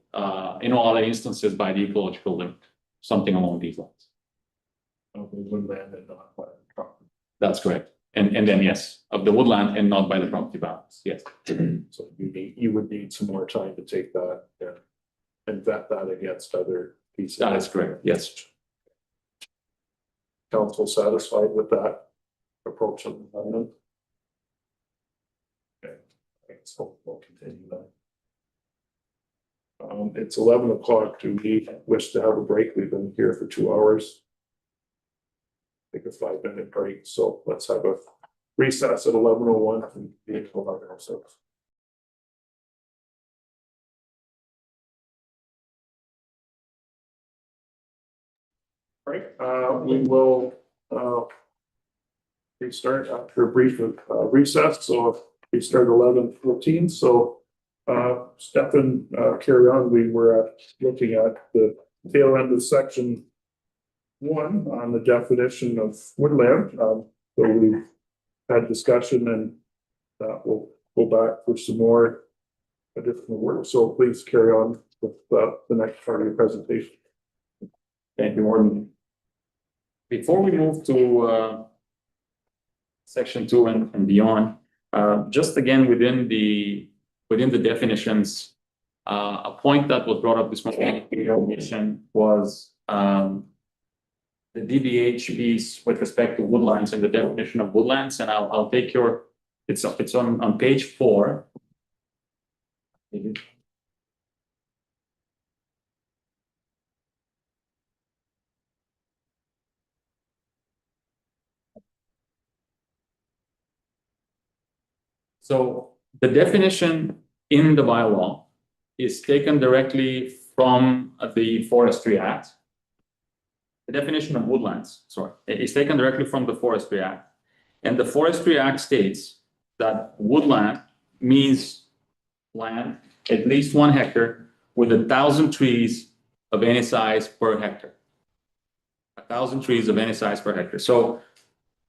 Speaker 12: in all other instances, by the ecological limit, something along these lines.
Speaker 1: Of the woodland and not by the property.
Speaker 12: That's correct. And then, yes, of the woodland and not by the property bounds, yes.
Speaker 1: So you would need some more time to take that and vet that against other pieces.
Speaker 12: That is correct, yes.
Speaker 1: Council satisfied with that approach of the amendment? Okay, so we'll continue that. It's 11 o'clock. Do we wish to have a break? We've been here for 2 hours. Take a 5-minute break, so let's have a recess at 11:01 and be able to ourselves. Right, we will restart after a brief recess, so we start 11:14, so Stefan, carry on. We were looking at the tail end of section 1 on the definition of woodland. So we've had discussion, and we'll go back for some more additional work. So please carry on with the next part of your presentation.
Speaker 12: Thank you, Warden. Before we move to section 2 and beyond, just again within the definitions, a point that was brought up this morning was the DBH piece with respect to woodlands and the definition of woodlands, and I'll take it's on page 4. So the definition in the bylaw is taken directly from the Forestry Act. The definition of woodlands, is taken directly from the Forestry Act. And the Forestry Act states that woodland means land at least 1 hectare with 1,000 trees of any size per hectare. 1,000 trees of any size per hectare. So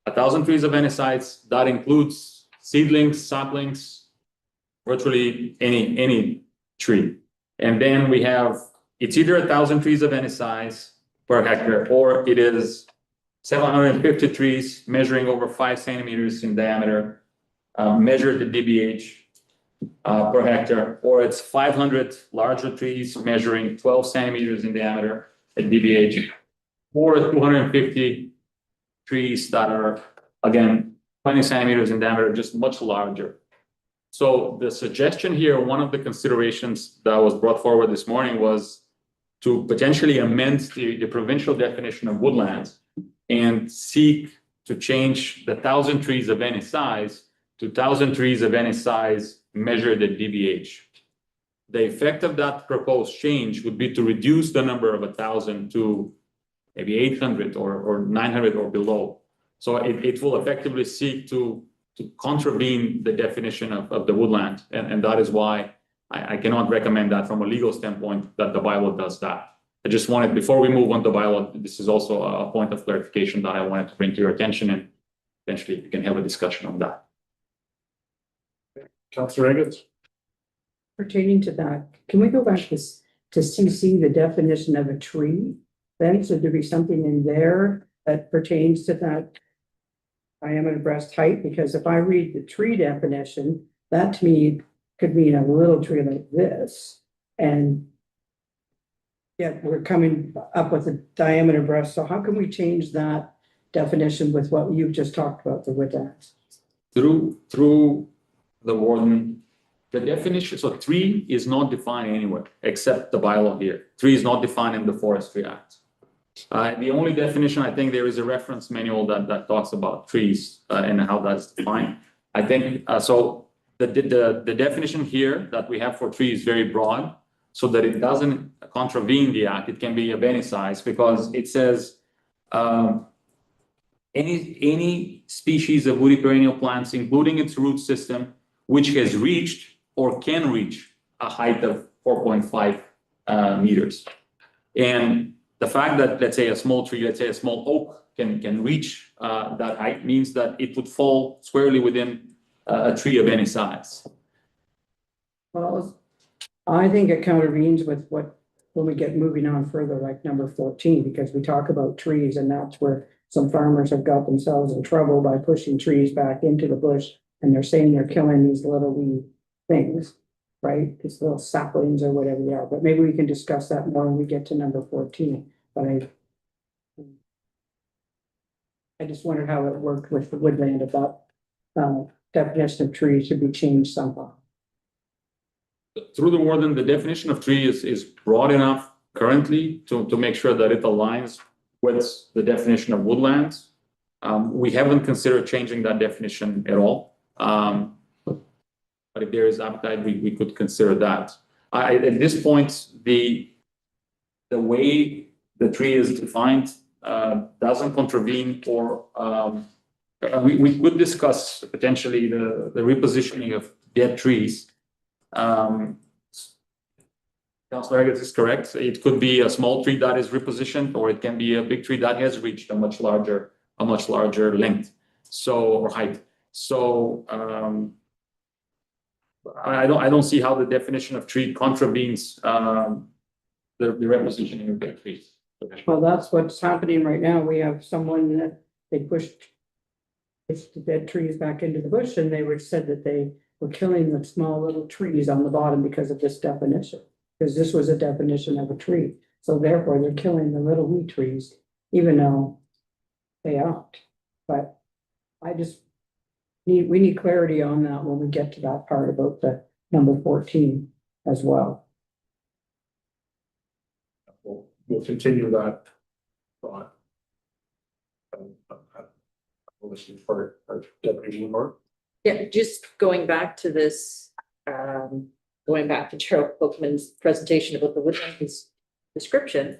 Speaker 12: 1,000 trees of any size, that includes seedlings, saplings, virtually any tree. And then we have, it's either 1,000 trees of any size per hectare, or it is 750 trees measuring over 5 centimeters in diameter, measured at DBH per hectare, or it's 500 larger trees measuring 12 centimeters in diameter at DBH, or 250 trees that are, again, 20 centimeters in diameter, just much larger. So the suggestion here, one of the considerations that was brought forward this morning was to potentially amend the provincial definition of woodlands and seek to change the 1,000 trees of any size to 1,000 trees of any size measured at DBH. The effect of that proposed change would be to reduce the number of 1,000 to maybe 800 or 900 or below. So it will effectively seek to contravene the definition of the woodland. And that is why I cannot recommend that from a legal standpoint that the bylaw does that. I just wanted, before we move on to bylaw, this is also a point of clarification that I wanted to bring to your attention, and eventually we can have a discussion on that.
Speaker 1: Councillor Higgins?
Speaker 13: Pertaining to that, can we go back to CC, the definition of a tree? Then, so there be something in there that pertains to that diameter breast height? Because if I read the tree definition, that to me could mean a little tree like this. And yet we're coming up with a diameter breast. So how can we change that definition with what you've just talked about, the woodlands?
Speaker 12: Through the warden, the definition, so tree is not defined anywhere except the bylaw here. Tree is not defined in the Forestry Act. The only definition, I think there is a reference manual that talks about trees and how that's defined. I think, so the definition here that we have for tree is very broad, so that it doesn't contravene the act. It can be of any size, because it says any species of woody perennial plants, including its root system, which has reached or can reach a height of 4.5 meters. And the fact that, let's say, a small tree, let's say a small oak can reach that height means that it would fall squarely within a tree of any size.
Speaker 13: Well, I think it countervenes with what, when we get moving on further, like number 14, because we talk about trees, and that's where some farmers have got themselves in trouble by pushing trees back into the bush, and they're saying they're killing these little wee things, right? These little saplings or whatever they are. But maybe we can discuss that more when we get to number 14. But I just wondered how it worked with the woodland about definition of trees should be changed somehow.
Speaker 12: Through the warden, the definition of tree is broad enough currently to make sure that it aligns with the definition of woodlands. We haven't considered changing that definition at all. But if there is appetite, we could consider that. At this point, the way the tree is defined doesn't contravene, or we could discuss potentially the repositioning of dead trees. Councillor Higgins is correct. It could be a small tree that is repositioned, or it can be a big tree that has reached a much larger length, or height. So I don't see how the definition of tree contravenes the repositioning of dead trees.
Speaker 13: Well, that's what's happening right now. We have someone that they pushed the dead trees back into the bush, and they said that they were killing the small little trees on the bottom because of this definition, because this was a definition of a tree. So therefore, they're killing the little wee trees, even though they aren't. But we need clarity on that when we get to that part about the number 14 as well.
Speaker 1: We'll continue that thought. We'll listen for our deputy Moore.
Speaker 11: Yeah, just going back to this, going back to Gerald Bookman's presentation about the woodlands description.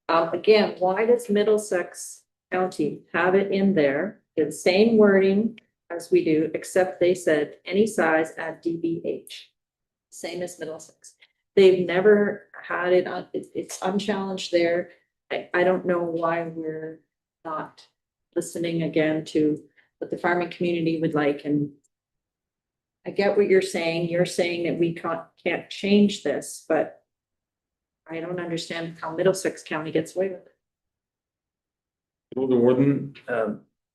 Speaker 11: Again, why does Middlesex County have it in there, the same wording as we do, except they said any size at DBH, same as Middlesex. They've never had it on, it's unchallenged there. I don't know why we're not listening again to what the farming community would like. And I get what you're saying. You're saying that we can't change this, but I don't understand how Middlesex County gets away with it.
Speaker 12: Through the warden,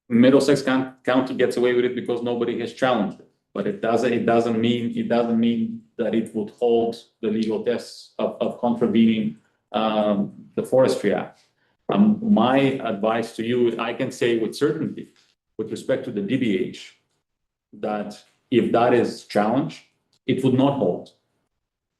Speaker 12: Middlesex County gets away with it because nobody has challenged it. But it doesn't mean that it would hold the legal tests of contravening the Forestry Act. My advice to you, I can say with certainty, with respect to the DBH, that if that is challenged, it would not hold.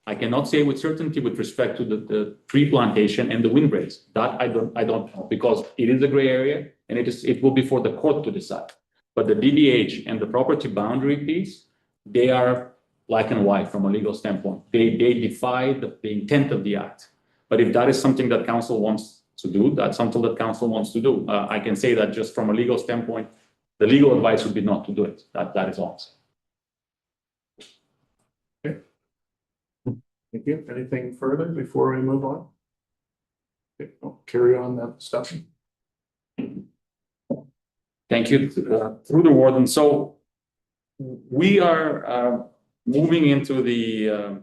Speaker 12: I cannot say with certainty with respect to the tree plantation and the windbreaks. That I don't know, because it is a gray area, and it will be for the court to decide. But the DBH and the property boundary piece, they are black and white from a legal standpoint. They defy the intent of the act. But if that is something that council wants to do, that's something that council wants to do. I can say that just from a legal standpoint, the legal advice would be not to do it. That is all.
Speaker 1: Thank you. Anything further before we move on? Okay, I'll carry on that discussion.
Speaker 12: Thank you, through the warden. So we are moving into the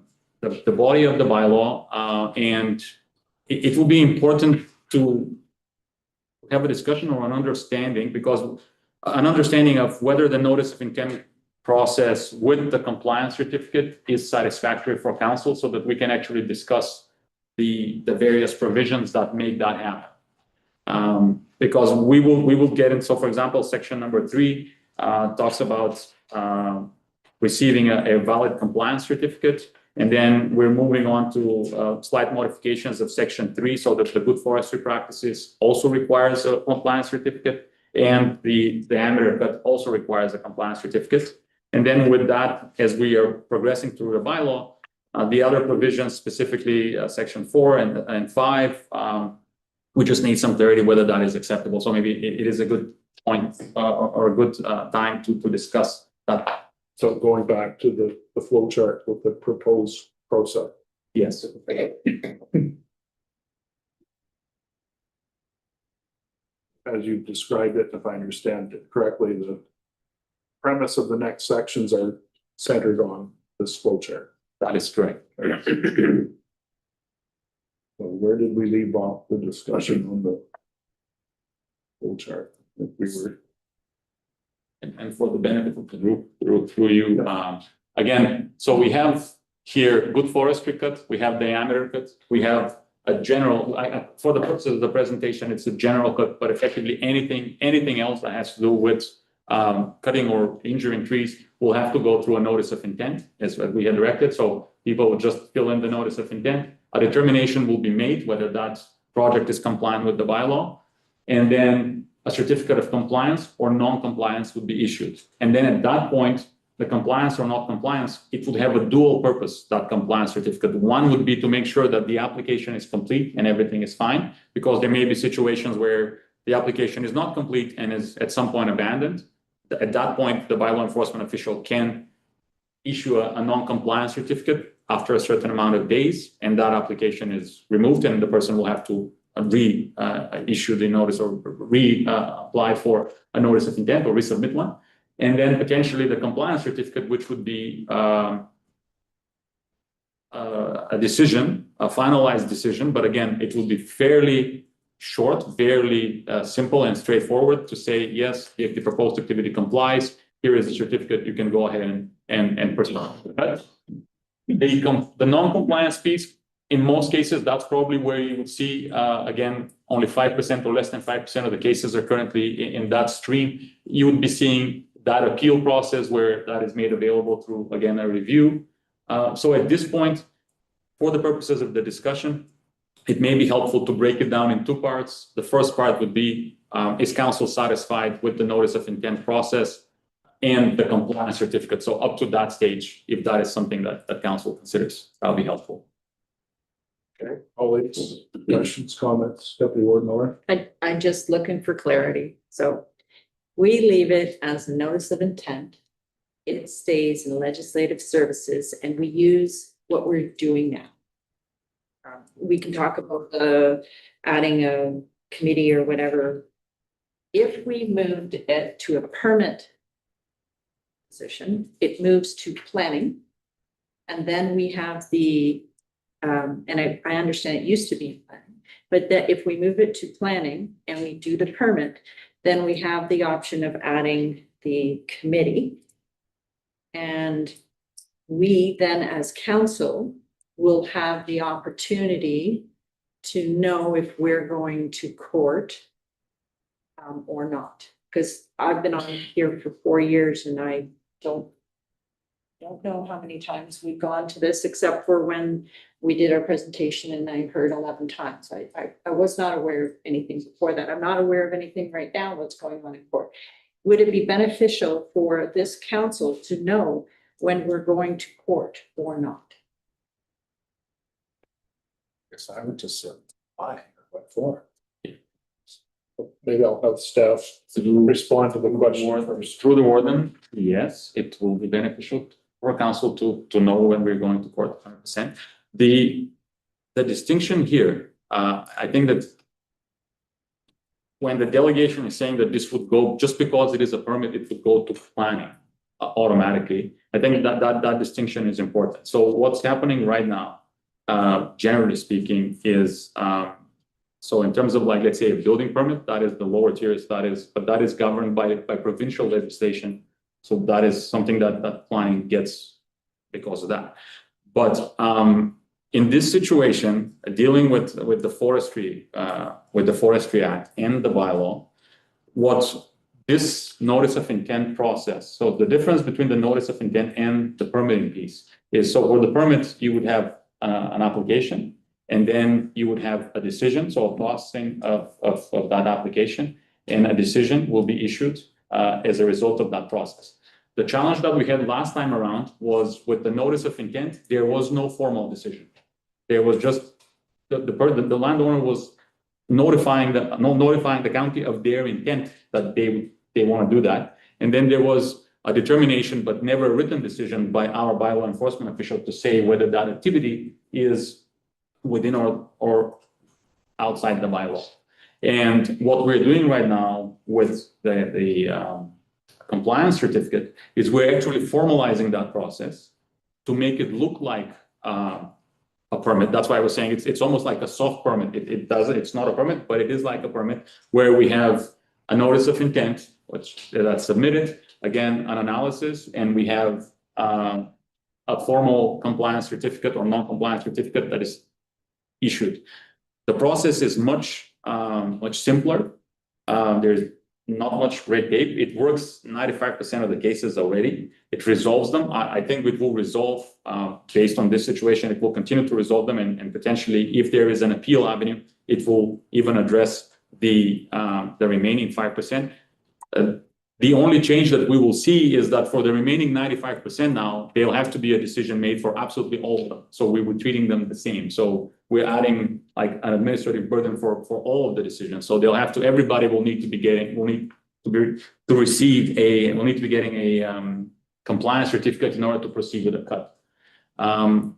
Speaker 12: body of the bylaw, and it will be important to have a discussion or an understanding, because an understanding of whether the notice of intent process with the compliance certificate is satisfactory for council, so that we can actually discuss the various provisions that make that happen. Because we will get in. So for example, section number 3 talks about receiving a valid compliance certificate. And then we're moving on to slight modifications of section 3, so that the good forestry practices also requires a compliance certificate, and the diameter cut also requires a compliance certificate. And then with that, as we are progressing through the bylaw, the other provisions, specifically section 4 and 5, we just need some clarity whether that is acceptable. So maybe it is a good point or a good time to discuss that.
Speaker 1: So going back to the flow chart with the proposed process.
Speaker 12: Yes.
Speaker 1: As you've described it, if I understand it correctly, the premise of the next sections are centered on this flow chart.
Speaker 12: That is correct.
Speaker 1: So where did we leave off the discussion on the flow chart? If we were.
Speaker 12: And for the benefit of the group, through you, again, so we have here good forestry cut, we have diameter cut, we have a general, for the purposes of the presentation, it's a general cut, but effectively anything else that has to do with cutting or injuring trees will have to go through a notice of intent, as we had directed. So people will just fill in the notice of intent. A determination will be made whether that project is compliant with the bylaw, and then a certificate of compliance or non-compliance would be issued. And then at that point, the compliance or not compliance, it would have a dual purpose, that compliance certificate. One would be to make sure that the application is complete and everything is fine, because there may be situations where the application is not complete and is at some point abandoned. At that point, the bylaw enforcement official can issue a non-compliance certificate after a certain amount of days, and that application is removed, and the person will have to issue the notice or apply for a notice of intent or resubmit one. And then potentially the compliance certificate, which would be a decision, a finalized decision, but again, it will be fairly short, fairly simple and straightforward to say, yes, if the proposed activity complies, here is the certificate, you can go ahead and proceed. The non-compliance piece, in most cases, that's probably where you would see, again, only 5% or less than 5% of the cases are currently in that stream. You would be seeing that appeal process where that is made available through, again, a review. So at this point, for the purposes of the discussion, it may be helpful to break it down in two parts. The first part would be, is council satisfied with the notice of intent process and the compliance certificate? So up to that stage, if that is something that council considers, that'll be helpful.
Speaker 1: Okay, colleagues, questions, comments, Deputy Warden Miller?
Speaker 11: I'm just looking for clarity. So we leave it as a notice of intent. It stays in legislative services, and we use what we're doing now. We can talk about adding a committee or whatever. If we moved it to a permit position, it moves to planning. And then we have the and I understand it used to be in planning, but that if we move it to planning and we do the permit, then we have the option of adding the committee. And we then as council will have the opportunity to know if we're going to court or not. Because I've been on here for 4 years and I don't know how many times we've gone to this, except for when we did our presentation and I heard 11 times. I was not aware of anything before that. I'm not aware of anything right now what's going on in court. Would it be beneficial for this council to know when we're going to court or not?
Speaker 1: Yes, I would just say, why? What for? Maybe I'll have staff respond to the question first.
Speaker 12: Through the warden, yes, it will be beneficial for council to know when we're going to court 100%. The distinction here, I think that when the delegation is saying that this would go, just because it is a permit, it would go to planning automatically. I think that distinction is important. So what's happening right now, generally speaking, is so in terms of like, let's say a building permit, that is the lower tiers, but that is governed by provincial legislation. So that is something that planning gets because of that. But in this situation, dealing with the Forestry Act and the bylaw, what this notice of intent process, so the difference between the notice of intent and the permitting piece is, so for the permit, you would have an application, and then you would have a decision, so a processing of that application, and a decision will be issued as a result of that process. The challenge that we had last time around was with the notice of intent, there was no formal decision. There was just the landowner was notifying the county of their intent that they want to do that. And then there was a determination, but never a written decision by our bylaw enforcement official to say whether that activity is within or outside the bylaw. And what we're doing right now with the compliance certificate is we're actually formalizing that process to make it look like a permit. That's why I was saying it's almost like a soft permit. It's not a permit, but it is like a permit where we have a notice of intent, that's submitted, again, an analysis, and we have a formal compliance certificate or non-compliance certificate that is issued. The process is much simpler. There's not much red tape. It works 95% of the cases already. It resolves them. I think it will resolve, based on this situation, it will continue to resolve them, and potentially, if there is an appeal avenue, it will even address the remaining 5%. The only change that we will see is that for the remaining 95% now, there'll have to be a decision made for absolutely all of them. So we were treating them the same. So we're adding like an administrative burden for all of the decisions. So everybody will need to be getting a compliance certificate in order to proceed with a cut,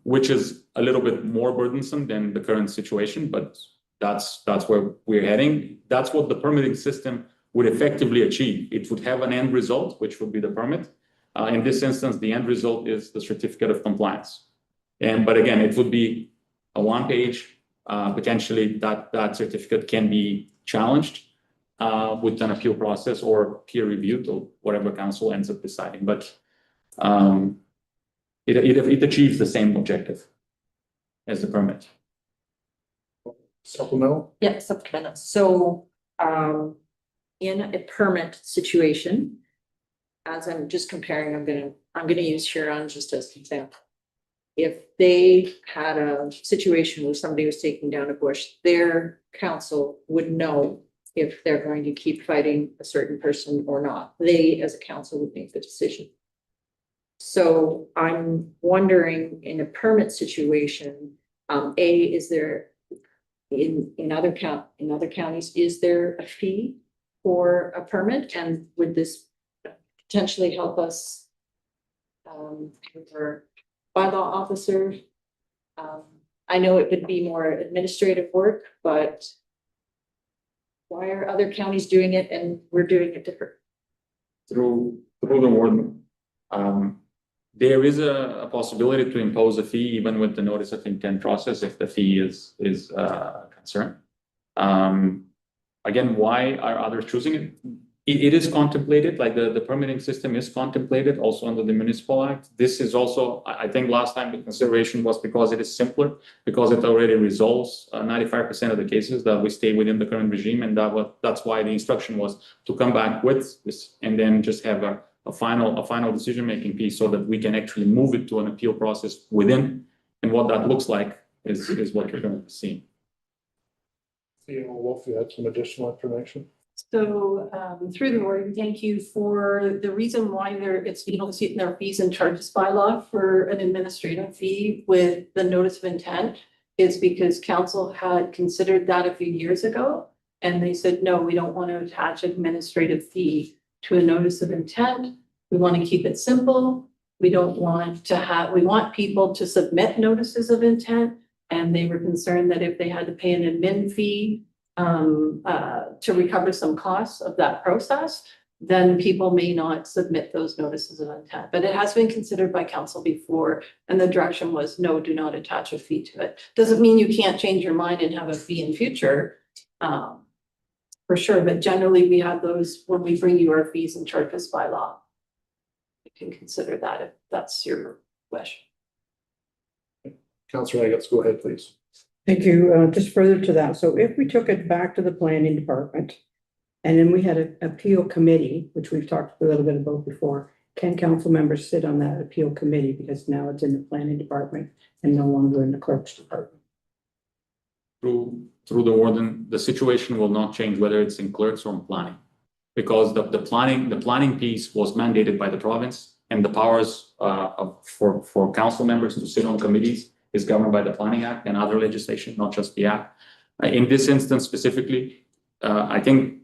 Speaker 12: which is a little bit more burdensome than the current situation, but that's where we're heading. That's what the permitting system would effectively achieve. It would have an end result, which would be the permit. In this instance, the end result is the certificate of compliance. But again, it would be a one-page, potentially that certificate can be challenged with an appeal process or peer reviewed or whatever council ends up deciding. But it achieves the same objective as the permit.
Speaker 1: Supplemental?
Speaker 11: Yeah, supplemental. So, in a permit situation, as I'm just comparing, I'm gonna use Huron just as an example. If they had a situation where somebody was taking down a bush, their council would know if they're going to keep fighting a certain person or not. They, as a council, would make the decision. So I'm wondering, in a permit situation, is there in other counties, is there a fee for a permit, and would this potentially help us with our bylaw officer? I know it would be more administrative work, but why are other counties doing it and we're doing it different?
Speaker 12: Through the warden, there is a possibility to impose a fee even with the notice of intent process if the fee is a concern. Again, why are others choosing it? It is contemplated, like the permitting system is contemplated also under the Municipal Act. This is also, I think last time the consideration was because it is simpler, because it already resolves 95% of the cases that we stay within the current regime, and that's why the instruction was to come back with this and then just have a final decision-making piece so that we can actually move it to an appeal process within, and what that looks like is what you're going to see.
Speaker 1: Wolf, you had some additional information?
Speaker 2: So through the word, thank you for the reason why it's, you don't see it in their fees and charges bylaw for an administrative fee with the notice of intent is because council had considered that a few years ago And they said, no, we don't want to attach administrative fee to a notice of intent. We want to keep it simple. We don't want to have, we want people to submit notices of intent. And they were concerned that if they had to pay an admin fee to recover some costs of that process, then people may not submit those notices of intent. But it has been considered by council before, and the direction was no, do not attach a fee to it. Doesn't mean you can't change your mind and have a fee in future, for sure. But generally, we have those when we bring you our fees and charges by law. You can consider that if that's your wish.
Speaker 1: Councillor Agatz, go ahead, please.
Speaker 13: Thank you. Just further to that, so if we took it back to the planning department, and then we had an appeal committee, which we've talked a little bit about before, can council members sit on that appeal committee because now it's in the planning department and no longer in the clerk's department?
Speaker 12: Through the warden, the situation will not change whether it's in clerks or in planning. Because the planning piece was mandated by the province, and the powers for council members to sit on committees is governed by the Planning Act and other legislation, not just the act. In this instance specifically, I think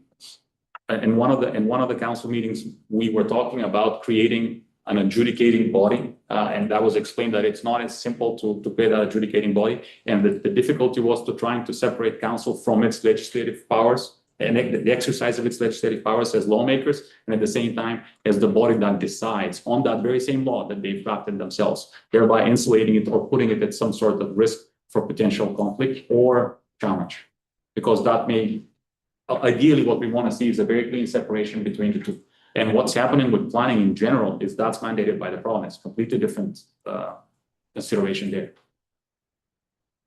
Speaker 12: in one of the council meetings, we were talking about creating an adjudicating body, and that was explained that it's not as simple to create that adjudicating body, and the difficulty was to trying to separate council from its legislative powers and the exercise of its legislative powers as lawmakers, and at the same time as the body that decides on that very same law that they've drafted themselves, thereby insulating it or putting it at some sort of risk for potential conflict or challenge. Because that may, ideally what we want to see is a very clean separation between the two. And what's happening with planning in general is that's mandated by the province, completely different consideration there.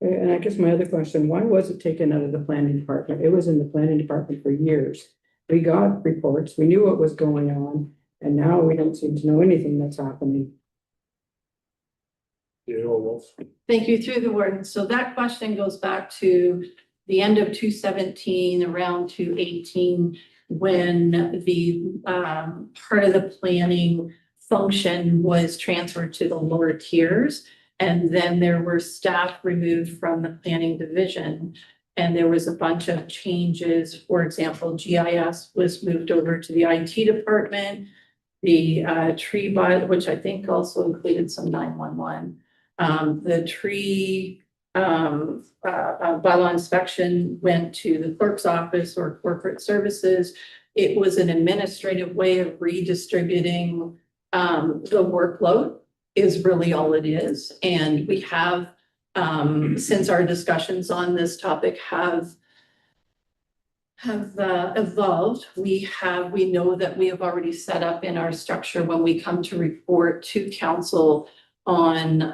Speaker 13: And I guess my other question, why was it taken out of the planning department? It was in the planning department for years. We got reports, we knew what was going on, and now we don't seem to know anything that's happening.
Speaker 1: Yeah, Wolf.
Speaker 2: Thank you, through the warden. So that question goes back to the end of 2017, around 2018, when the part of the planning function was transferred to the lower tiers. And then there were staff removed from the planning division. And there was a bunch of changes. For example, GIS was moved over to the IT department. The tree by, which I think also included some 911. The tree bylaw inspection went to the clerk's office or corporate services. It was an administrative way of redistributing the workload is really all it is. And we have, since our discussions on this topic have evolved, we know that we have already set up in our structure when we come to report to council on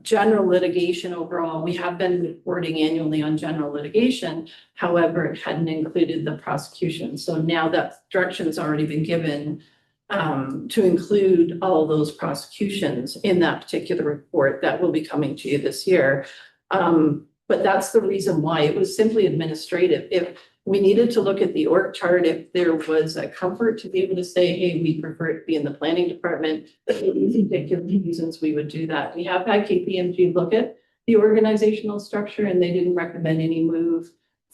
Speaker 2: general litigation overall. We have been reporting annually on general litigation. However, it hadn't included the prosecution. So now that direction's already been given to include all those prosecutions in that particular report that will be coming to you this year. But that's the reason why it was simply administrative. If we needed to look at the org chart, if there was a comfort to be able to say, hey, we prefer it to be in the planning department, but for these particular reasons, we would do that. We have had KPMG look at the organizational structure, and they didn't recommend any move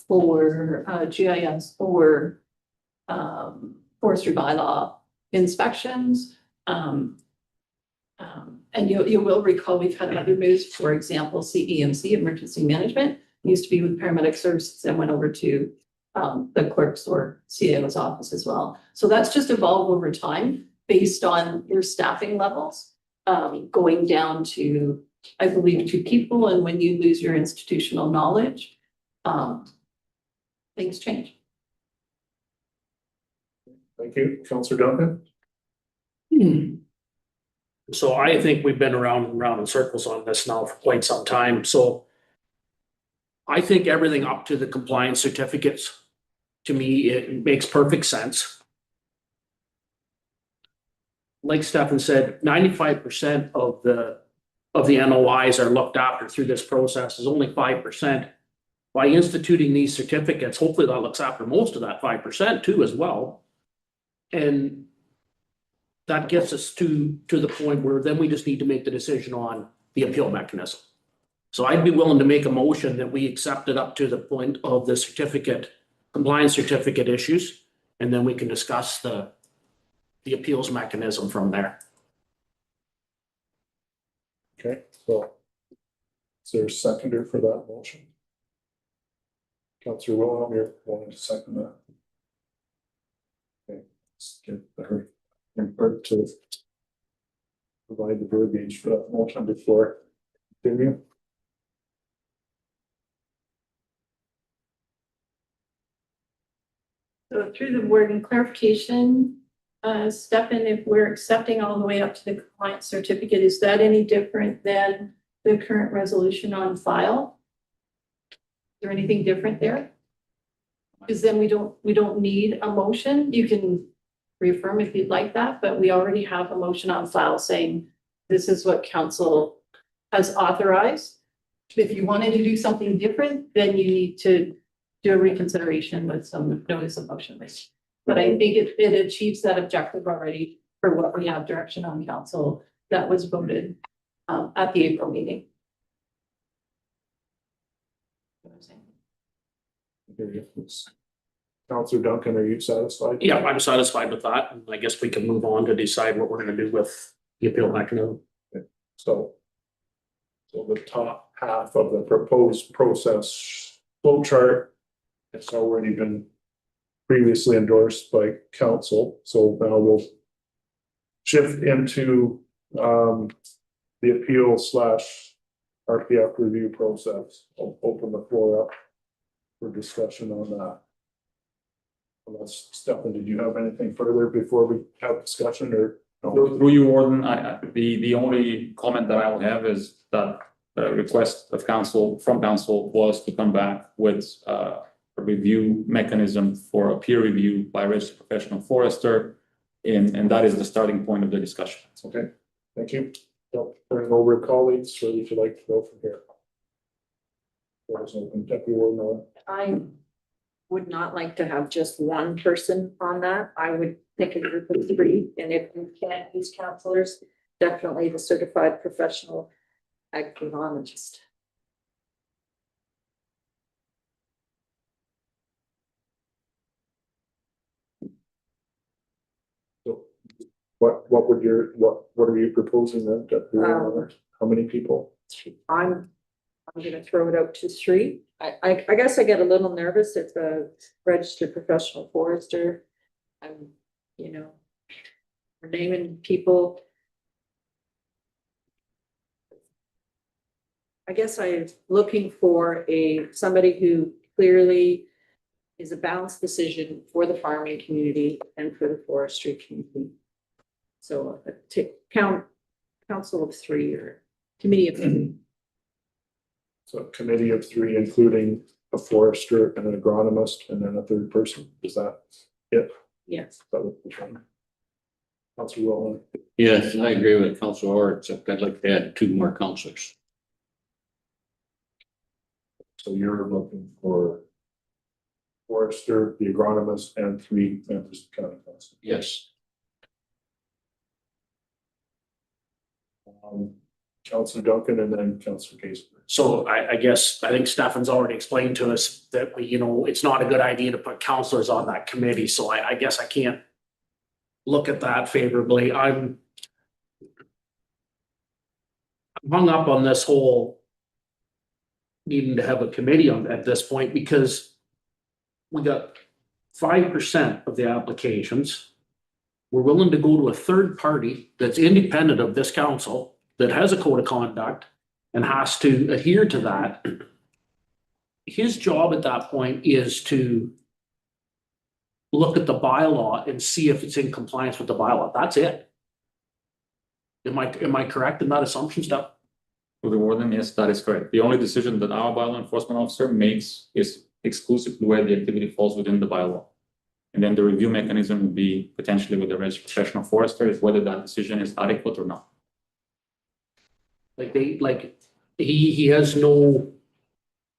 Speaker 2: for GIS or forestry bylaw inspections. And you will recall we've had other moves, for example, CEMC, emergency management, used to be with paramedic services and went over to the clerk's or CAO's office as well. So that's just evolved over time based on your staffing levels, going down to, I believe, 2 people. And when you lose your institutional knowledge, things change.
Speaker 1: Thank you. Councillor Duncan?
Speaker 7: So I think we've been around and round in circles on this now for quite some time. So I think everything up to the compliance certificates, to me, it makes perfect sense. Like Stefan said, 95% of the NOIs are looked after through this process. Is only 5%. By instituting these certificates, hopefully that looks after most of that 5% too as well. And that gets us to the point where then we just need to make the decision on the appeal mechanism. So I'd be willing to make a motion that we accept it up to the point of the certificate compliance certificate issues, and then we can discuss the appeals mechanism from there.
Speaker 1: Okay, so is there a seconder for that motion? Councillor Wilhelm, you're wanting to second that? Okay, let's get her to provide the verbiage for that motion before continue.
Speaker 2: So through the word and clarification, Stefan, if we're accepting all the way up to the compliance certificate, is that any different than the current resolution on file? Is there anything different there? Because then we don't need a motion. You can reaffirm if you'd like that, but we already have a motion on file saying this is what council has authorized. If you wanted to do something different, then you need to do a reconsideration with some notice of motion. But I think it achieves that objective already for what we have direction on council that was voted at the April meeting.
Speaker 1: Councillor Duncan, are you satisfied?
Speaker 7: Yeah, I'm satisfied with that. And I guess we can move on to decide what we're gonna do with the appeal mechanism.
Speaker 1: So the top half of the proposed process flow chart, it's already been previously endorsed by council, so now we'll shift into the appeal / RPF review process. I'll open the floor up for discussion on that. Unless, Stefan, did you have anything further before we have discussion or? No?
Speaker 12: Through you, Warden, the only comment that I will have is that the request of council, from council, was to come back with a review mechanism for a peer review by a registered professional forester, and that is the starting point of the discussion.
Speaker 1: Okay, thank you. Turning over to colleagues, where would you like to go from here? Deputy Warden,
Speaker 11: I would not like to have just one person on that. I would think a group of three, and if you can't use counselors, definitely the certified professional agronomist.
Speaker 1: what are you proposing then, Deputy Warden? How many people?
Speaker 11: I'm gonna throw it out to three. I guess I get a little nervous if a registered professional forester. I'm, we're naming people. I guess I'm looking for somebody who clearly is a balanced decision for the farming community and for the forestry community. So to council of three or committee of three.
Speaker 1: So a committee of three, including a forester and an agronomist, and then a third person. Is that it?
Speaker 11: Yes.
Speaker 1: Councillor Wilhelm.
Speaker 4: Yes, I agree with Councillor Orr, except I'd like to add 2 more councillors.
Speaker 1: So you're looking for forester, the agronomist, and 3 members of county council.
Speaker 4: Yes.
Speaker 1: Councillor Duncan and then Councillor Casper.
Speaker 7: So I guess, I think Stefan's already explained to us that it's not a good idea to put counselors on that committee, so I guess I can't look at that favorably. I'm hung up on this whole needing to have a committee at this point, because we got 5% of the applications. We're willing to go to a third party that's independent of this council, that has a code of conduct and has to adhere to that. His job at that point is to look at the bylaw and see if it's in compliance with the bylaw. That's it. Am I correct in that assumption, Steph?
Speaker 12: To the Warden, yes, that is correct. The only decision that our bylaw enforcement officer makes is exclusively where the activity falls within the bylaw. And then the review mechanism would be potentially with the registered professional forester, is whether that decision is adequate or not.
Speaker 7: He has no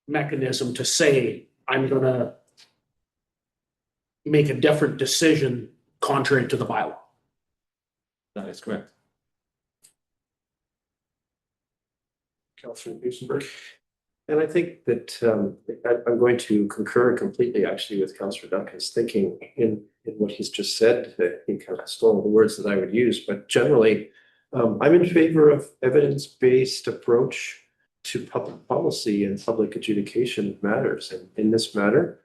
Speaker 7: mechanism to say, I'm gonna make a different decision contrary to the bylaw.
Speaker 12: That is correct.
Speaker 1: Councillor Duesenberg.
Speaker 8: And I think that I'm going to concur completely actually with Councillor Duncan's thinking in what he's just said. He kind of stole the words that I would use, but generally, I'm in favor of evidence-based approach to public policy and public adjudication of matters. And in this matter,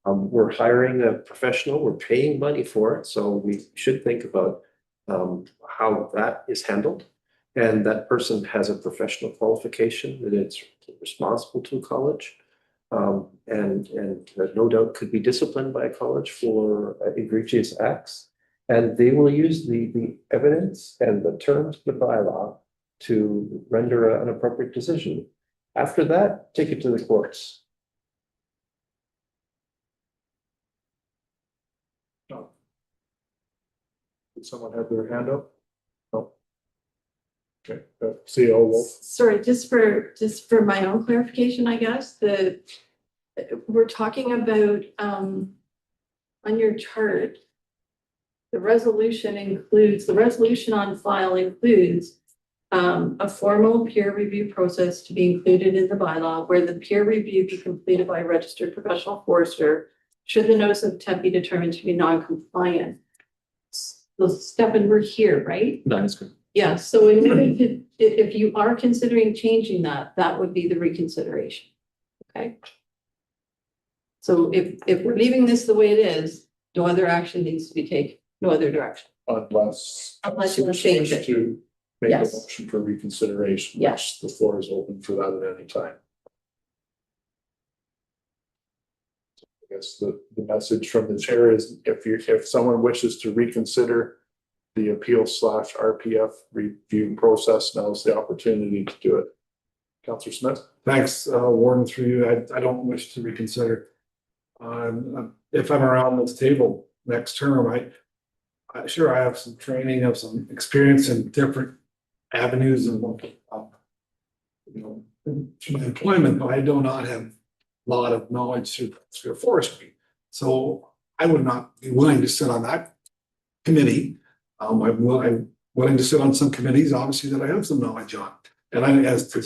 Speaker 8: we're hiring a professional, we're paying money for it, so we should think about how that is handled. And that person has a professional qualification, that it's responsible to a college. And no doubt could be disciplined by a college for egregious acts. And they will use the evidence and the terms of the bylaw to render an appropriate decision. After that, take it to the courts.
Speaker 1: Did someone have their hand up? No. Okay, CEO Wolf.
Speaker 2: Sorry, just for my own clarification, I guess, we're talking about, on your chart, the resolution on file includes a formal peer review process to be included in the bylaw where the peer review be completed by a registered professional forester should the notice of intent be determined to be non-compliant. So Stefan, we're here, right?
Speaker 9: That is good.
Speaker 2: Yeah, so in order to, if you are considering changing that, that would be the reconsideration. Okay? So if we're leaving this the way it is, no other action needs to be taken, no other direction.
Speaker 1: Unless.
Speaker 2: Unless you change it.
Speaker 1: To make a
Speaker 2: Yes.
Speaker 1: motion for reconsideration.
Speaker 2: Yes.
Speaker 1: The floor is open for that at any time. I guess the message from the chair is if someone wishes to reconsider the appeal / RPF review process, now is the opportunity to do it. Councillor Smith?
Speaker 10: Thanks, Warden, through you. I don't wish to reconsider. If I'm around this table next term, I sure I have some training, have some experience in different avenues of, employment, but I do not have a lot of knowledge through forestry. So I would not be willing to sit on that committee. I'm willing to sit on some committees, obviously, that I have some knowledge on. And as to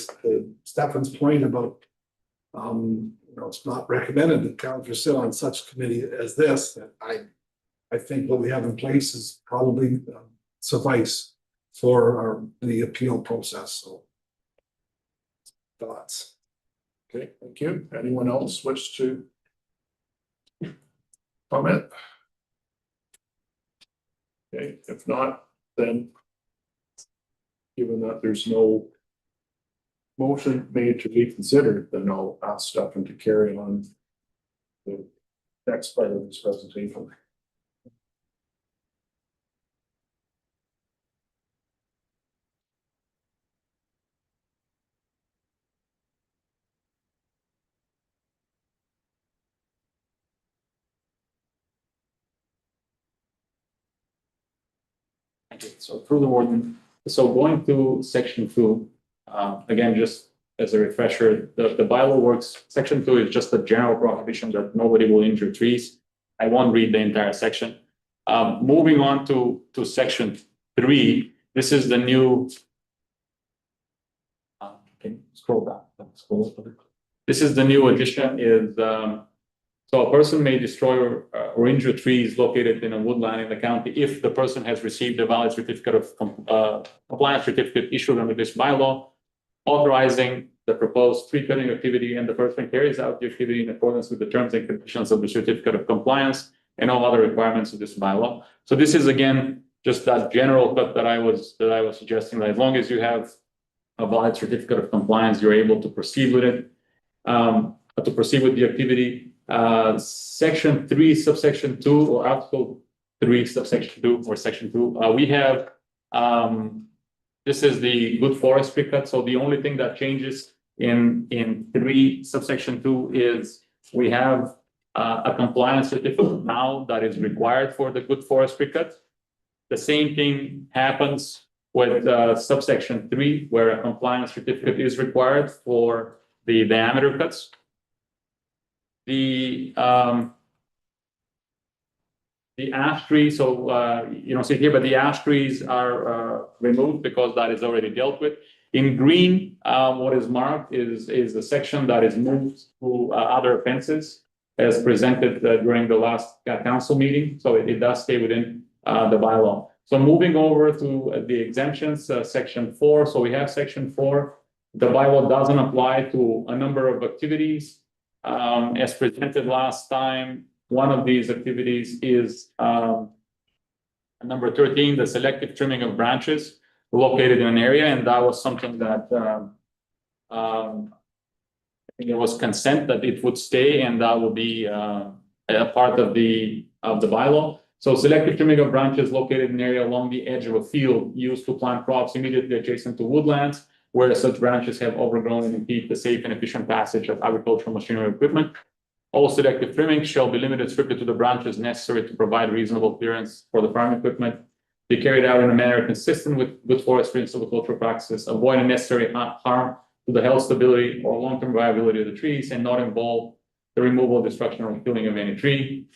Speaker 10: Stefan's point about, it's not recommended that councillors sit on such committee as this, that I think what we have in place is probably suffice for the appeal process. So thoughts.
Speaker 1: Okay, thank you. Anyone else wish to comment? Okay, if not, then given that there's no motion made to reconsider, then I'll ask Stefan to carry on the next part of this presentation.
Speaker 12: So through the warden, so going to section 2, again, just as a refresher, the bylaw works. Section 2 is just a general prohibition that nobody will injure trees. I won't read the entire section. Moving on to section 3, this is the new. Can you scroll down? This is the new addition is, so a person may destroy or injure trees located in a woodland in the county if the person has received a valid certificate of compliance certificate issued under this bylaw, authorizing the proposed tree cutting activity, and the person carries out the activity in accordance with the terms and conditions of the certificate of compliance and all other requirements of this bylaw. So this is again just that general cut that I was suggesting, that as long as you have a valid certificate of compliance, you're able to proceed with it, to proceed with the activity. Section 3, subsection 2, or Article 3, subsection 2, or section 2, we have, this is the good forestry cut. So the only thing that changes in 3, subsection 2 is we have a compliance certificate now that is required for the good forestry cut. The same thing happens with subsection 3, where a compliance certificate is required for the diameter cuts. The ash trees, so you don't see it here, but the ash trees are removed because that is already dealt with. In green, what is marked is the section that is moved to other offenses as presented during the last council meeting. So it does stay within the bylaw. So moving over to the exemptions, section 4. So we have section 4. The bylaw doesn't apply to a number of activities. As presented last time, one of these activities is number 13, the selective trimming of branches located in an area, and that was something that I think there was consent that it would stay, and that will be a part of the bylaw. So selective trimming of branches located in an area along the edge of a field used to plant crops immediately adjacent to woodlands, where such branches have overgrown and impede the safe and efficient passage of agricultural machinery equipment. All selective trimming shall be limited strictly to the branches necessary to provide reasonable clearance for the farm equipment. Be carried out in a manner consistent with good forestry and silvicultural practices, avoid unnecessary harm to the health, stability, or long-term viability of the trees, and not involve the removal, destruction, or killing of any tree.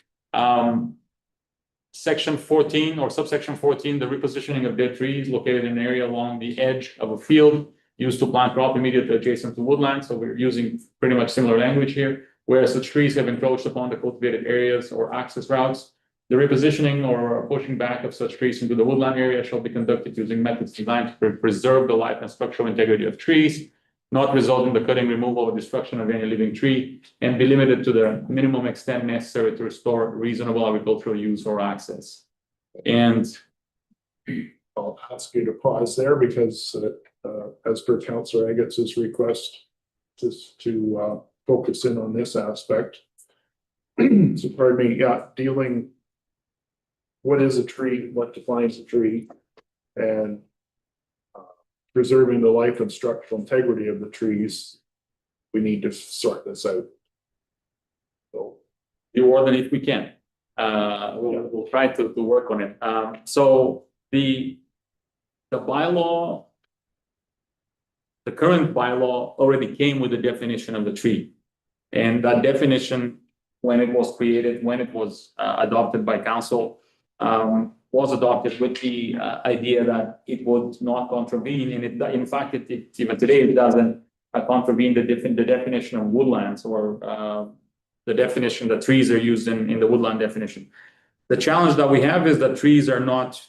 Speaker 12: Section 14 or subsection 14, the repositioning of dead trees located in an area along the edge of a field used to plant crop immediately adjacent to woodland. So we're using pretty much similar language here, where such trees have encroached upon the cultivated areas or access routes. The repositioning or pushing back of such trees into the woodland area shall be conducted using methods designed to preserve the life and structural integrity of trees, not result in the cutting, removal, or destruction of any living tree, and be limited to the minimum extent necessary to restore reasonable agricultural use or access. And
Speaker 1: I'll ask you to pause there because as per Councillor Agatz's request, just to focus in on this aspect. So pardon me, yeah, dealing, what is a tree, what defines a tree, and preserving the life and structural integrity of the trees, we need to sort this out. So
Speaker 12: do more than if we can. We'll try to work on it. So the bylaw, the current bylaw already came with the definition of the tree. And that definition, when it was created, when it was adopted by council, was adopted with the idea that it would not contravene, and it, in fact, it even today it doesn't contravene the definition of woodlands or the definition that trees are used in the woodland definition. The challenge that we have is that trees are not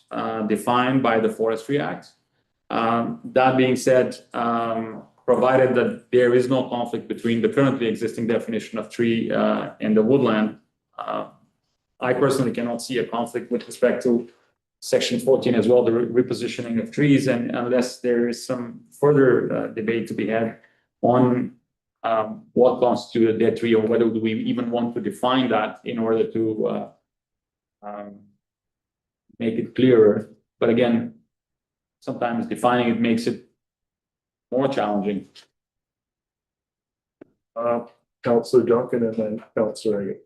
Speaker 12: defined by the Forestry Act. That being said, provided that there is no conflict between the currently existing definition of tree and the woodland, I personally cannot see a conflict with respect to section 14 as well, the repositioning of trees, and unless there is some further debate to be had on what constitutes a dead tree, or whether we even want to define that in order to make it clearer. But again, sometimes defining it makes it more challenging.
Speaker 1: Councillor Duncan and then Councillor Agat.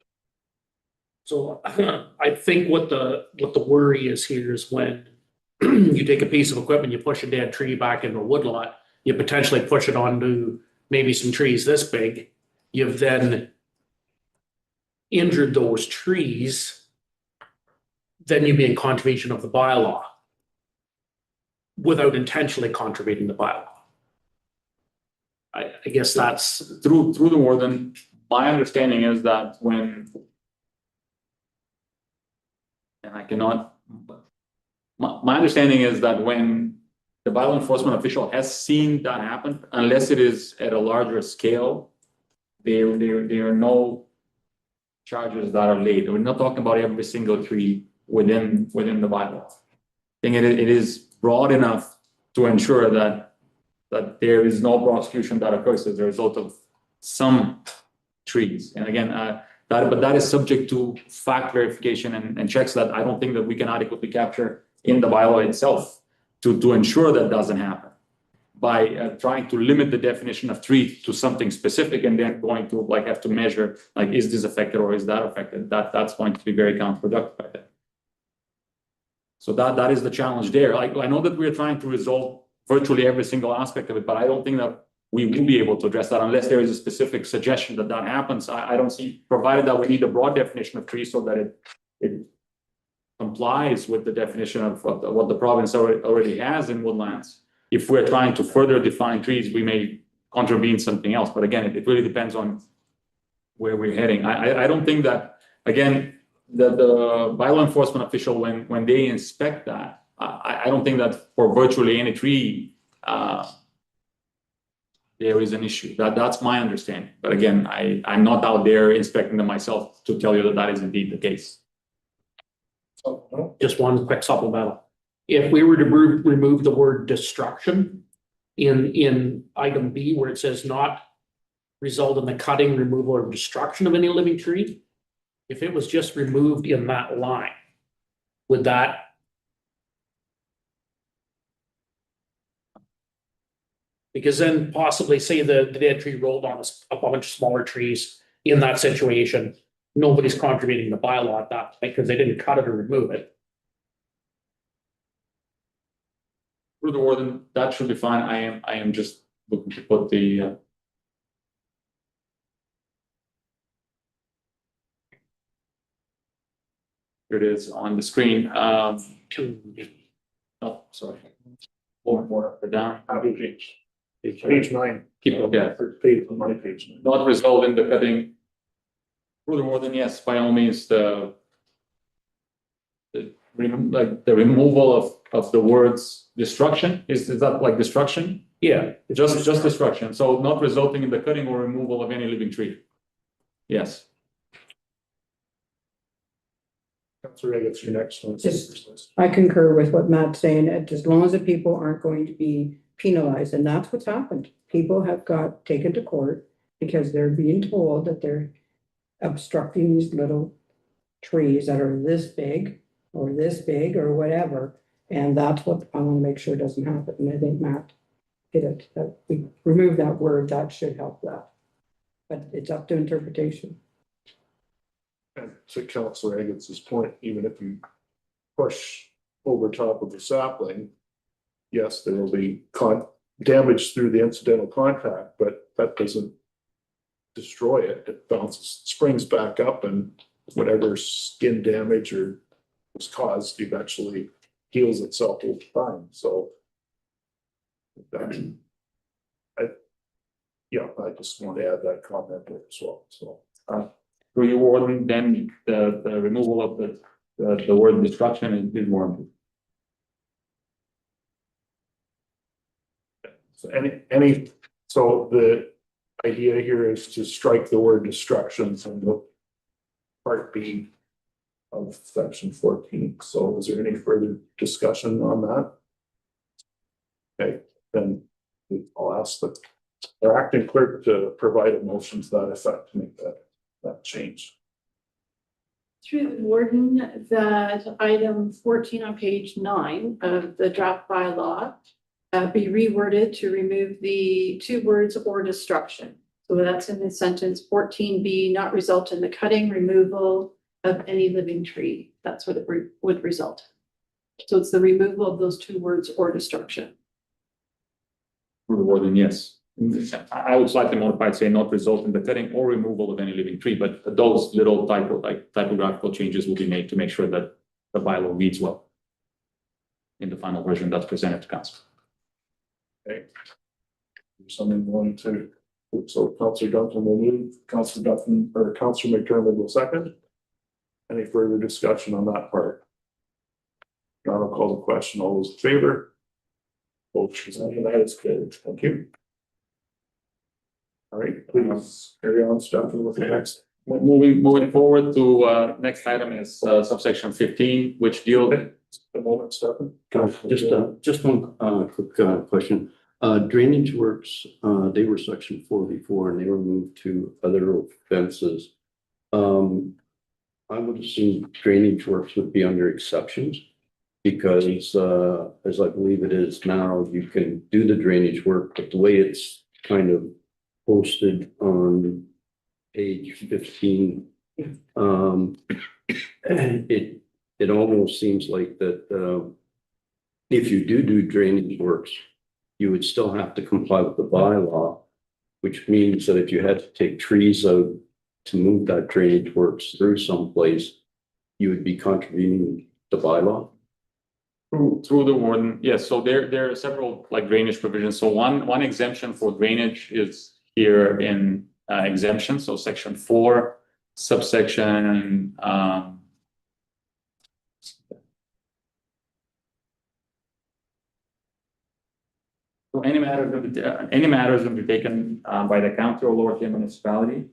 Speaker 7: So I think what the worry is here is when you take a piece of equipment, you push a dead tree back into a woodlot, you potentially push it onto maybe some trees this big. You've then injured those trees, then you'd be in contravention of the bylaw without intentionally contravening the bylaw. I guess that's
Speaker 12: through the warden. My understanding is that when, and I cannot, my understanding is that when the bylaw enforcement official has seen that happen, unless it is at a larger scale, there are no charges that are laid. We're not talking about every single tree within the bylaw. I think it is broad enough to ensure that there is no prosecution that occurs as a result of some trees. And again, that is subject to fact verification and checks that I don't think that we can adequately capture in the bylaw itself to ensure that doesn't happen by trying to limit the definition of tree to something specific and then going to have to measure, is this affected or is that affected? That's going to be very counterproductive by that. So that is the challenge there. I know that we're trying to resolve virtually every single aspect of it, but I don't think that we will be able to address that unless there is a specific suggestion that happens. I don't see, provided that we need a broad definition of tree so that it complies with the definition of what the province already has in woodlands. if we're trying to further define trees, we may contravene something else. But again, it really depends on where we're heading. I don't think that, again, the bylaw enforcement official, when they inspect that, I don't think that for virtually any tree, there is an issue. That's my understanding. But again, I'm not out there inspecting them myself to tell you that that is indeed the case.
Speaker 7: Just one quick supplemental. If we were to remove the word destruction in item B, where it says not result in the cutting, removal, or destruction of any living tree, if it was just removed in that line, would that? Because then possibly say the dead tree rolled on a bunch of smaller trees in that situation, nobody's contravening the bylaw at that point because they didn't cut it or remove it.
Speaker 12: Through the warden, that should be fine. I am just looking to put the here it is on the screen. Oh, sorry. More up or down.
Speaker 1: Page 9.
Speaker 12: Keep looking at
Speaker 1: Page on my page.
Speaker 12: not result in the cutting. Through the warden, yes, by all means, the removal of the words destruction, is that like destruction?
Speaker 7: Yeah.
Speaker 12: Just destruction, so not resulting in the cutting or removal of any living tree. Yes.
Speaker 1: Councillor Eggett's your next one.
Speaker 13: I concur with what Matt's saying, as long as the people aren't going to be penalized, and that's what's happened. People have got taken to court because they're being told that they're obstructing these little trees that are this big or whatever. And that's what I want to make sure doesn't happen. And I think Matt hit it, that we remove that word, that should help that. But it's up to interpretation.
Speaker 1: And to Councillor Eggett's point, even if you push over top of the sapling, yes, there will be damage through the incidental contact, but that doesn't destroy it. It bounces, springs back up, and whatever skin damage or was caused eventually heals itself over time. So I just want to add that comment there as well. So
Speaker 12: Through your warden, then the removal of the word destruction is more important.
Speaker 1: So so the idea here is to strike the word destruction from the part B of section 14. So is there any further discussion on that? Okay, then I'll ask our acting clerk to provide a motion to that effect to make that change.
Speaker 2: Through the warden, that item 14 on page 9 of the draft bylaw be reworded to remove the two words or destruction. So that's in the sentence 14B, not result in the cutting, removal of any living tree. That's what it would result. So it's the removal of those two words or destruction.
Speaker 12: Through the warden, yes. I would slightly modify it, say not result in the cutting or removal of any living tree, but those little typographical changes will be made to make sure that the bylaw reads well in the final version that's presented to council.
Speaker 1: Okay. Something going to, so Councillor Duncan will move, Councillor Duncan or Councillor McDermott will second. Any further discussion on that part? Now I'll call the question. All those in favor? Motion that is carried. Thank you. All right, please carry on, Stefan, with the next.
Speaker 12: Moving forward to next item is subsection 15, which deals.
Speaker 1: The moment, Stefan.
Speaker 4: Just one quick question. Drainage works, they were section 4 before and they were moved to other offenses. I would assume drainage works would be under exceptions because as I believe it is now, you can do the drainage work, but the way it's kind of posted on page 15, it almost seems like that if you do drainage works, you would still have to comply with the bylaw, which means that if you had to take trees out to move that drainage works through someplace, you would be contravening the bylaw.
Speaker 12: Through the warden, yes, so there are several like drainage provisions, so one exemption for drainage is here in exemption, so section 4, subsection so any matters undertaken by the county or lower tier municipality.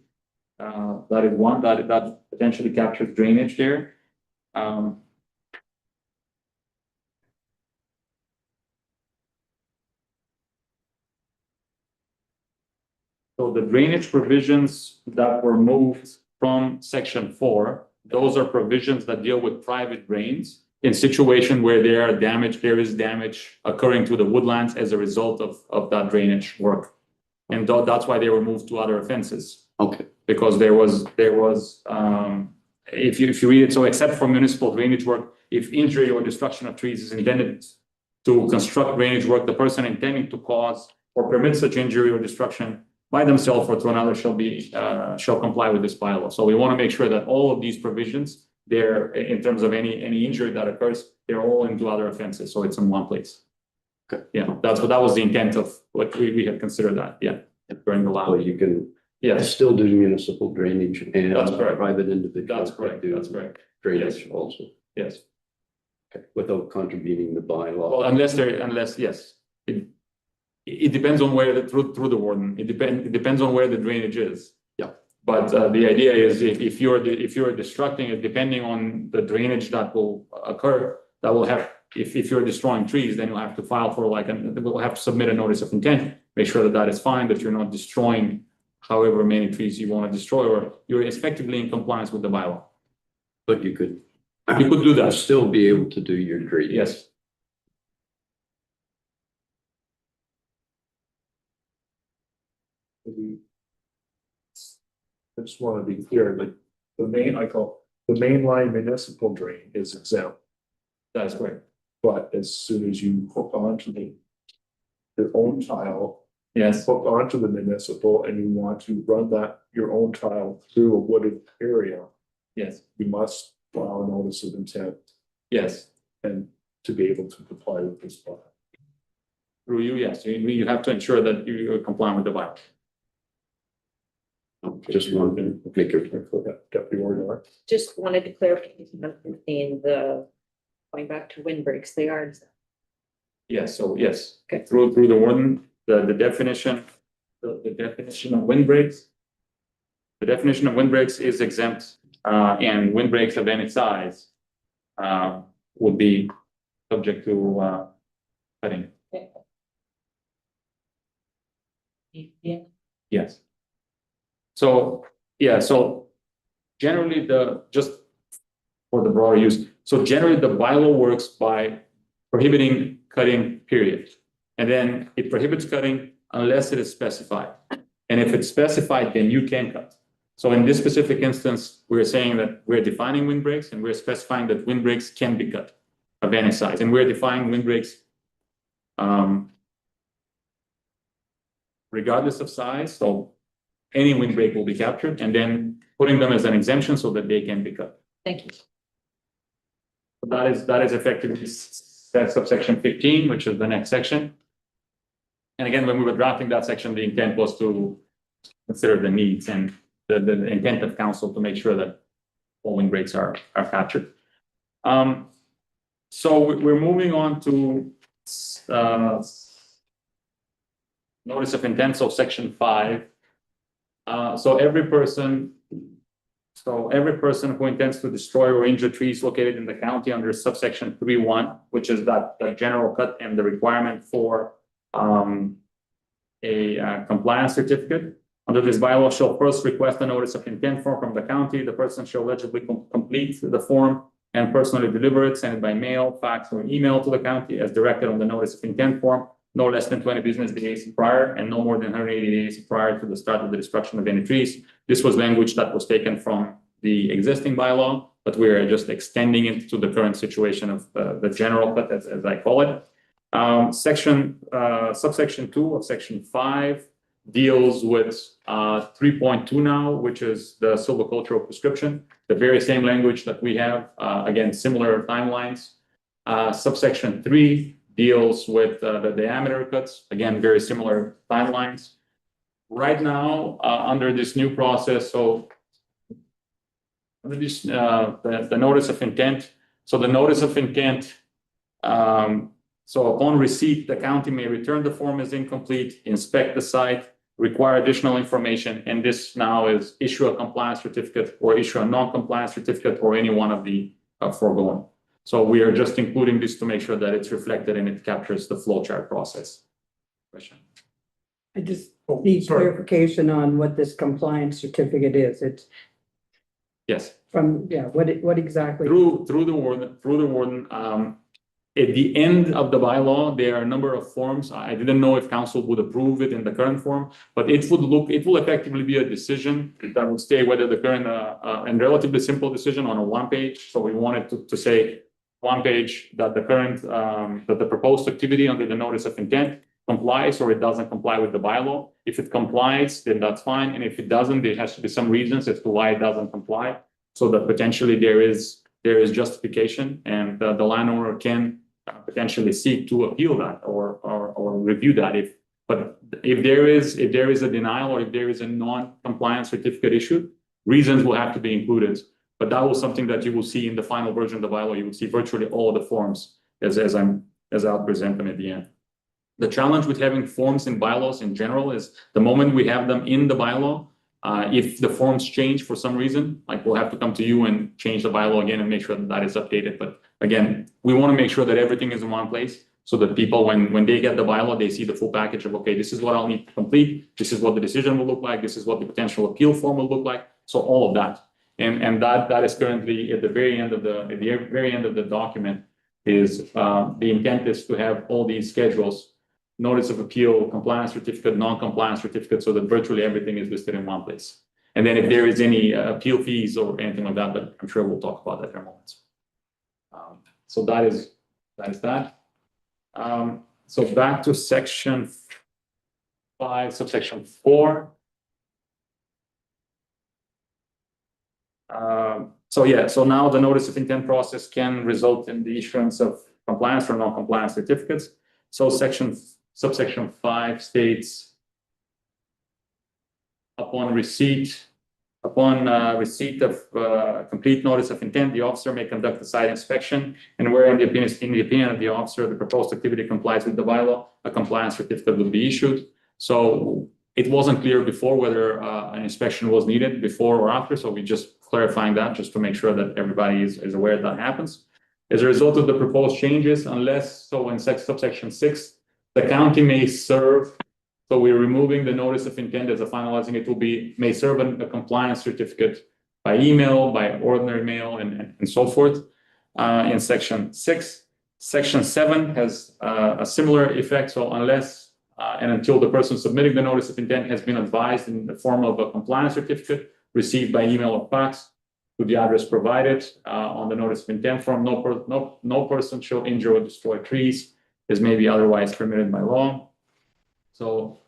Speaker 12: That is one that potentially captures drainage there. So the drainage provisions that were moved from section 4, those are provisions that deal with private drains in situation where there is damage occurring to the woodlands as a result of that drainage work. And that's why they were moved to other offenses.
Speaker 4: Okay.
Speaker 12: Because there was, if you read it, so except for municipal drainage work, if injury or destruction of trees is intended to construct drainage work, the person intending to cause or permit such injury or destruction by themselves or to another shall comply with this bylaw. So we want to make sure that all of these provisions, they're in terms of any injury that occurs, they're all into other offenses, so it's in one place.
Speaker 4: Okay.
Speaker 12: Yeah, that was the intent of what we had considered that, yeah, during the law.
Speaker 4: So you can
Speaker 12: Yes,
Speaker 4: still do municipal drainage and
Speaker 12: That's correct.
Speaker 4: private individuals.
Speaker 12: that's correct,
Speaker 4: do
Speaker 12: that's correct,
Speaker 4: Drainage also,
Speaker 12: yes.
Speaker 4: okay, without contravening the bylaw.
Speaker 12: Well, unless, yes. It depends on where through the warden, it depends on where the drainage is.
Speaker 4: Yeah.
Speaker 12: But the idea is if you're destructing it, depending on the drainage that will occur, that will have, if you're destroying trees, then you'll have to file for we'll have to submit a notice of intent, make sure that is fine, that you're not destroying however many trees you want to destroy, or you're effectively in compliance with the bylaw.
Speaker 4: But you could
Speaker 12: do that.
Speaker 4: still be able to do your drainage.
Speaker 12: Yes.
Speaker 1: I just want to be clear, like the mainline municipal drain is exempt,
Speaker 12: That is correct.
Speaker 1: but as soon as you hook onto your own tile,
Speaker 12: Yes,
Speaker 1: hook onto the municipal and you want to run your own tile through a wooded area,
Speaker 12: yes,
Speaker 1: you must file a notice of intent
Speaker 12: yes.
Speaker 1: and to be able to comply with this bylaw.
Speaker 12: Through you, yes, you have to ensure that you're complying with the bylaw.
Speaker 4: Just wanted to make it clear.
Speaker 1: Deputy Warden.
Speaker 11: Just wanted to clarify in the, going back to windbreaks, they are exempt.
Speaker 12: Yes, so yes,
Speaker 11: Okay.
Speaker 12: through the warden, the definition, the definition of windbreaks. The definition of windbreaks is exempt, and windbreaks of any size would be subject to cutting.
Speaker 11: Yeah.
Speaker 12: Yes. So, yeah, so generally just for the broader use, so generally the bylaw works by prohibiting cutting, period. And then it prohibits cutting unless it is specified. And if it's specified, then you can cut. So in this specific instance, we're saying that we're defining windbreaks and we're specifying that windbreaks can be cut of any size. And we're defining windbreaks regardless of size. So any windbreak will be captured and then putting them as an exemption so that they can be cut.
Speaker 11: Thank you.
Speaker 12: So that is effectively subsection 15, which is the next section. And again, when we were drafting that section, the intent was to consider the needs and the intent of council to make sure that all windbreaks are captured. So we're moving on to notice of intent, so section 5. So every person who intends to destroy or injure trees located in the county under subsection 3.1, which is that the general cut and the requirement for a compliance certificate. Under this bylaw shall first request a notice of intent form from the county. The person shall legibly complete the form and personally deliver it, send it by mail, fax, or email to the county as directed on the notice of intent form, no less than 20 business days prior and no more than 180 days prior to the start of the destruction of any trees. This was language that was taken from the existing bylaw, but we're just extending it to the current situation of the general cut, as I call it. Subsection 2 of section 5 deals with 3.2 now, which is the silvicultural prescription, the very same language that we have, again, similar timelines. Subsection 3 deals with the diameter cuts. Again, very similar timelines. Right now, under this new process, so under this, the notice of intent. So the notice of intent, so upon receipt, the county may return the form as incomplete, inspect the site, require additional information, and this now is issue a compliance certificate or issue a non-compliance certificate or any one of the foregoing. So we are just including this to make sure that it's reflected and it captures the flowchart process. Question?
Speaker 13: I just
Speaker 1: Oh,
Speaker 13: need
Speaker 1: sorry.
Speaker 13: clarification on what this compliance certificate is. It's
Speaker 12: Yes.
Speaker 13: from, what exactly?
Speaker 12: Through the warden, at the end of the bylaw, there are a number of forms. I didn't know if council would approve it in the current form, but it will effectively be a decision that will stay whether the current, and relatively simple decision on a one page. So we wanted to say one page that the current, that the proposed activity under the notice of intent complies or it doesn't comply with the bylaw. If it complies, then that's fine. And if it doesn't, there has to be some reasons as to why it doesn't comply. So that potentially there is justification and the landowner can potentially seek to appeal that or review that if there is a denial or if there is a non-compliance certificate issued, reasons will have to be included. But that was something that you will see in the final version of the bylaw. You will see virtually all the forms as I'll present them at the end. The challenge with having forms in bylaws in general is the moment we have them in the bylaw, if the forms change for some reason, like we'll have to come to you and change the bylaw again and make sure that that is updated. But again, we want to make sure that everything is in one place so that people, when they get the bylaw, they see the full package of, okay, this is what I'll need to complete. This is what the decision will look like. This is what the potential appeal form will look like. So all of that. And that is currently at the very end of the document is the intent is to have all these schedules, notice of appeal, compliance certificate, non-compliance certificate, so that virtually everything is listed in one place. And then if there is any appeal fees or anything like that, but I'm sure we'll talk about that in a moment. So that is that. So back to section 5, subsection 4. So now the notice of intent process can result in the issuance of compliance or non-compliance certificates. So subsection 5 states, upon receipt of complete notice of intent, the officer may conduct a site inspection, and where in the opinion of the officer, the proposed activity complies with the bylaw, a compliance certificate will be issued. So it wasn't clear before whether an inspection was needed before or after, so we just clarifying that just to make sure that everybody is aware that happens. As a result of the proposed changes, unless so in subsection 6, the county may serve, so we're removing the notice of intent as a finalizing, it will be, may serve a compliance certificate by email, by ordinary mail, and so forth. In section 6, section 7 has a similar effect, so unless and until the person submitting the notice of intent has been advised in the form of a compliance certificate received by email or fax to the address provided on the notice of intent form, no person shall injure or destroy trees as may be otherwise permitted by law. So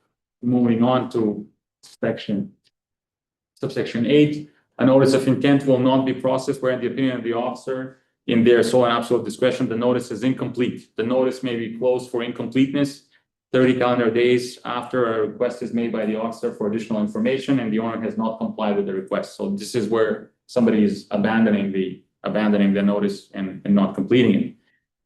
Speaker 12: moving on to subsection 8, a notice of intent will not be processed where in the opinion of the officer in their sole and absolute discretion, the notice is incomplete. The notice may be closed for incompleteness 30 calendar days after a request is made by the officer for additional information and the owner has not complied with the request. So this is where somebody is abandoning the notice and not completing it.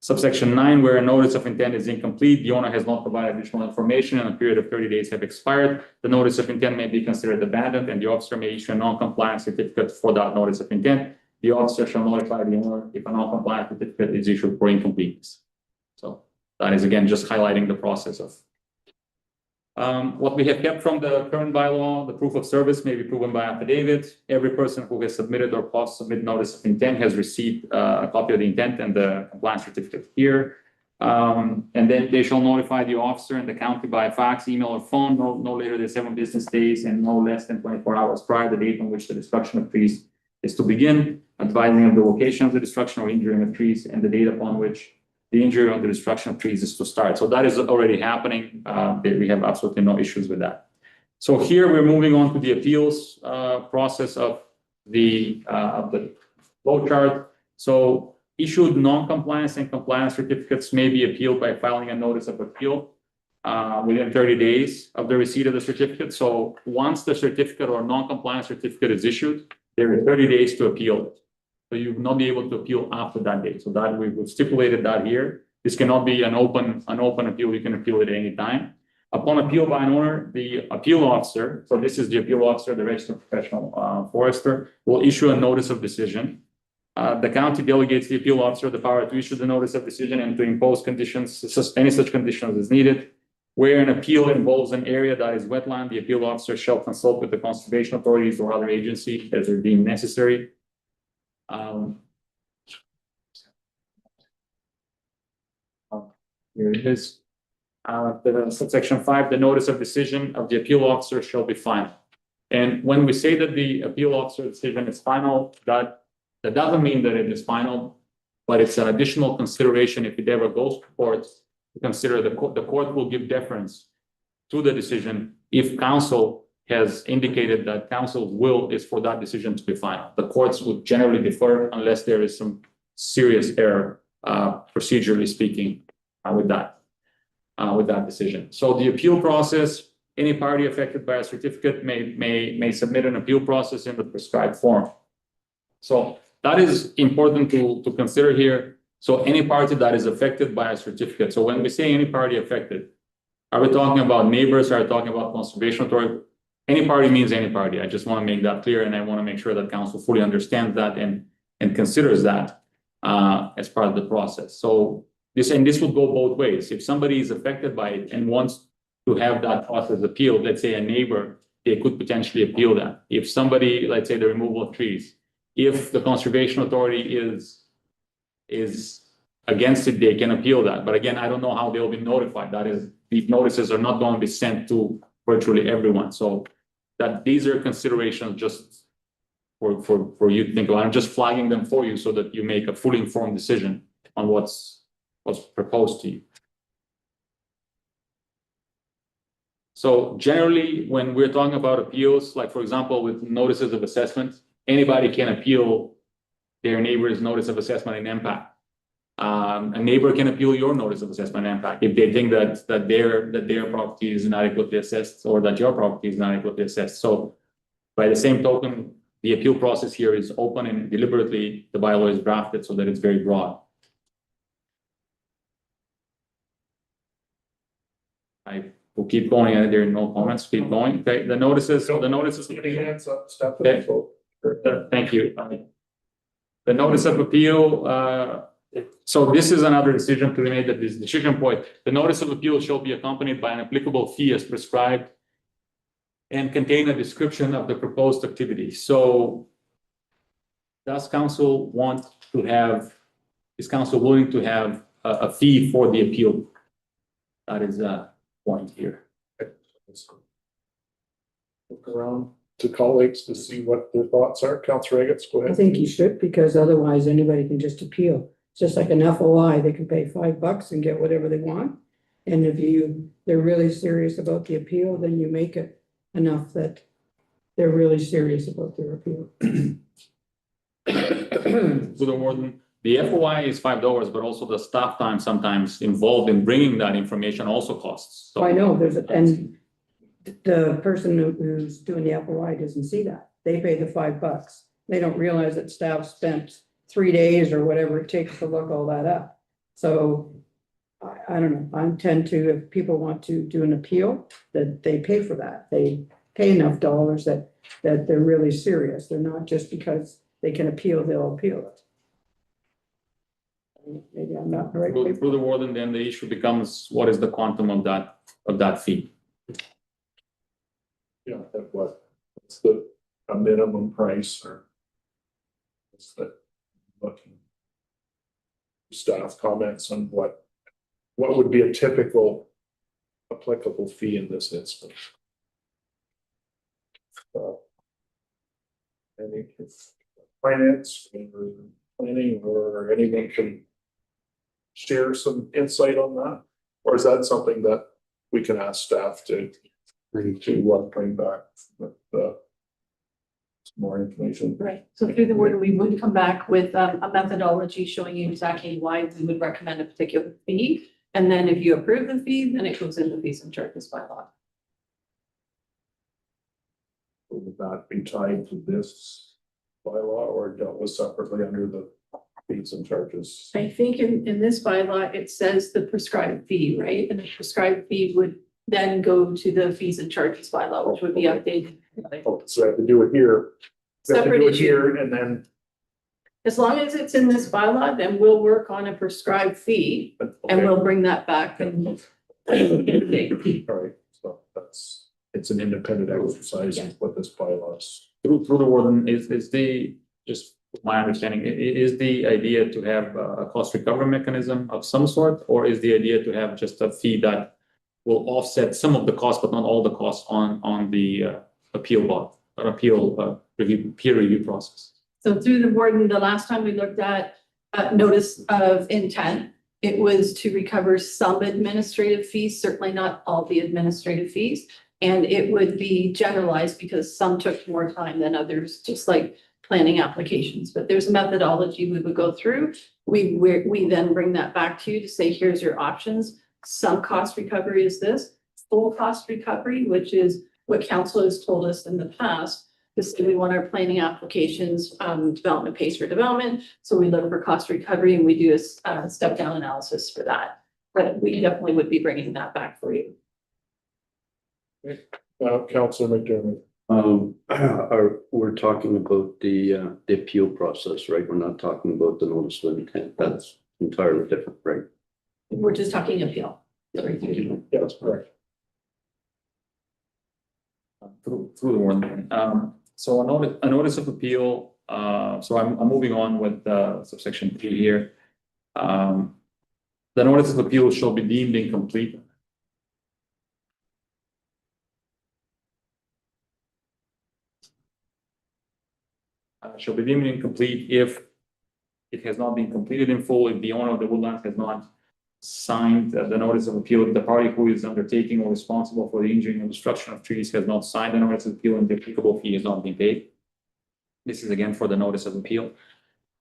Speaker 12: Subsection 9, where a notice of intent is incomplete, the owner has not provided additional information and a period of 30 days have expired, the notice of intent may be considered abandoned and the officer may issue a non-compliance certificate for that notice of intent. The officer shall notify the owner if a non-compliance certificate is issued for incompleteness. So that is again just highlighting the process of what we have kept from the current bylaw. The proof of service may be proven by affidavit. Every person who has submitted or post-submit notice of intent has received a copy of the intent and the compliance certificate here. And then they shall notify the officer and the county by fax, email, or phone no later than 7 business days and no less than 24 hours prior to the date on which the destruction of trees is to begin, advising of the location of the destruction or injuring of trees and the date upon which the injury or the destruction of trees is to start. So that is already happening. We have absolutely no issues with that. So here we're moving on to the appeals process of the flow chart. So issued non-compliance and compliance certificates may be appealed by filing a notice of appeal within 30 days of the receipt of the certificate. So once the certificate or non-compliance certificate is issued, there are 30 days to appeal it. So you will not be able to appeal after that date. So that we've stipulated that here. This cannot be an open appeal. You can appeal it at any time. Upon appeal by an owner, the appeal officer, so this is the appeal officer, the registered professional forester, will issue a notice of decision. The county delegates the appeal officer the power to issue the notice of decision and to impose conditions, any such conditions as needed. Where an appeal involves an area that is wetland, the appeal officer shall consult with the conservation authorities or other agency as are deemed necessary. Here it is. The subsection 5, the notice of decision of the appeal officer shall be final. And when we say that the appeal officer decision is final, that doesn't mean that it is final, but it's an additional consideration if it ever goes to court to consider the court will give deference to the decision if counsel has indicated that counsel's will is for that decision to be final. The courts would generally defer unless there is some serious error, procedurally speaking, with that decision. So the appeal process, any party affected by a certificate may submit an appeal process in the prescribed form. So that is important to consider here. So any party that is affected by a certificate. So when we say any party affected, are we talking about neighbors? Are we talking about conservation authority? Any party means any party. I just want to make that clear, and I want to make sure that council fully understands that and considers that as part of the process. So this will go both ways. If somebody is affected by it and wants to have that process appealed, let's say a neighbor, they could potentially appeal that. If somebody, let's say the removal of trees, if the conservation authority is against it, they can appeal that. But again, I don't know how they'll be notified. That is, these notices are not going to be sent to virtually everyone. So that these are considerations just for you to think about. I'm just flagging them for you so that you make a fully informed decision on what's proposed to you. So generally, when we're talking about appeals, like for example, with notices of assessment, anybody can appeal their neighbor's notice of assessment and impact. A neighbor can appeal your notice of assessment and impact if they think that their property is inadequately assessed or that your property is inadequately assessed. So by the same token, the appeal process here is open and deliberately the bylaw is drafted so that it's very broad. I will keep going, and there are no comments. Keep going. Okay, the notices.
Speaker 1: Any hands up, Stephanie?
Speaker 12: Okay. Thank you. The notice of appeal. So this is another decision to be made at this decision point. The notice of appeal shall be accompanied by an applicable fee as prescribed and contain a description of the proposed activity. So does council want to have, is council willing to have a fee for the appeal? That is a point here.
Speaker 1: Look around to colleagues to see what their thoughts are. Councilor Riggins, go
Speaker 13: I
Speaker 1: ahead.
Speaker 13: think you should, because otherwise anybody can just appeal. It's just like an FOI, they can pay $5 and get whatever they want. And if they're really serious about the appeal, then you make it enough that they're really serious about their appeal.
Speaker 12: So the warden, the FOI is $5, but also the staff time sometimes involved in bringing that information also costs. So
Speaker 13: I know, and the person who's doing the FOI doesn't see that. They pay the $5. They don't realize that staff spent 3 days or whatever it takes to look all that up. So I don't know, I tend to, if people want to do an appeal, that they pay for that. They pay enough dollars that they're really serious. They're not just because they can appeal, they'll appeal it. Maybe I'm not the right
Speaker 12: through
Speaker 13: people.
Speaker 12: the warden, then the issue becomes what is the quantum of that fee?
Speaker 1: Yeah, at what's a minimum price or what's the looking? Staff comments on what would be a typical applicable fee in this instance? Any finance or planning or anyone can share some insight on that? Or is that something that we can ask staff to bring back with more information.
Speaker 2: Right, so through the word, we would come back with a methodology showing you exactly why we would recommend a particular fee. And then if you approve the fee, then it goes in the fees and charges bylaw.
Speaker 1: Would that be tied to this bylaw or dealt with separately under the fees and charges?
Speaker 2: I think in this bylaw, it says the prescribed fee, right? And the prescribed fee would then go to the fees and charges bylaw, which would be updated.
Speaker 1: Oh, so I have to do it here. We have to
Speaker 2: Separate
Speaker 1: do it
Speaker 2: issue.
Speaker 1: here and then.
Speaker 2: As long as it's in this bylaw, then we'll work on a prescribed fee and we'll bring that back and.
Speaker 1: All right, so it's an independent exercise
Speaker 2: Yeah.
Speaker 1: of what this bylaw is.
Speaker 12: Through the warden, is the, just my understanding, is the idea to have a cost recovery mechanism of some sort? Or is the idea to have just a fee that will offset some of the costs, but not all the costs on the peer review process?
Speaker 2: So through the warden, the last time we looked at notice of intent, it was to recover some administrative fees, certainly not all the administrative fees. And it would be generalized because some took more time than others, just like planning applications. But there's a methodology we would go through. We then bring that back to you to say, here's your options. Some cost recovery is this, full cost recovery, which is what council has told us in the past. Because we want our planning applications, development pays for development. So we look for cost recovery and we do a step down analysis for that. But we definitely would be bringing that back for you.
Speaker 1: Councilor McDermott.
Speaker 4: We're talking about the appeal process, right? We're not talking about the notice of intent. That's entirely different, right?
Speaker 2: We're just talking appeal.
Speaker 1: Yeah, that's correct.
Speaker 12: Through the warden. So a notice of appeal, so I'm moving on with subsection 3 here. The notice of appeal shall be deemed incomplete. Shall be deemed incomplete if it has not been completed in full, if the owner of the woodland has not signed the notice of appeal, the party who is undertaking or responsible for the injuring or destruction of trees has not signed the notice of appeal and the applicable fee has not been paid. This is again for the notice of appeal.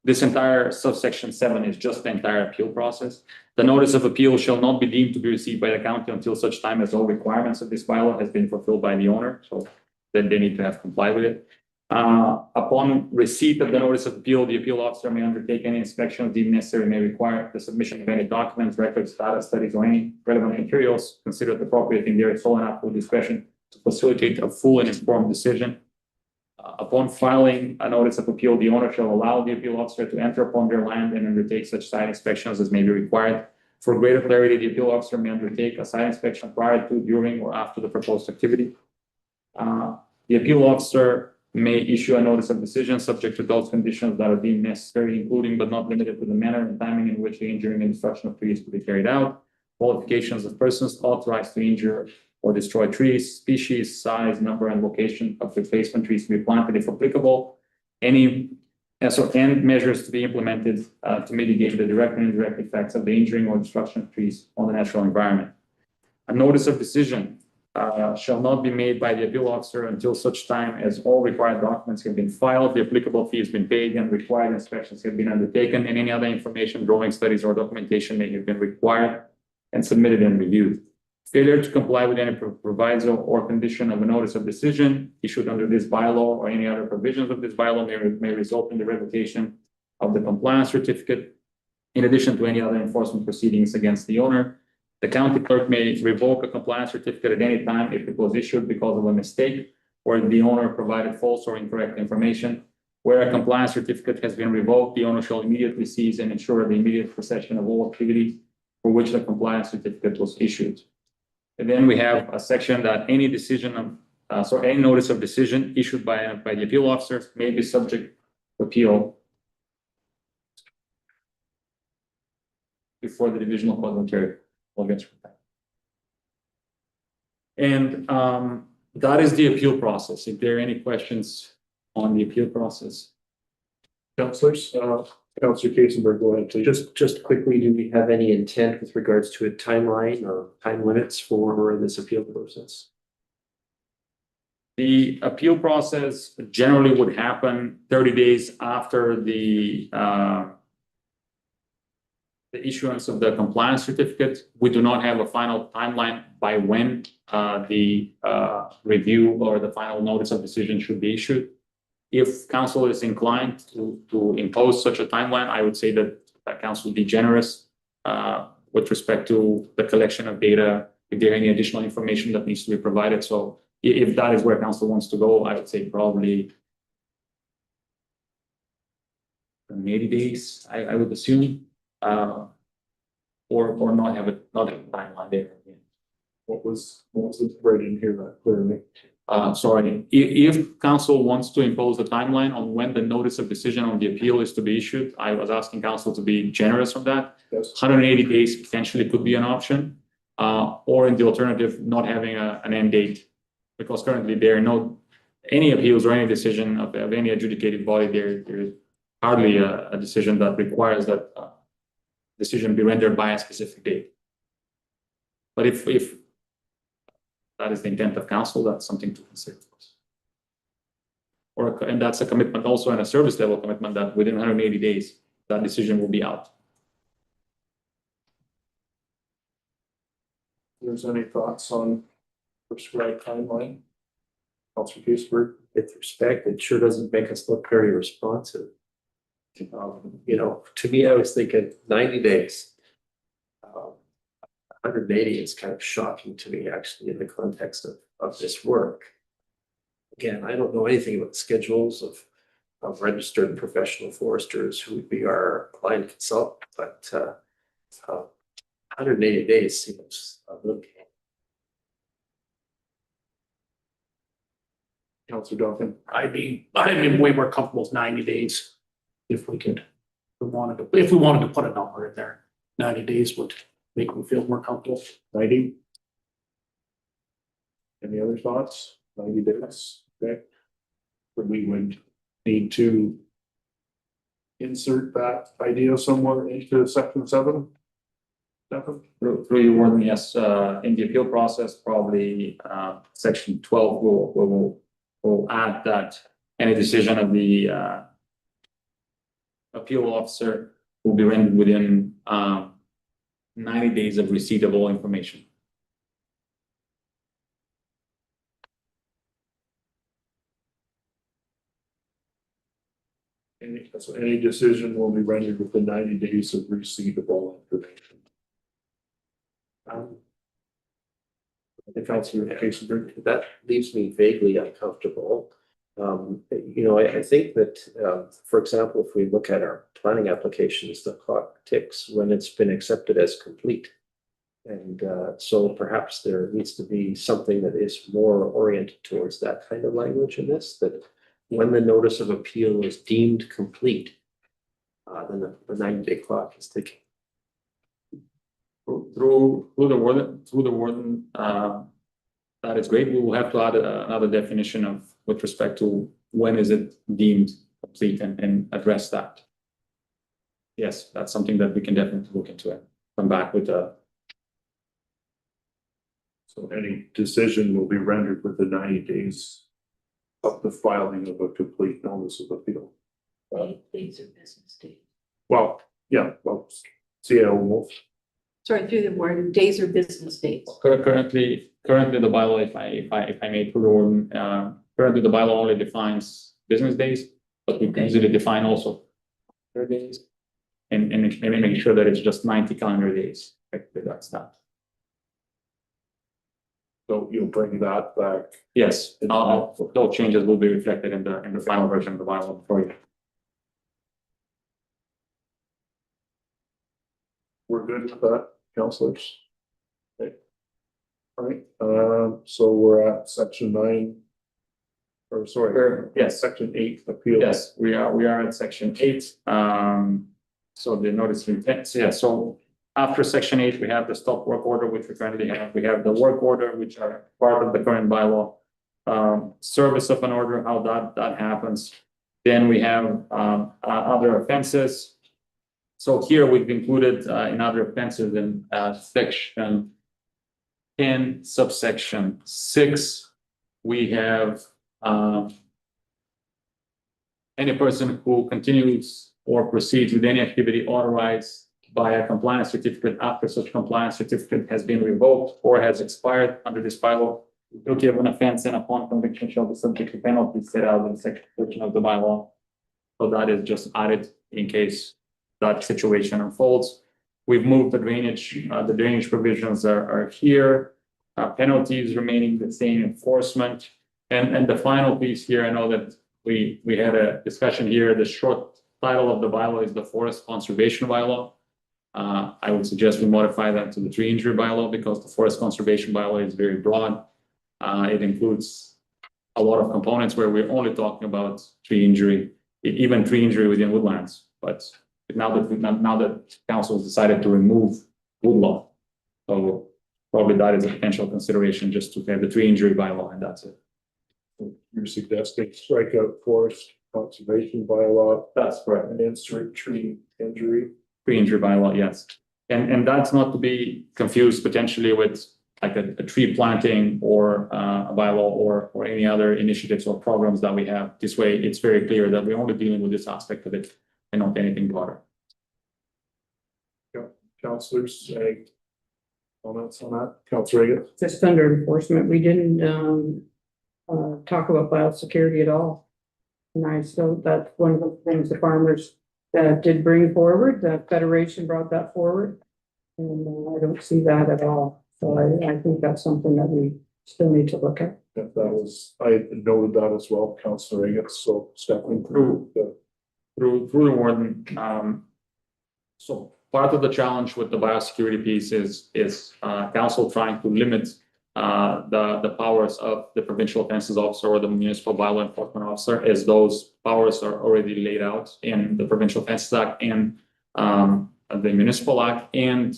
Speaker 12: This entire subsection 7 is just the entire appeal process. The notice of appeal shall not be deemed to be received by the county until such time as all requirements of this bylaw has been fulfilled by the owner. So then they need to have complied with it. Upon receipt of the notice of appeal, the appeal officer may undertake any inspections deemed necessary, may require the submission of any documents, records, data studies, or any relevant materials considered appropriate in their sole and absolute discretion to facilitate a full and informed decision. Upon filing a notice of appeal, the owner shall allow the appeal officer to enter upon their land and undertake such site inspections as may be required. For greater clarity, the appeal officer may undertake a site inspection prior to, during, or after the proposed activity. The appeal officer may issue a notice of decision subject to those conditions that are deemed necessary, including but not limited to the manner and timing in which the injuring and destruction of trees to be carried out, qualifications of persons authorized to injure or destroy trees, species, size, number, and location of replacement trees to be planted if applicable, and measures to be implemented to mitigate the direct and indirect effects of the injuring or destruction of trees on the natural environment. A notice of decision shall not be made by the appeal officer until such time as all required documents have been filed, the applicable fee has been paid, and required inspections have been undertaken, and any other information, drawing studies, or documentation may have been required and submitted and reviewed. Failure to comply with any proviso or condition of a notice of decision issued under this bylaw or any other provisions of this bylaw may result in the revocation of the compliance certificate, in addition to any other enforcement proceedings against the owner. The county clerk may revoke a compliance certificate at any time if it was issued because of a mistake or if the owner provided false or incorrect information. Where a compliance certificate has been revoked, the owner shall immediately seize and ensure the immediate cessation of all activities for which the compliance certificate was issued. And then we have a section that any decision of, any notice of decision issued by the appeal officer may be subject to appeal before the Division of Ontario. And that is the appeal process. If there are any questions on the appeal process.
Speaker 1: Councilors, Councilor Kasenberg, go ahead, please.
Speaker 8: Just quickly, do we have any intent with regards to a timeline or time limits for this appeal process?
Speaker 12: The appeal process generally would happen 30 days after the issuance of the compliance certificate. We do not have a final timeline by when the review or the final notice of decision should be issued. If council is inclined to impose such a timeline, I would say that council would be generous with respect to the collection of data, if there any additional information that needs to be provided. So if that is where council wants to go, I would say probably 80 days, I would assume, or not have a timeline there.
Speaker 1: What was the right in here that clearly?
Speaker 12: Sorry, if council wants to impose a timeline on when the notice of decision on the appeal is to be issued, I was asking council to be generous on that.
Speaker 1: Yes.
Speaker 12: 180 days potentially could be an option, or in the alternative, not having an end date, because currently there are no any appeals or any decision of any adjudicated body. There's hardly a decision that requires that decision be rendered by a specific date. But if that is the intent of council, that's something to consider. And that's a commitment also and a service level commitment that within 180 days, that decision will be out.
Speaker 1: There's any thoughts on prescribed timeline? Councilor Caseberg?
Speaker 8: With respect, it sure doesn't make us look very responsive. To me, I was thinking 90 days. 180 is kind of shocking to me, actually, in the context of this work. Again, I don't know anything about the schedules of registered professional foresters who would be our client consultant, but 180 days seems a little.
Speaker 1: Councilor Duncan?
Speaker 7: I'd be way more comfortable with 90 days if we could, if we wanted to put a number in there. 90 days would make me feel more comfortable.
Speaker 1: 90? Any other thoughts? 90 days, okay. But we would need to insert that idea somewhere into section 7?
Speaker 12: Through your warden, yes, in the appeal process, probably section 12 will add that any decision of the appeal officer will be rendered within 90 days of receipt of all information.
Speaker 1: Any decision will be rendered within 90 days of receipt of all information.
Speaker 8: That leaves me vaguely uncomfortable. I think that, for example, if we look at our planning applications, the clock ticks when it's been accepted as complete. And so perhaps there needs to be something that is more oriented towards that kind of language in this, that when the notice of appeal is deemed complete, then the 90-day clock is ticking.
Speaker 12: Through the warden, that is great. We will have to add another definition with respect to when is it deemed complete and address that. Yes, that's something that we can definitely look into and come back with a.
Speaker 1: So any decision will be rendered within 90 days of the filing of a complete notice of appeal.
Speaker 2: Days or business days.
Speaker 1: Well, yeah, CAO Wolf.
Speaker 2: Sorry, through the word, days or business days.
Speaker 12: Currently the bylaw, if I may through the warden, currently the bylaw only defines business days, but we can easily define also 30 days. And maybe making sure that it's just 90 calendar days. That's that.
Speaker 1: So you'll bring that back.
Speaker 12: Yes, those changes will be reflected in the final version of the bylaw for you.
Speaker 1: We're good with that, councilors? Okay. All right, so we're at section 9. Or sorry,
Speaker 12: yes,
Speaker 1: section 8 appeal.
Speaker 12: Yes, we are at section 8. So the notice of intent, yeah, so after section 8, we have the stop work order, which we currently have. We have the work order, which are part of the current bylaw. Service of an order, how that happens. Then we have other offenses. So here we've included in other offenses in section 10, subsection 6, we have, any person who continues or proceeds with any activity authorized by a compliance certificate after such compliance certificate has been revoked or has expired under this bylaw, guilty of an offense and upon conviction shall be subject to penalties set out in section 13 of the bylaw. So that is just added in case that situation unfolds. We've moved the drainage provisions are here. Penalties remaining the same, enforcement. And the final piece here, I know that we had a discussion here, the short title of the bylaw is the Forest Conservation Bylaw. I would suggest we modify that to the Tree Injury Bylaw because the Forest Conservation Bylaw is very broad. It includes a lot of components where we're only talking about tree injury, even tree injury within woodlands. But now that council has decided to remove woodlawn, so probably that is a potential consideration just to have the tree injury bylaw and that's it.
Speaker 1: You're suggesting strike out forest conservation bylaw
Speaker 12: That's correct.
Speaker 1: and insert tree injury.
Speaker 12: Tree injury bylaw, yes. And that's not to be confused potentially with like a tree planting or a bylaw or any other initiatives or programs that we have. This way, it's very clear that we're only dealing with this aspect of it and not anything broader.
Speaker 1: Councillors, any comments on that? Councillor Reagan?
Speaker 13: Just under enforcement, we didn't, talk about biosecurity at all. And I still, that's one of the things the farmers did bring forward, the Federation brought that forward. And I don't see that at all. So I think that's something that we still need to look at.
Speaker 1: If that was, I noted that as well, Councillor Reagan, so stepping through
Speaker 12: Through the warden, so part of the challenge with the biosecurity piece is council trying to limit the powers of the provincial offences officer or the municipal bylaw enforcement officer, as those powers are already laid out in the Provincial Offences Act and the Municipal Act, and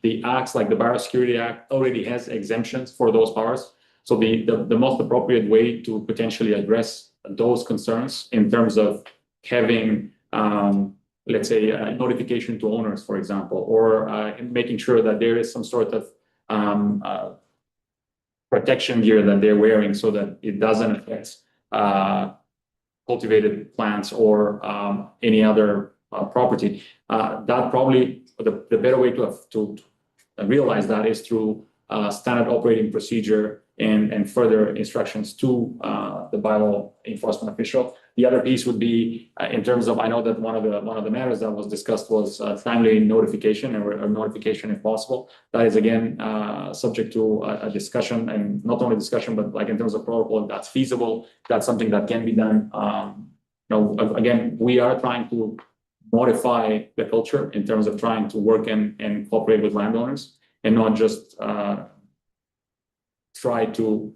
Speaker 12: the acts like the Biosecurity Act already has exemptions for those powers. So the most appropriate way to potentially address those concerns in terms of having let's say a notification to owners, for example, or making sure that there is some sort of protection gear that they're wearing so that it doesn't affect cultivated plants or any other property. That probably the better way to realize that is through standard operating procedure and further instructions to the bylaw enforcement official. The other piece would be in terms of, I know that one of the matters that was discussed was timely notification or notification if possible. That is again subject to a discussion, and not only discussion, but like in terms of protocol, if that's feasible, that's something that can be done. Again, we are trying to modify the culture in terms of trying to work and cooperate with landowners and not just try to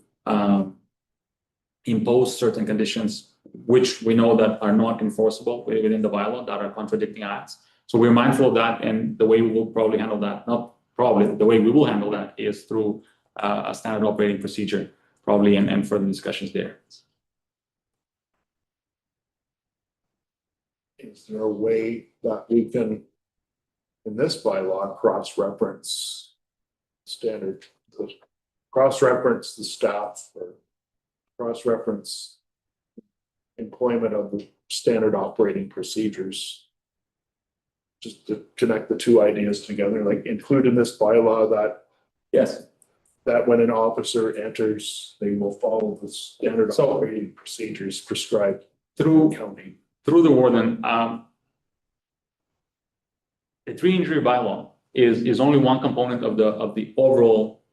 Speaker 12: impose certain conditions which we know that are not enforceable within the bylaw, that are contradicting acts. So we're mindful of that, and the way we will probably handle that, not probably, the way we will handle that is through a standard operating procedure, probably, and further discussions there.
Speaker 1: Is there a way that we can, in this bylaw, cross-reference cross-reference the staff or cross-reference employment of the standard operating procedures? Just to connect the two ideas together, like include in this bylaw that,
Speaker 12: yes,
Speaker 1: that when an officer enters, they will follow the standard operating procedures prescribed
Speaker 12: through
Speaker 1: county.
Speaker 12: Through the warden. The tree injury bylaw is only one component of the overall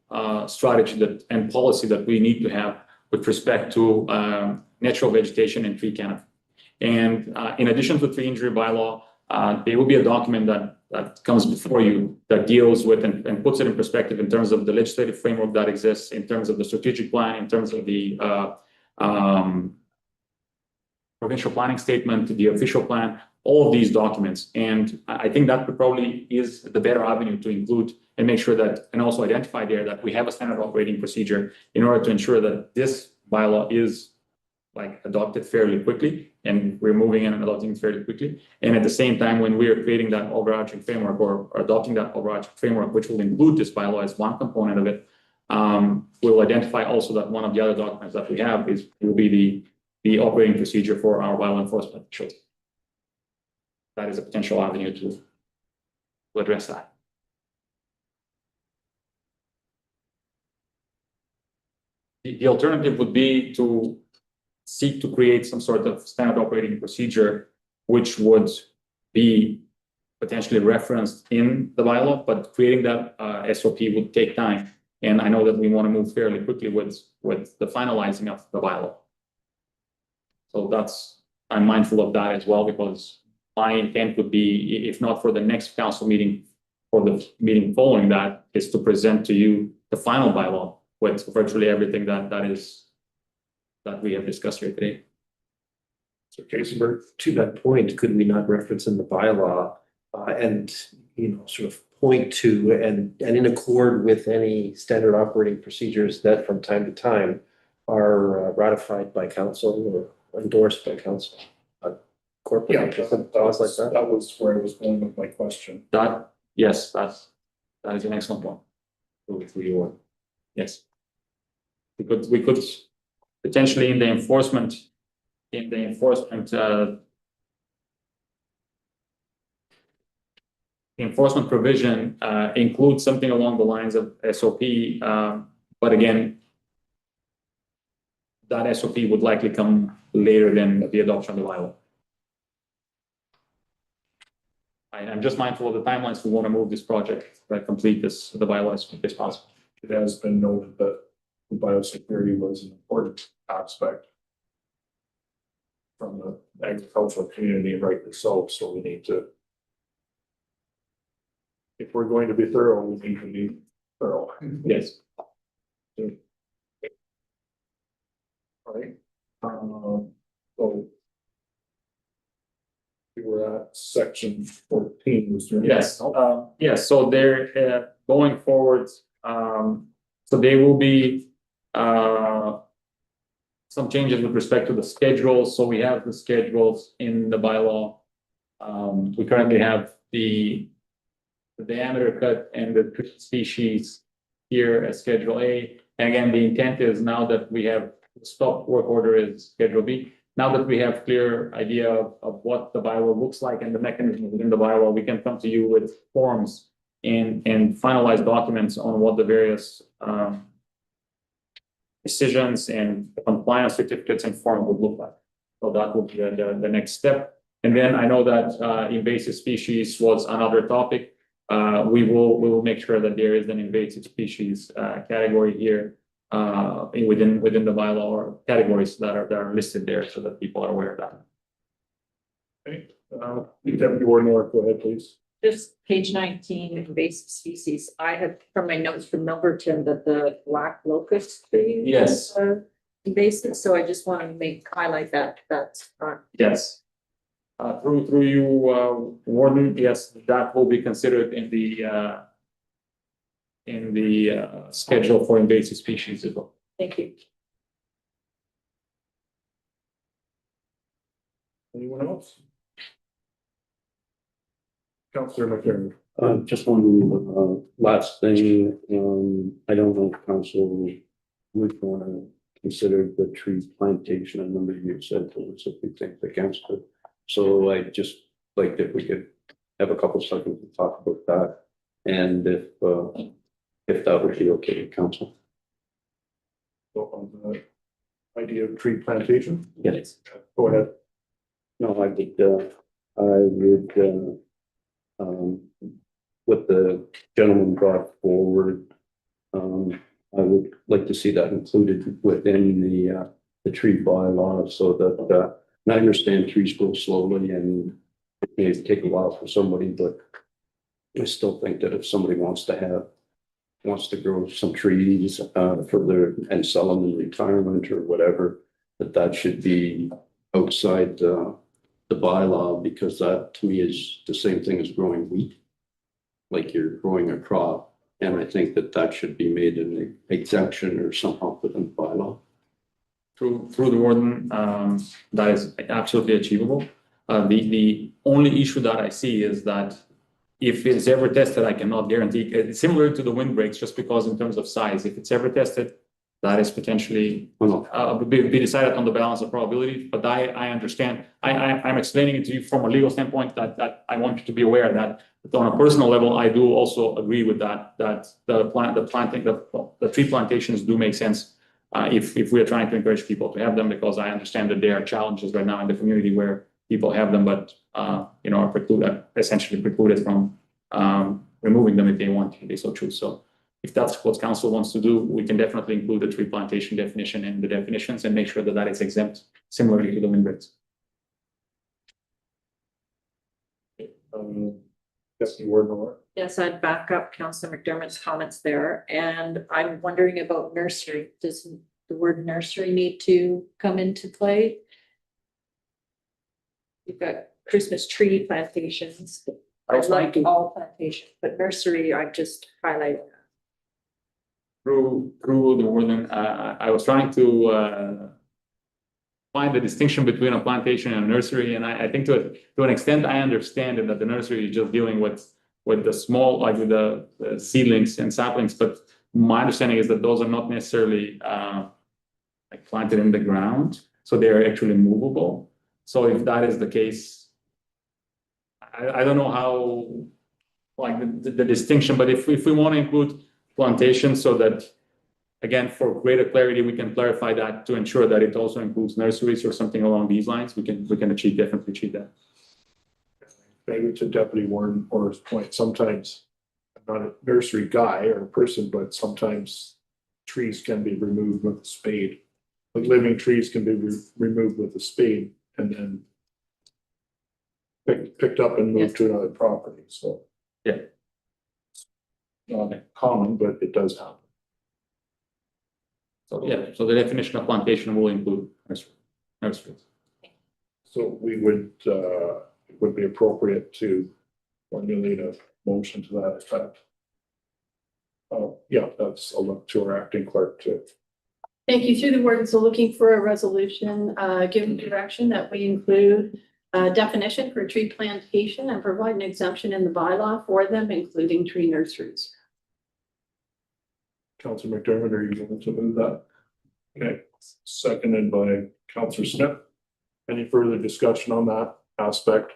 Speaker 12: strategy and policy that we need to have with respect to natural vegetation and tree canopy. And in addition to the tree injury bylaw, there will be a document that comes before you that deals with and puts it in perspective in terms of the legislative framework that exists, in terms of the strategic plan, in terms of the provincial planning statement, the official plan, all of these documents. And I think that probably is the better avenue to include and make sure that, and also identify there that we have a standard operating procedure in order to ensure that this bylaw is like adopted fairly quickly, and we're moving in and adopting it fairly quickly. And at the same time, when we are creating that overarching framework or adopting that overarching framework, which will include this bylaw as one component of it, We'll identify also that one of the other documents that we have will be the operating procedure for our bylaw enforcement officials. That is a potential avenue to address that. The alternative would be to seek to create some sort of standard operating procedure, which would be potentially referenced in the bylaw, but creating that SOP would take time. And I know that we want to move fairly quickly with the finalizing of the bylaw. So I'm mindful of that as well, because my intent would be, if not for the next council meeting, for the meeting following that, is to present to you the final bylaw with virtually everything that we have discussed here today.
Speaker 1: So Kasenberg,
Speaker 8: To that point, could we not reference in the bylaw and, sort of point to and in accord with any standard operating procedures that from time to time are ratified by council or endorsed by council? Corporate thoughts like that?
Speaker 1: that was where I was going with my question.
Speaker 12: Yes, that is an excellent point. Yes. We could potentially in the enforcement provision, include something along the lines of SOP, but again, that SOP would likely come later than the adoption of the bylaw. I'm just mindful of the timelines. We want to move this project, complete the bylaw as quickly as possible.
Speaker 1: It has been noted that the biosecurity was an important aspect from the agricultural community, rightly so we need to, if we're going to be thorough, we need to be thorough.
Speaker 12: Yes.
Speaker 1: All right. So we were at section 14. Was there
Speaker 12: Yes, yes, so they're going forward, so there will be some changes with respect to the schedules. So we have the schedules in the bylaw. We currently have the diameter cut and the species here as Schedule A. And again, the intent is, now that we have the stop work order is Schedule B, now that we have clear idea of what the bylaw looks like and the mechanism within the bylaw, we can come to you with forms and finalize documents on what the various decisions and compliance certificates and form would look like. So that will be the next step. And then I know that invasive species was another topic. We will make sure that there is an invasive species category here within the bylaw, or categories that are listed there, so that people are aware of that.
Speaker 1: Okay, Deputy Warden Orr, go ahead, please.
Speaker 11: Just page 19, invasive species. I have from my notes from Milverton that the black locust tree.
Speaker 12: Yes.
Speaker 11: is, invasive, so I just want to highlight that's
Speaker 12: Yes. Through you, Warden, yes, that will be considered in the schedule for invasive species as well.
Speaker 11: Thank you.
Speaker 1: Anyone else? Councillor McCarron.
Speaker 4: Just one last thing, I don't know if council would want to consider the tree plantation. I remember you said there was a few things against it. So I just like if we could have a couple seconds to talk about that, and if that would be okay with council.
Speaker 1: So on the idea of tree plantation,
Speaker 4: Yes.
Speaker 1: go ahead.
Speaker 4: No, I would, what the gentleman brought forward, I would like to see that included within the tree bylaw, so that, and I understand trees grow slowly and it may take a while for somebody, but I still think that if somebody wants to grow some trees and sell them in retirement or whatever, that should be outside the bylaw, because that to me is the same thing as growing wheat, like you're growing a crop. And I think that should be made an exemption or somehow within the bylaw.
Speaker 12: Through the warden, that is absolutely achievable. The only issue that I see is that if it's ever tested, I cannot guarantee. It's similar to the windbreaks, just because in terms of size, if it's ever tested, that is potentially be decided on the balance of probability. But I understand. I'm explaining it to you from a legal standpoint that I want you to be aware that on a personal level, I do also agree with that the tree plantations do make sense if we are trying to encourage people to have them, because I understand that there are challenges right now in the community where people have them, but are essentially precluded from removing them if they want to, they so choose. So if that's what council wants to do, we can definitely include the tree plantation definition in the definitions and make sure that is exempt similarly to the windbreaks.
Speaker 1: Deputy Warden Orr.
Speaker 11: Yes, I'd back up Councillor McDermott's comments there, and I'm wondering about nursery. Does the word nursery need to come into play? You've got Christmas tree plantations. I like all plantations, but nursery, I just highlight.
Speaker 12: Through the warden, I was trying to find the distinction between a plantation and a nursery, and I think to an extent I understand it, that the nursery is just dealing with the small, like with the seedlings and saplings, but my understanding is that those are not necessarily like planted in the ground, so they are actually movable. So if that is the case, I don't know how, like the distinction, but if we want to include plantation, so that again, for greater clarity, we can clarify that to ensure that it also includes nurseries or something along these lines, we can definitely achieve that.
Speaker 1: Maybe to Deputy Warden Orr's point, sometimes I'm not a nursery guy or a person, but sometimes trees can be removed with a spade. Like living trees can be removed with a spade and then picked up and moved to another property, so.
Speaker 12: Yeah.
Speaker 1: Not common, but it does happen.
Speaker 12: So yeah, so the definition of plantation will include nurseries.
Speaker 1: So we would, it would be appropriate to formulate a motion to that effect. Yeah, that's a look to our acting clerk to.
Speaker 2: Thank you. Through the word, so looking for a resolution, giving direction that we include a definition for tree plantation and provide an exemption in the bylaw for them, including tree nurseries.
Speaker 1: Councillor McDermott, are you going to move that? Okay, seconded by Councillor Smith. Any further discussion on that aspect?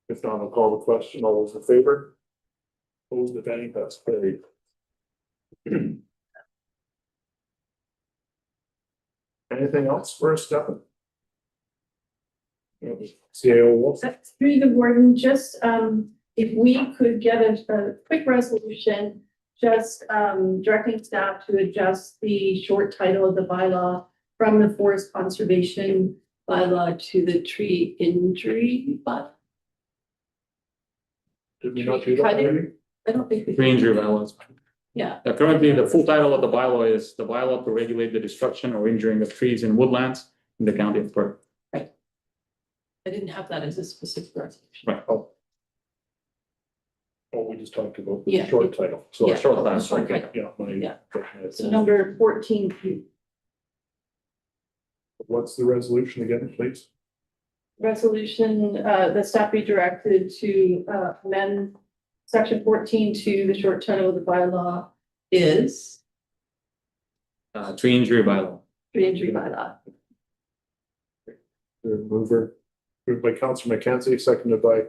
Speaker 1: If not, I'll call the question. All those in favor? Opposed, if any, that's carried. Anything else for us, Stefan? CAO Wolf?
Speaker 2: Through the warden, just if we could get a quick resolution, just directing staff to adjust the short title of the bylaw from the forest conservation bylaw to the tree injury bylaw.
Speaker 1: Did we not do that already?
Speaker 2: I don't think we.
Speaker 12: Tree injury bylaws.
Speaker 2: Yeah.
Speaker 12: Currently, the full title of the bylaw is the bylaw to regulate the destruction or injuring of trees and woodlands in the county of Perth.
Speaker 2: I didn't have that as a specific resolution.
Speaker 12: Right.
Speaker 1: Oh, we just talked about the
Speaker 2: Yeah.
Speaker 1: short title. So
Speaker 2: Yeah.
Speaker 1: short title.
Speaker 2: Short
Speaker 1: Okay,
Speaker 2: title.
Speaker 1: yeah.
Speaker 2: So number 14,
Speaker 1: What's the resolution again, please?
Speaker 2: resolution, the staff be directed to amend section 14 to the short title of the bylaw is
Speaker 12: Tree injury bylaw.
Speaker 2: tree injury bylaw.
Speaker 1: Moved by Councillor McKenzie, seconded by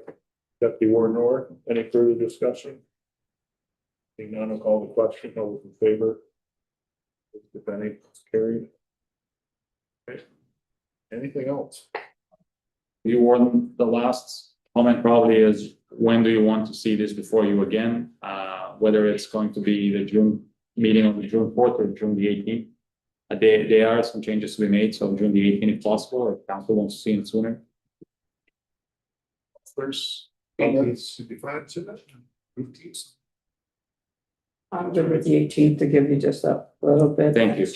Speaker 1: Deputy Warden Orr. Any further discussion? Seeing none, I'll call the question. All those in favor? If any, it's carried. Okay. Anything else?
Speaker 12: You warden, the last comment probably is, when do you want to see this before you again? Whether it's going to be the June meeting on the June 4th or June the 18th. There are some changes to be made, so June the 18th if possible, or if council wants to see it sooner.
Speaker 1: First, comments to be fine to that.
Speaker 13: I'm good with the 18th to give you just a little bit.
Speaker 12: Thank you.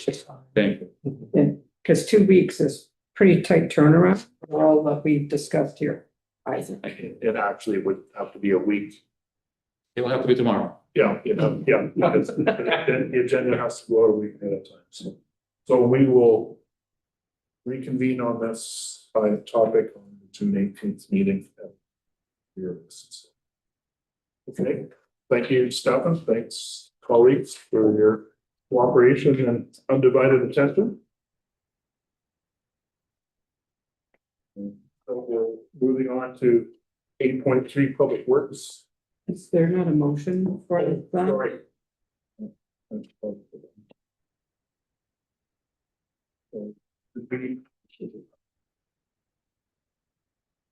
Speaker 12: Thank you.
Speaker 13: Because 2 weeks is pretty tight turnaround for all that we've discussed here, I think.
Speaker 1: It actually would have to be a week.
Speaker 12: It will have to be tomorrow.
Speaker 1: Yeah, because the agenda has to go out a week ahead of time, so we will reconvene on this topic on the June 18th meeting. Okay, thank you, Stefan. Thanks, colleagues, for your cooperation and undivided attention. So we're moving on to 8.3 Public Works.
Speaker 13: Is there not a motion for that?
Speaker 1: Sorry.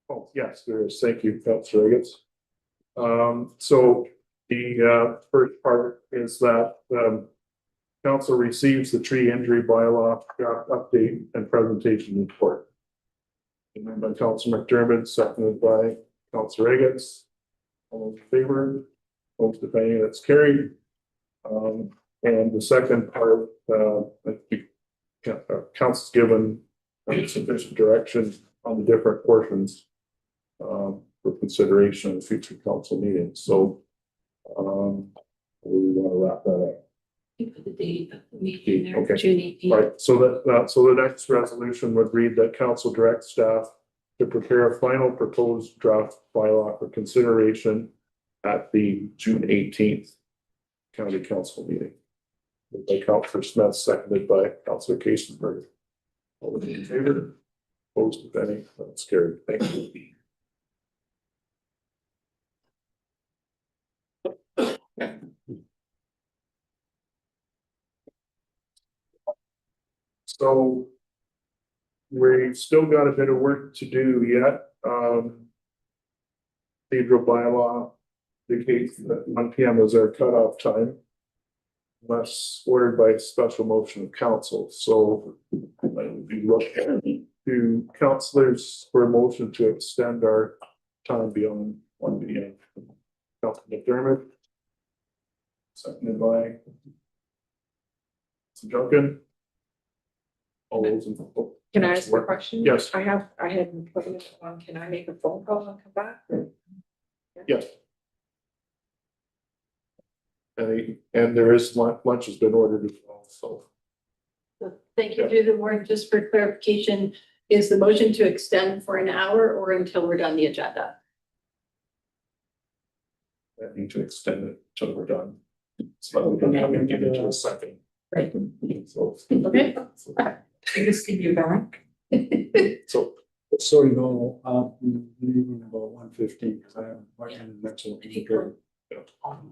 Speaker 1: Oh, yes, there is. Thank you, Councilor Riggins. So the first part is that council receives the tree injury bylaw draft update and presentation report. Moved by Councilor McDermott, seconded by Councilor Riggins. All in favor? Opposed, if any, that's carried. And the second part, council's given sufficient direction on the different portions for consideration in future council meetings. So we want to wrap that up.
Speaker 2: For the date of the meeting there,
Speaker 1: Okay.
Speaker 2: June 18th.
Speaker 1: Right, so so the next resolution would read that council directs staff to prepare a final proposed draft bylaw for consideration at the June 18th county council meeting. Moved by Councilor Smith, seconded by Councilor Kasenberg. All those in favor? Opposed, if any, that's carried. Thank you. So we've still got a bit of work to do yet. Cathedral bylaw indicates that 1 p.m. is our cutoff time, unless ordered by special motion of council. So I would be looking to councillors for a motion to extend our time beyond 1 p.m. Councilor McDermott, seconded by Duncan. All those in.
Speaker 11: Can I ask a question?
Speaker 1: Yes.
Speaker 11: I had an appointment on, can I make a phone call and come back?
Speaker 1: Yes. And there is lunch has been ordered as well, so.
Speaker 2: So thank you, through the board. Just for clarification, is the motion to extend for an hour or until we're done the agenda?
Speaker 1: I need to extend it till we're done. So I'm gonna give it to a second.
Speaker 2: Right.
Speaker 1: So.
Speaker 2: Okay.
Speaker 13: Good to see you back.
Speaker 1: So.
Speaker 14: So you know, I'm leaving about 1:15 because I have an appointment in Metro.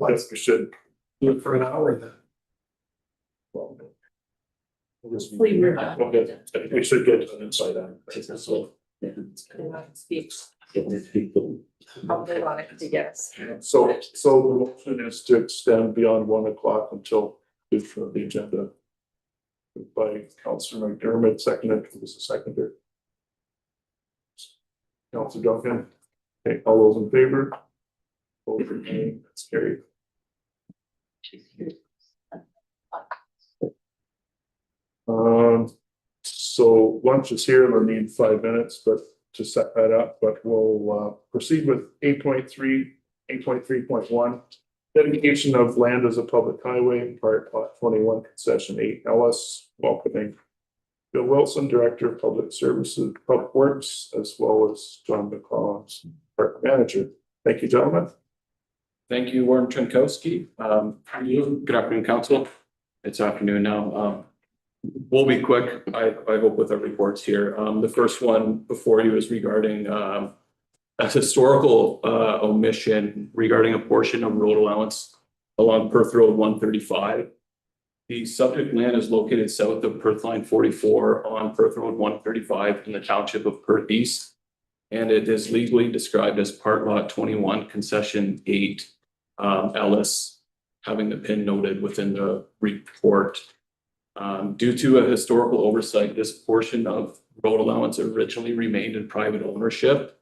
Speaker 1: Yes, we should.
Speaker 10: Do it for an hour then.
Speaker 1: Well,
Speaker 2: Hopefully we're done.
Speaker 1: okay, we should get to an inside out. So.
Speaker 11: Probably want it to guess.
Speaker 1: So the motion is to extend beyond 1 o'clock until for the agenda. By Councilor McDermott, seconded, who was the seconder? Councilor Duncan. Okay, all those in favor? Vote for me, that's carried. So lunch is here, we'll need 5 minutes, but to set that up, but we'll proceed with 8.3, 8.3.1. Dedication of land as a public highway, part plot 21, concession 8 Ellis, welcoming Bill Wilson, Director of Public Services, Public Works, as well as John McCollum, Park Manager. Thank you, gentlemen.
Speaker 9: Thank you, Warren Trinkowski. Good afternoon, council. It's afternoon now. We'll be quick, I hope, with our reports here. The first one before you is regarding a historical omission regarding a portion of road allowance along Perth Road 135. The subject land is located south of Perth Line 44 on Perth Road 135 in the township of Perth East. And it is legally described as Part Lot 21, Concession 8, Ellis, having the PIN noted within the report. Due to a historical oversight, this portion of road allowance originally remained in private ownership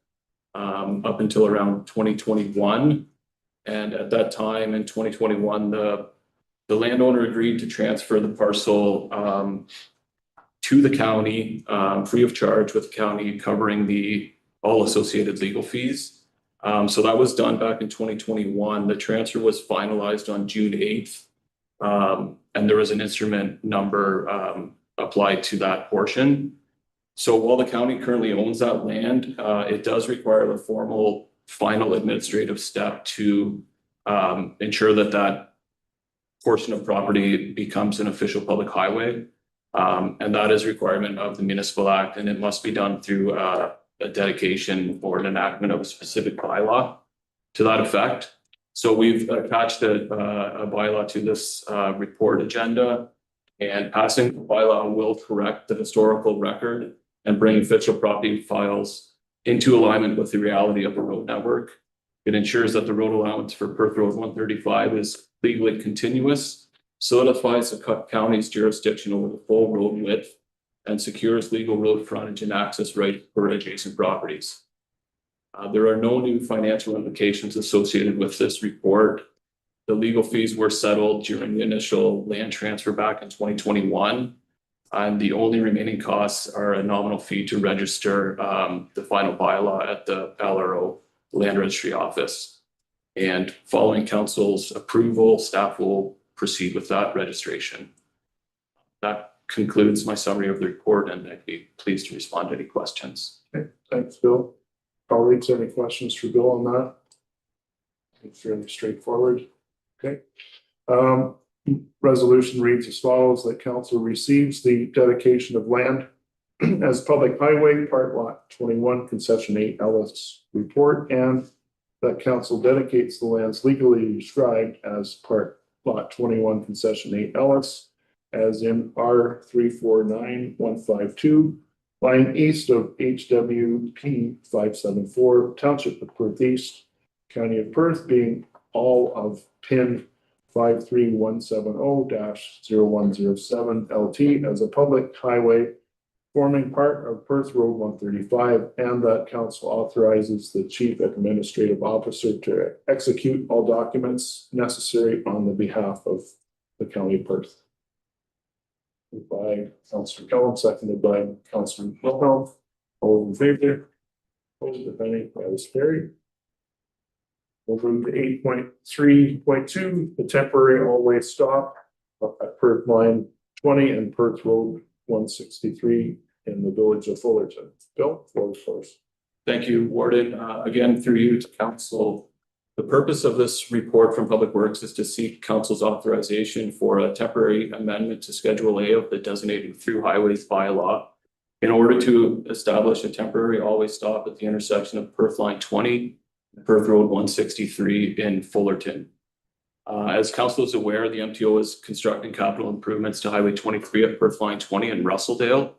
Speaker 9: up until around 2021. And at that time in 2021, the landowner agreed to transfer the parcel to the county free of charge, with the county covering all associated legal fees. So that was done back in 2021. The transfer was finalized on June 8th. And there was an instrument number applied to that portion. So while the county currently owns that land, it does require a formal final administrative step to
Speaker 6: ensure that that portion of property becomes an official public highway. And that is a requirement of the municipal act, and it must be done through a dedication or an enactment of a specific bylaw to that effect. So we've attached a bylaw to this report agenda, and passing the bylaw will correct the historical record and bring official property files into alignment with the reality of the road network. It ensures that the road allowance for Perth Road 135 is legally continuous, solidifies the county's jurisdiction over the full road width, and secures legal road frontage and access rights for adjacent properties. There are no new financial implications associated with this report. The legal fees were settled during the initial land transfer back in 2021. And the only remaining costs are a nominal fee to register the final bylaw at the LRO Land Registry Office. And following council's approval, staff will proceed with that registration. That concludes my summary of the report, and I'd be pleased to respond to any questions.
Speaker 1: Okay, thanks, Bill. Colleagues, any questions for Bill on that? It's fairly straightforward. Okay. Resolution reads as follows: that council receives the dedication of land as public highway, part lot 21, concession 8 Ellis report, and that council dedicates the lands legally described as part lot 21, concession 8 Ellis, as in R 349152, lying east of HWP 574, Township of Perth East, County of Perth, being all of PIN 53170-0107 LT as a public highway forming part of Perth Road 135, and that council authorizes the chief administrative officer to execute all documents necessary on the behalf of the county of Perth. Moved by Councillor Kellum, seconded by Councillor Wilhelm. All in favor? Opposed, if any, that is carried. We'll move to 8.3.2, the temporary all-way stop at Perth Line 20 and Perth Road 163 in the village of Fullerton. Bill, floor first.
Speaker 6: Thank you, Warden. Again, through you to council. The purpose of this report from Public Works is to seek council's authorization for a temporary amendment to Schedule A of the designated through highways bylaw in order to establish a temporary all-way stop at the intersection of Perth Line 20 and Perth Road 163 in Fullerton. As council is aware, the MTO is constructing capital improvements to Highway 23 at Perth Line 20 in Russelldale.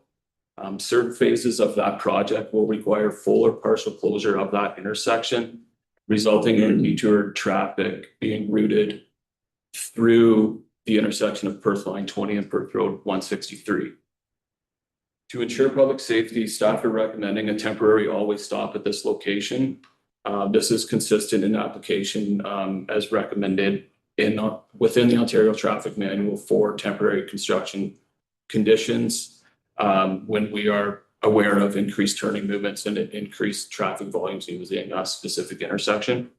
Speaker 6: Certain phases of that project will require full or partial closure of that intersection, resulting in detoured traffic being routed through the intersection of Perth Line 20 and Perth Road 163. To ensure public safety, staff are recommending a temporary all-way stop at this location. This is consistent in application as recommended within the Ontario Traffic Manual for temporary construction conditions when we are aware of increased turning movements and increased traffic volumes using a specific intersection.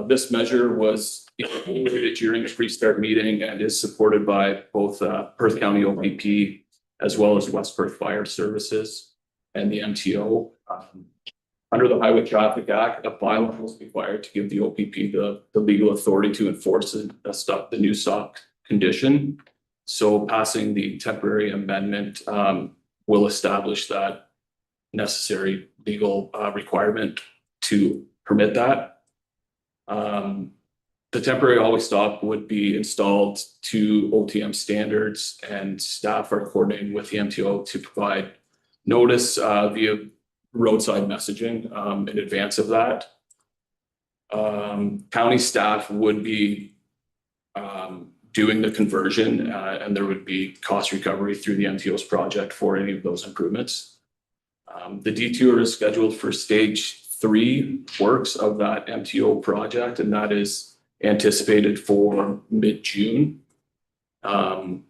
Speaker 6: This measure was included during the pre-start meeting and is supported by both Perth County OPP as well as West Perth Fire Services and the MTO. Under the Highway Traffic Act, a bylaw was required to give the OPP the legal authority to enforce the new stop condition. So passing the temporary amendment will establish that necessary legal requirement to permit that. The temporary always stop would be installed to OTM standards, and staff are coordinating with the MTO to provide notice via roadside messaging in advance of that. County staff would be doing the conversion and there would be cost recovery through the MTO's project for any of those improvements. The detour is scheduled for stage 3 works of that MTO project, and that is anticipated for mid-June. And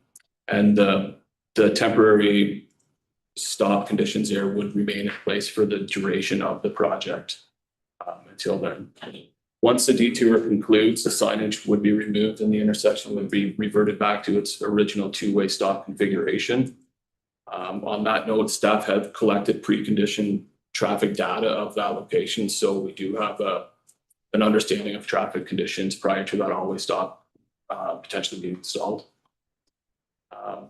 Speaker 6: the temporary stop conditions there would remain in place for the duration of the project until then. Once the detour concludes, the signage would be removed and the intersection would be reverted back to its original two-way stop configuration. On that note, staff have collected precondition traffic data of that location, so we do have a an understanding of traffic conditions prior to that all-way stop potentially being installed.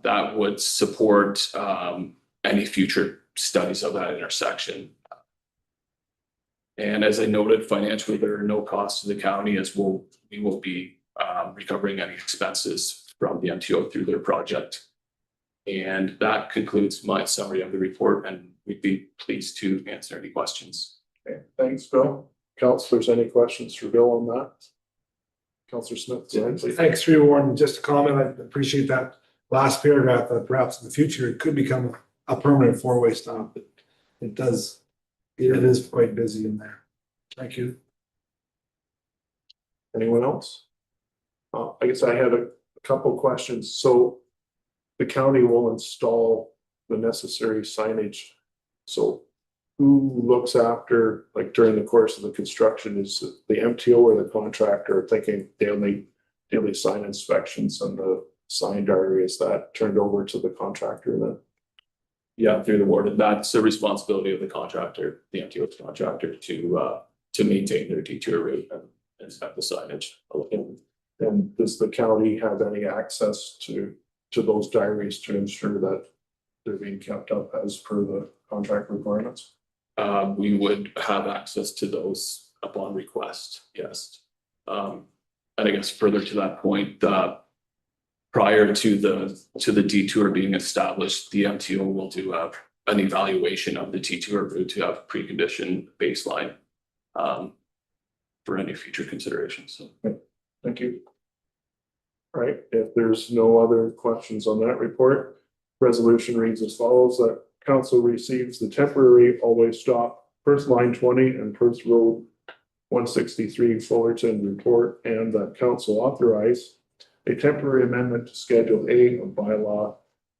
Speaker 6: That would support any future studies of that intersection. And as I noted, financially, there are no costs to the county as we will be recovering any expenses from the MTO through their project. And that concludes my summary of the report, and we'd be pleased to answer any questions.
Speaker 1: Okay, thanks, Bill. Councilors, any questions for Bill on that? Councilor Smith, go ahead, please.
Speaker 10: Thanks for your warning. Just a comment. I appreciate that last paragraph that perhaps in the future it could become a permanent four-way stop. It does, it is quite busy in there. Thank you.
Speaker 1: Anyone else? I guess I had a couple questions. So the county will install the necessary signage. So who looks after, like during the course of the construction, is it the MTO or the contractor thinking daily sign inspections and the sign diary? Is that turned over to the contractor then?
Speaker 6: Yeah, through the warden, that's the responsibility of the contractor, the MTO's contractor, to maintain their detour route and inspect the signage.
Speaker 1: And does the county have any access to those diaries to ensure that they're being kept up as per the contract requirements?
Speaker 6: We would have access to those upon request, yes. And I guess further to that point, prior to the detour being established, the MTO will do an evaluation of the detour route to have precondition baseline for any future considerations. So.
Speaker 1: Thank you. All right, if there's no other questions on that report, resolution reads as follows: that council receives the temporary always stop Perth line 20 and Perth Road 163 Fullerton report, and that council authorize a temporary amendment to Schedule A of bylaw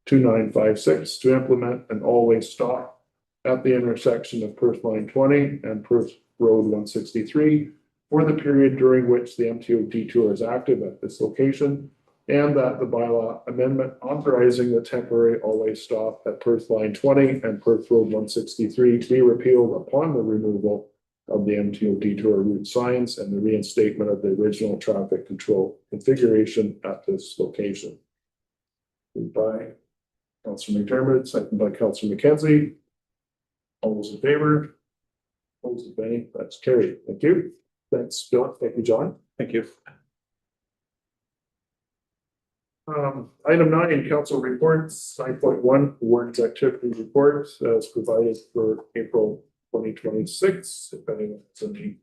Speaker 1: 2956 to implement an always stop at the intersection of Perth line 20 and Perth Road 163 for the period during which the MTO detour is active at this location, and that the bylaw amendment authorizing the temporary always stop at Perth line 20 and Perth Road 163 be repealed upon the removal of the MTO detour route signs and the reinstatement of the original traffic control configuration at this location. Moved by Councilor McDermott, second by Councilor McKenzie. All those in favor? Opposed, if any? That's carried. Thank you. Thanks, Bill. Thank you, John.
Speaker 6: Thank you.
Speaker 1: Item 9, council reports, 9.1, warrants activity report as provided for April 2026. If anyone has any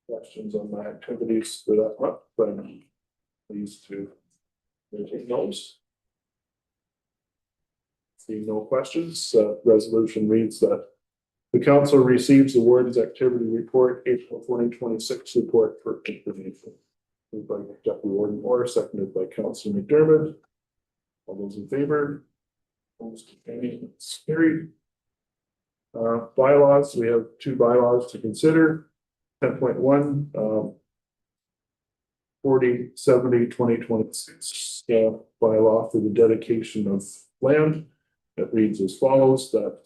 Speaker 1: questions on my activities for that month, then please to take notes. Seeing no questions, resolution reads that the council receives the warden's activity report, April 2026 report for information. Moved by Deputy Warden Orr, seconded by Councilor McDermott. All those in favor? Opposed, any? It's carried. Bylaws, we have 2 bylaws to consider. 10.1, 4070-2026 bylaw for the dedication of land. It reads as follows: that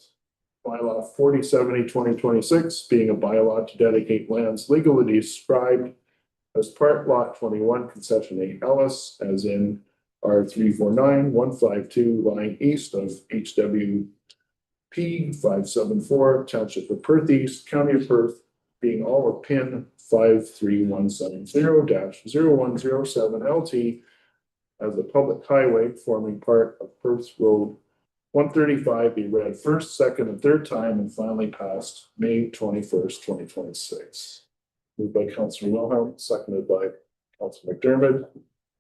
Speaker 1: bylaw 4070-2026 being a bylaw to dedicate lands legally described as part lot 21 concession 8 Ellis, as in R349152 lying east of HWP 574 Township of Perth East, County of Perth, being all of PIN 53170-0107 LT as a public highway forming part of Perth Road 135 be read first, second, and third time and finally passed May 21st, 2026. Moved by Councilor Wilhelm, seconded by Councilor McDermott.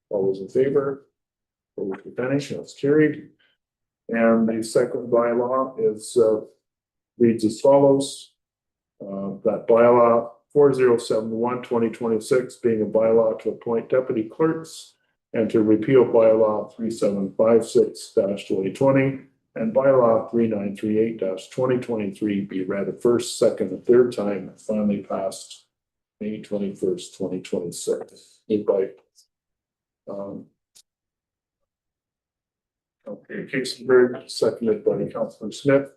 Speaker 1: All those in favor? Opposed, if any? That's carried. And the second bylaw is reads as follows: that bylaw 4071-2026 being a bylaw to appoint deputy clerks and to repeal bylaw 3756-2020 and bylaw 3938-2023 be read a first, second, and third time and finally passed May 21st, 2026. Moved by Kasenberg, seconded by Councilor Smith.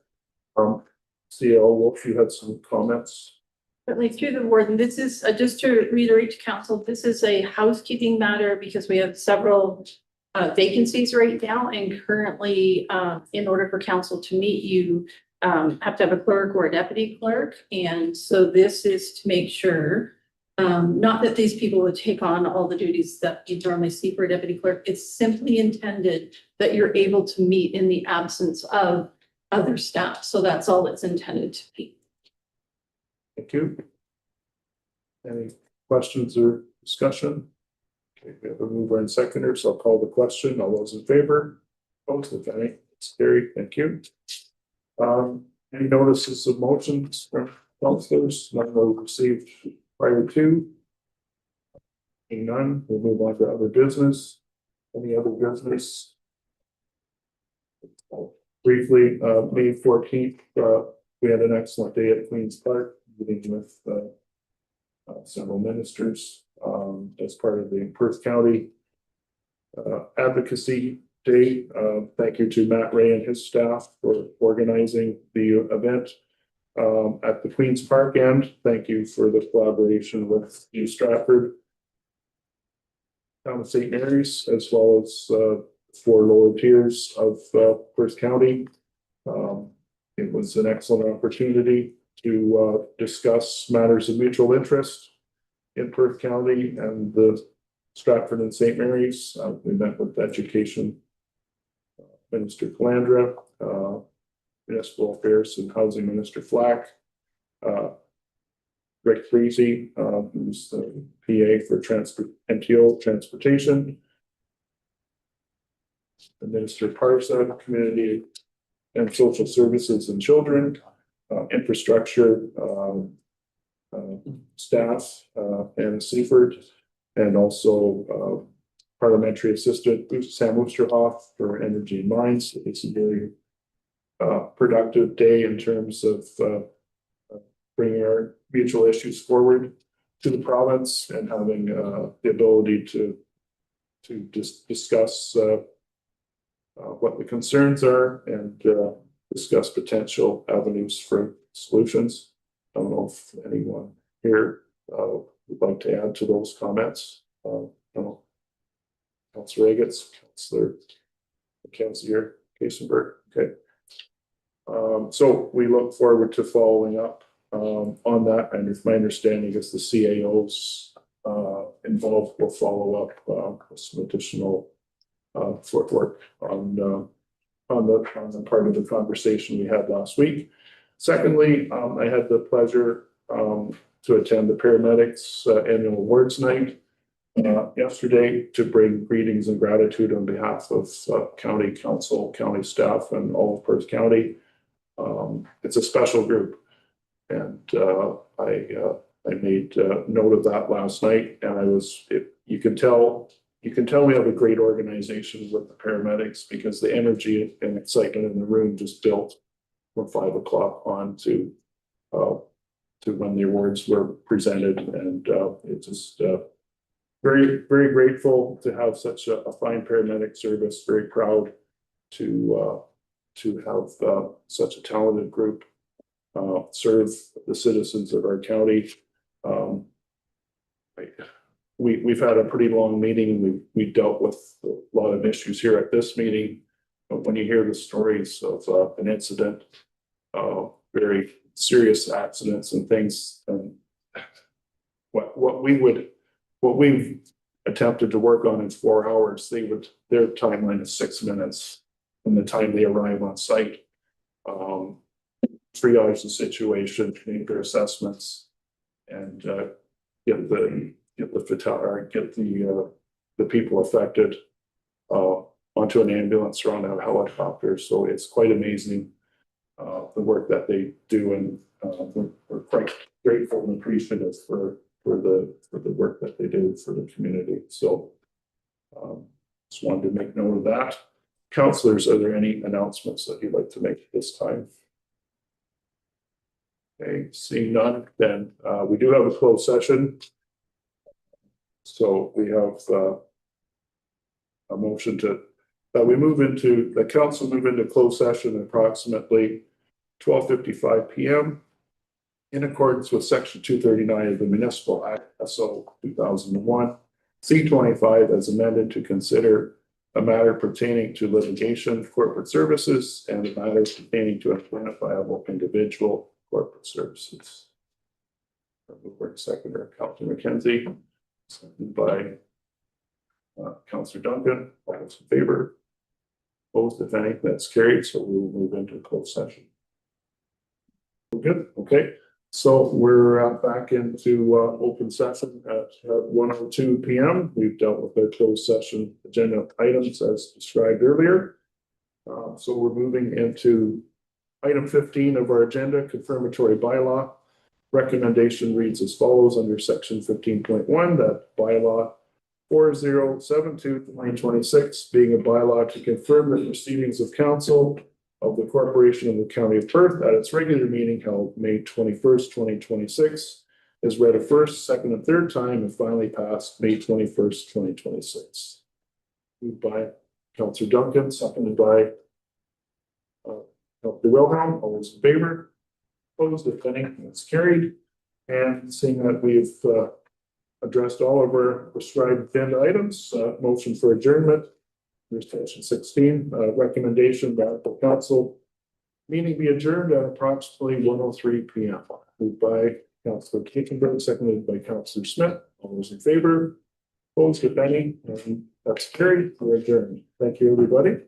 Speaker 1: CL Wolf, you had some comments.
Speaker 2: Certainly through the warden, this is, just to reiterate to council, this is a housekeeping matter because we have several vacancies right now, and currently, in order for council to meet, you have to have a clerk or a deputy clerk. And so this is to make sure, not that these people would take on all the duties that you normally see for a deputy clerk. It's simply intended that you're able to meet in the absence of other staff. So that's all it's intended to be.
Speaker 1: Thank you. Any questions or discussion? Okay, we have a mover and seconder, so I'll call the question. All those in favor? Opposed, if any, it's carried. Thank you. Any notices of motions from councilors? None were received prior to. Seeing none, we'll move on to other business. Any other business? Briefly, May 14th, we had an excellent day at Queen's Park, meeting with several ministers as part of the Perth County Advocacy Day. Thank you to Matt Ray and his staff for organizing the event at the Queen's Park, and thank you for the collaboration with New Stratford, Town of St. Mary's, as well as 4 lower tiers of Perth County. It was an excellent opportunity to discuss matters of mutual interest in Perth County and the Stratford and St. Mary's. We met with Education Minister Calandra, Municipal Affairs and Housing Minister Flack, Rick Freezy, who's the PA for MTO Transportation, the Minister Parsa, Community and Social Services and Children, Infrastructure, staff, Anna Seifert, and also Parliamentary Assistant Sam Oosterhoff for Energy and Mines. It's a very productive day in terms of bringing our mutual issues forward to the province and having the ability to discuss what the concerns are and discuss potential avenues for solutions. I don't know if anyone here would like to add to those comments. No. Councilor Agats, Councilor Kasenberg. Okay. So we look forward to following up on that, and if my understanding is the CAOs involved will follow up with some additional footwork on the part of the conversation we had last week. Secondly, I had the pleasure to attend the paramedics annual awards night yesterday to bring greetings and gratitude on behalf of county council, county staff, and all of Perth County. It's a special group, and I made note of that last night, and you can tell we have a great organization with the paramedics because the energy and excitement in the room just built from 5 o'clock on to when the awards were presented, and it's just very, very grateful to have such a fine paramedic service. Very proud to have such a talented group serve the citizens of our county. We've had a pretty long meeting, and we dealt with a lot of issues here at this meeting. But when you hear the stories of an incident, very serious accidents and things, what we've attempted to work on in 4 hours, their timeline is 6 minutes from the time they arrive on site. Triage the situation, make their assessments, and get the people affected onto an ambulance or on a helicopter. So it's quite amazing the work that they do, and we're quite grateful and appreciative for the work that they do for the community. So just wanted to make note of that. Councillors, are there any announcements that you'd like to make at this time? Okay, seeing none, then we do have a closed session. So we have a motion that the council move into closed session at approximately 12:55 p.m. in accordance with section 239 of the Municipal Act, SO 2001, C-25 as amended to consider a matter pertaining to litigation, corporate services, and a matter pertaining to identifiable individual corporate services. Mover seconder, Councilor McKenzie, seconded by Councilor Duncan. All those in favor? Opposed, if any, that's carried, so we will move into closed session. We're good, okay. So we're back into open session at 1:02 PM. We've dealt with the closed session agenda items as described earlier. So we're moving into item 15 of our agenda, confirmatory bylaw. Recommendation reads as follows under section 15.1 that bylaw 4072/2026 being a bylaw to confirm the proceedings of council of the Corporation of the County of Perth at its regular meeting held May 21st, 2026 is read a first, second, and third time and finally passed May 21st, 2026. Moved by Councilor Duncan, seconded by Councilor Wilhelm. All those in favor? Opposed, if any, that's carried. And seeing that we've addressed all of our prescribed agenda items, motion for adjournment. Here's section 16, recommendation that the council meeting be adjourned at approximately 1:03 PM. Moved by Councilor Kitchenberg, seconded by Councilor Smith. All those in favor? Opposed, if any, and that's carried. We're adjourned. Thank you, everybody.